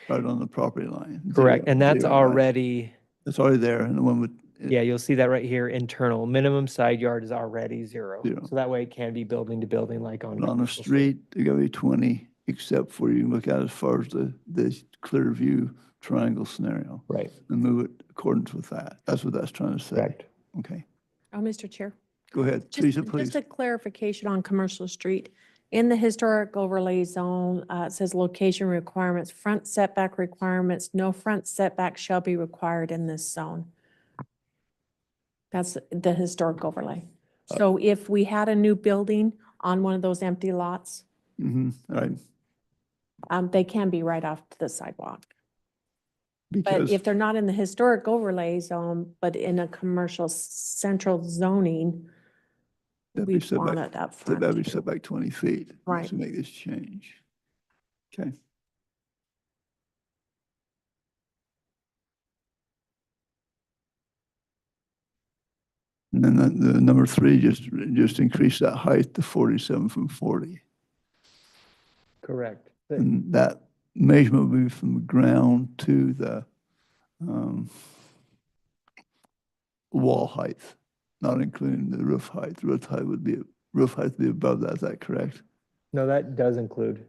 right on the property line. Correct, Zero- and that's zero, right? already, It's already there, and the one with. yeah, you'll see that right here, internal, minimum side yard is already 0. Zero. So that way it can be building to building like on. On a Commercial street, they gotta be 20, except for you can look at as far as the clear view triangle scenario Right, and move it accordance with that. That's what that's trying to say. correct. Okay, Oh, Mr. Chair. go ahead, Just, Teresa, please. just a clarification on Commercial Street. In the historic overlay zone, it says location requirements, front setback requirements, no front setback shall be required in this zone. That's the historic overlay. So if we had a new building on one of those empty lots, All right, they can be right off to the sidewalk. But because if they're not in the historic overlay zone, but in a commercial central zoning, that'd be we set want back, it up front. that'd be too. set back 20 feet. Right. To make this change. Okay. And then the number 3, just increase that height to 47 from 40. Correct. And that measurement will be from the ground to the wall height, not including the roof height. The roof height would be above that, is that correct? No, that does include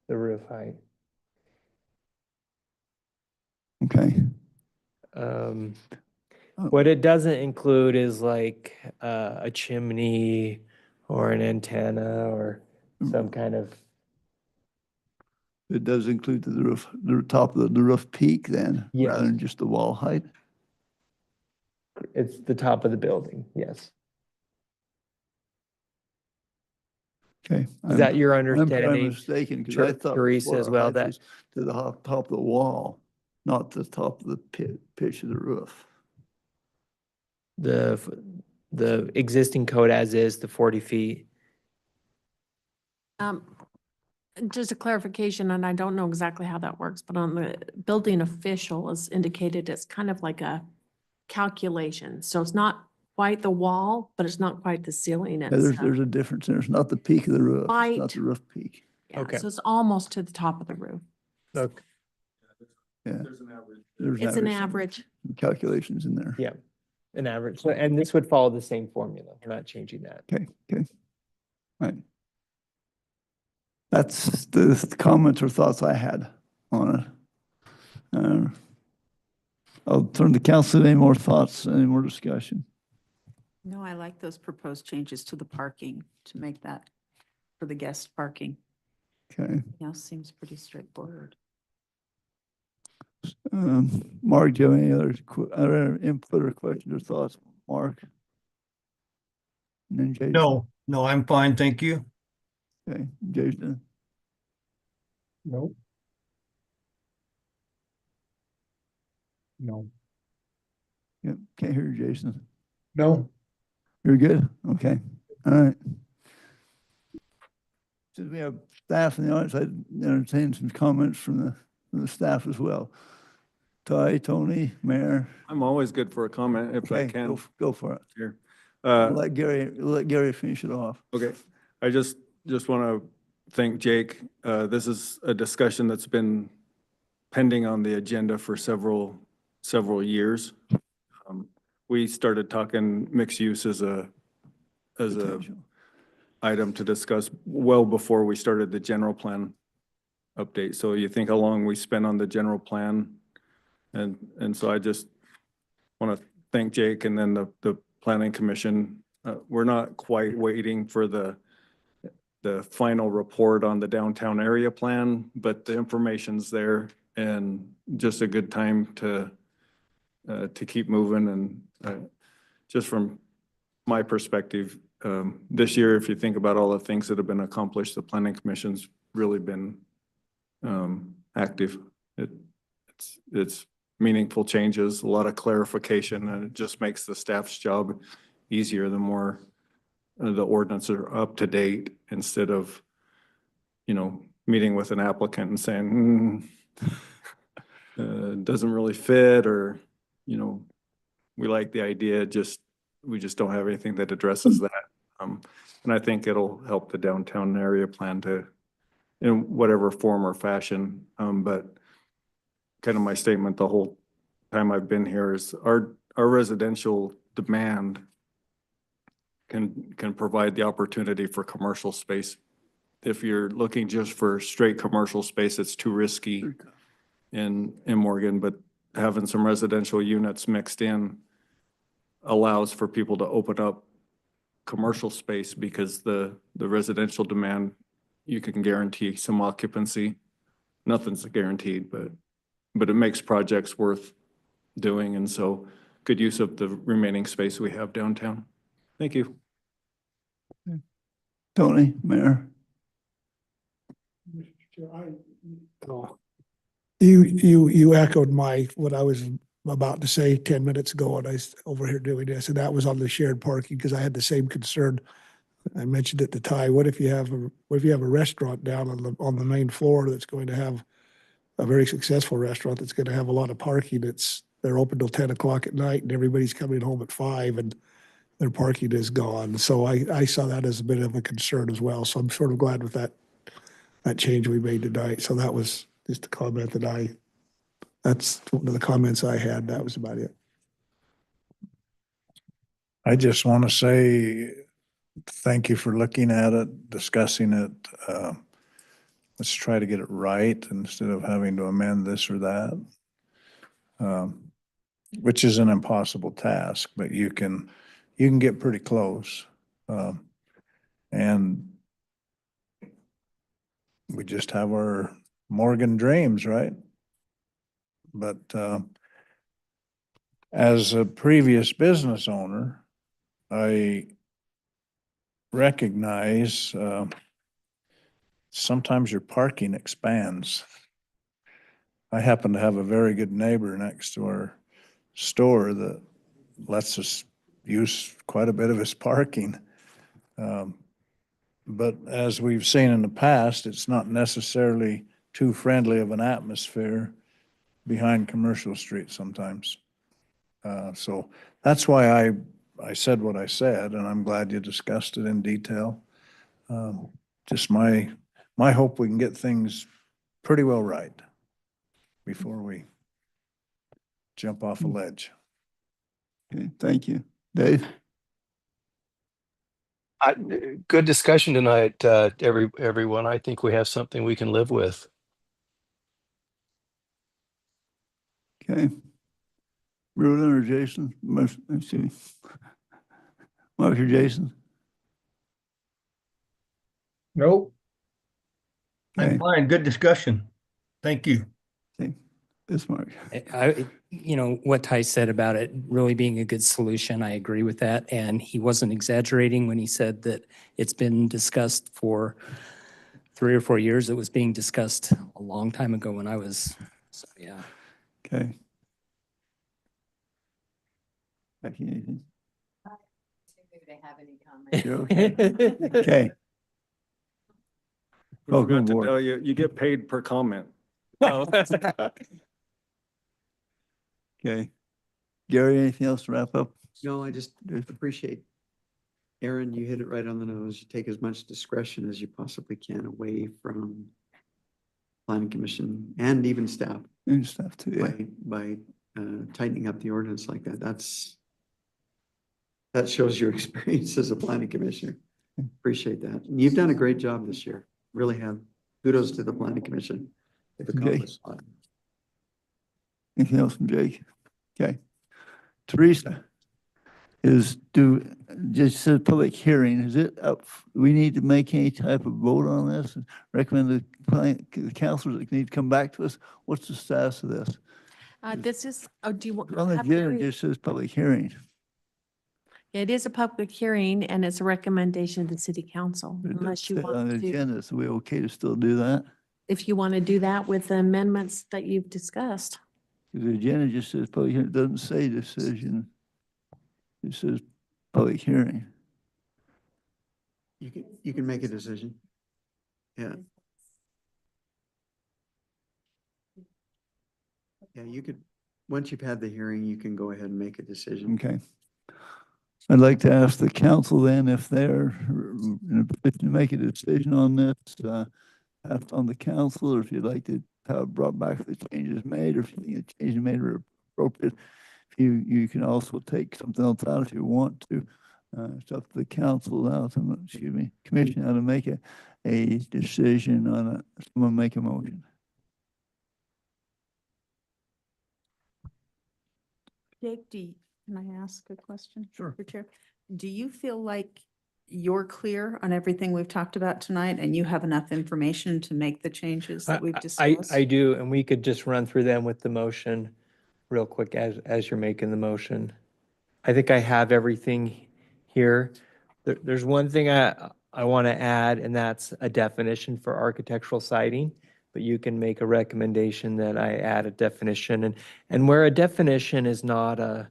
the roof height. Okay. What it doesn't include is like a chimney or an antenna or some kind of, It does include the roof, the top of the roof peak then, Yes. rather than just the wall height? it's the top of the building, yes. Okay. Is that your I'm understanding? mistaken, because I thought. Teresa floor as well, height that- was to the top of the wall, not the top of the pitch of the roof. The existing code as is, the 40 feet. Just a clarification, and I don't know exactly how that works, but on the building official is indicated, it's kind of like a calculation. So it's not quite the wall, but it's not quite the ceiling Yeah, itself. there's a difference there. It's not the peak of the roof. It's not Right. the roof peak. Yeah, Okay. so it's almost to the top of the roof. Okay. Yeah. There's an average. There's It's an some average. Calculations in there. Yeah, an average. So, and this would follow the same formula. We're not changing that. Okay, okay. Right. That's the comments or thoughts I had on it. I'll turn to council. Any more thoughts, any more discussion? No, I like those proposed changes to the parking to make that for the guest parking. Okay. Now seems pretty straightforward. Mark, do you have any other input or questions or thoughts? Mark? And then Jason? No, I'm fine, thank you. Okay, Jason? No. No. Yeah, can't hear you, Jason. No. You're good? Okay, all right. Since we have staff in the audience, I'd entertain some comments from the staff as well. Ty, Tony, Mayor? I'm always good for a comment if I Okay, can. go for it. Here. We'll let Gary finish it off. Okay, I just want to thank Jake. This is a discussion that's been pending on the agenda for several years. We started talking mixed use as a Potential. item to discuss well before we started the general plan update. So you think how long we spent on the general plan? And so I just want to thank Jake and then the planning commission. We're not quite waiting for the final report on the downtown area plan, but the information's there and just a good time to keep moving. And just from my perspective, this year, if you think about all the things that have been accomplished, the planning commission's really been active. It's meaningful changes, a lot of clarification, and it just makes the staff's job easier the more the ordinances are up to date instead of, meeting with an applicant and saying, doesn't really fit, or, we like the idea, we just don't have anything that addresses that. And I think it'll help the downtown area plan to, in whatever form or fashion. But kind of my statement the whole time I've been here is our residential demand can provide the opportunity for commercial space. If you're looking just for straight commercial space, it's too risky in Morgan, but having some residential units mixed in allows for people to open up commercial space because the residential demand, you can guarantee some occupancy. Nothing's guaranteed, but it makes projects worth doing. And so good use of the remaining space we have downtown. Thank you. Tony, Mayor? You echoed what I was about to say 10 minutes ago when I was over here doing this, and that was on the shared parking, because I had the same concern. I mentioned it to Ty. What if you have a restaurant down on the main floor that's going to have a very successful restaurant that's going to have a lot of parking, they're open till 10 o'clock at night and everybody's coming home at 5 and their parking is gone. So I saw that as a bit of a concern as well. So I'm sort of glad with that change we made tonight. So that was just a comment that's one of the comments I had. That was about it. I just want to say thank you for looking at it, discussing it. Let's try to get it right instead of having to amend this or that, which is an impossible task, but you can get pretty close. And we just have our Morgan dreams, right? But as a previous business owner, I recognize sometimes your parking expands. I happen to have a very good neighbor next to our store that lets us use quite a bit of his parking. But as we've seen in the past, it's not necessarily too friendly of an atmosphere behind Commercial Street sometimes. So that's why I said what I said, and I'm glad you discussed it in detail. Just my hope we can get things pretty well right before we jump off a ledge. Okay, thank you. Dave? Good discussion tonight, everyone. I think we have something we can live with. Okay. Rudin or Jason? Let's see. Mark or Jason? Nope. I'm Okay. fine. Good discussion. Thank you. Okay. Bismarck. You know, what Ty said about it really being a good solution, I agree with that. And he wasn't exaggerating when he said that it's been discussed for 3 or 4 years. It was being discussed a long time ago when I was, so yeah. Okay. Becky, anything? You're okay. Okay. I Welcome forgot to aboard. tell you, you get paid per comment. Oh. Okay. Gary, anything else to wrap up? No, I just appreciate, Aaron, you hit it right on the nose. You take as much discretion as you possibly can away from planning commission and even staff And stuff too, yeah. by tightening up the ordinance like that. That shows your experience as a planning commissioner. Appreciate that. And you've done a great job this year. Really have. Kudos to the planning commission. They've accomplished a lot. Anything else from Jake? Okay. Teresa, just said public hearing, is it up, we need to make any type of vote on this? And recommend the councilors that need to come back to us? What's the status of this? This is, do you want? On the have to agenda, it read- just says public hearing. It is a public hearing and it's a recommendation to the city council, unless you On want the to, agenda, so we okay to still do that? if you want to do that with the amendments that you've discussed. The agenda just says public hearing, it doesn't say decision. It says public hearing. You can make a decision. Yeah. Yeah, you could, once you've had the hearing, you can go ahead and make a decision. Okay. I'd like to ask the council then if they're in a position to make a decision on this, ask on the council, or if you'd like to have it brought back if the changes made, or if you think the changes made are appropriate. If you can also take something else out if you want to. It's up to the council now, commission how to make a decision on it. Someone make a motion. Jake, can I ask a question? Sure. For Chair? Do you feel like you're clear on everything we've talked about tonight and you have enough information to make the changes that we've discussed? I do, and we could just run through them with the motion real quick as you're making the motion. I think I have everything here. There's one thing I want to add, and that's a definition for architectural siding. But you can make a recommendation that I add a definition, and where a definition is not a,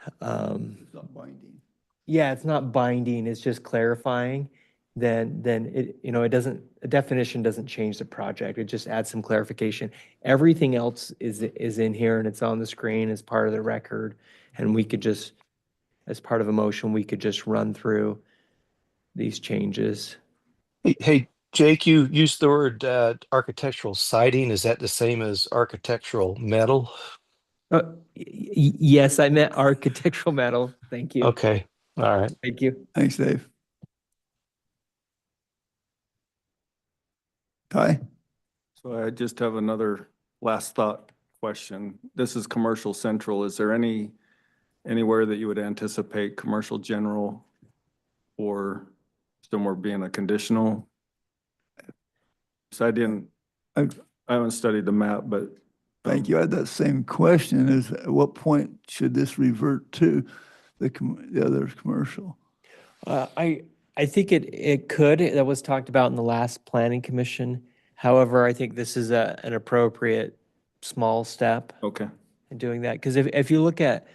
It's not binding. yeah, it's not binding, it's just clarifying, then it, it doesn't, a definition doesn't change the project, it just adds some clarification. Everything else is in here and it's on the screen as part of the record, and we could just, as part of a motion, we could just run through these changes. Hey, Jake, you used the word architectural siding. Is that the same as architectural metal? Yes, I meant architectural metal, thank you. Okay, all right. Thank you. Thanks, Dave. Ty? So I just have another last thought question. This is commercial central. Is there anywhere that you would anticipate commercial general or somewhere being a conditional? So I haven't studied the map, but. Thank you. I had that same question, is at what point should this revert to the other commercial? I think it could, that was talked about in the last planning commission. However, I think this is an appropriate small step Okay. in doing that. Because if you look at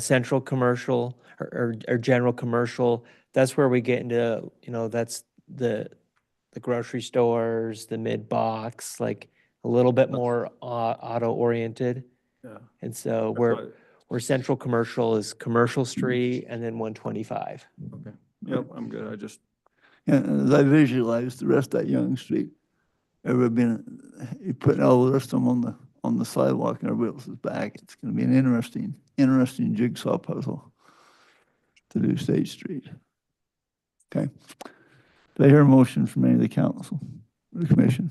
central commercial or general commercial, that's where we get into, that's the grocery stores, the mid box, like a little bit more auto oriented. Yeah. And so That's where central commercial is Commercial Street and then 125. Okay. Yep, I'm good. I just, Yeah, as I visualize the rest of that Young Street, you're putting all the rest of them on the sidewalk and everybody else's back. It's going to be an interesting jigsaw puzzle to do State Street. Okay. Do I hear a motion from any of the council, or the commission?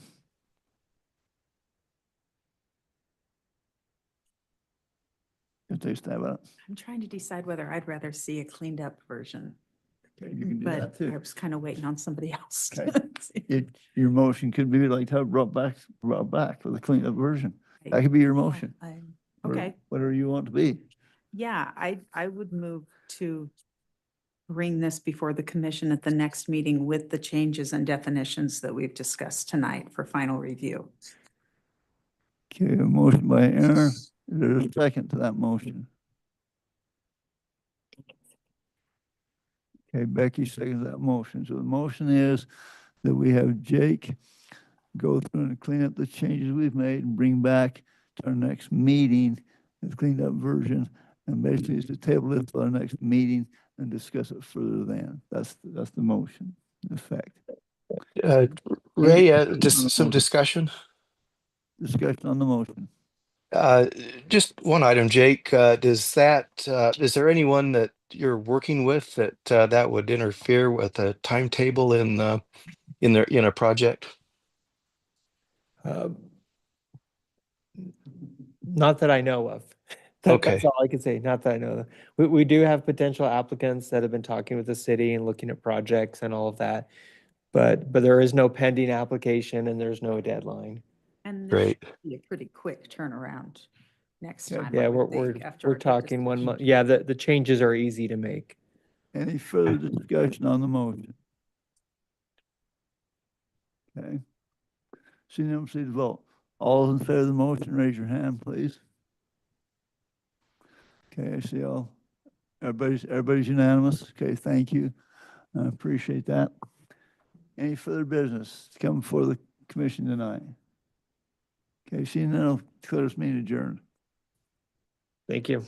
If they stab at it. I'm trying to decide whether I'd rather see a cleaned up version, Okay, you can do that but too. I was kind of waiting on somebody else. Okay. Your motion could be like to have brought back with a cleaned up version. That could be your motion. or Okay, Whatever you want to be. yeah, I would move to bring this before the commission at the next meeting with the changes and definitions that we've discussed tonight for final review. Okay, a motion by Aaron. Is there a second to that motion? Okay, Becky seconds that motion. So the motion is that we have Jake go through and clean up the changes we've made and bring back to our next meeting a cleaned up version. And basically it's to table it for our next meeting and discuss it further then. That's the motion, in effect. Ray, on just the some motion? discussion. Discussion on the motion. Just one item, Jake, is there anyone that you're working with that would interfere with a timetable in a project? Not that I know of. That's Okay. all I can say, not that I know of. We do have potential applicants that have been talking with the city and looking at projects and all of that. But there is no pending application and there's no deadline. And this Great. should be a pretty quick turnaround next Yeah, time. I Yeah, would we're think, after we're our good talking 1 month. discussions. Yeah, the changes are easy to make. Any further discussion on the motion? Okay. Seeing none, proceed to vote. All in favor of the motion, raise your hand, please. Okay, I see all. Everybody's unanimous. Okay, thank you. I appreciate that. Any further business to come before the commission tonight? Okay, seeing none, I'll declare this meeting adjourned. Thank you.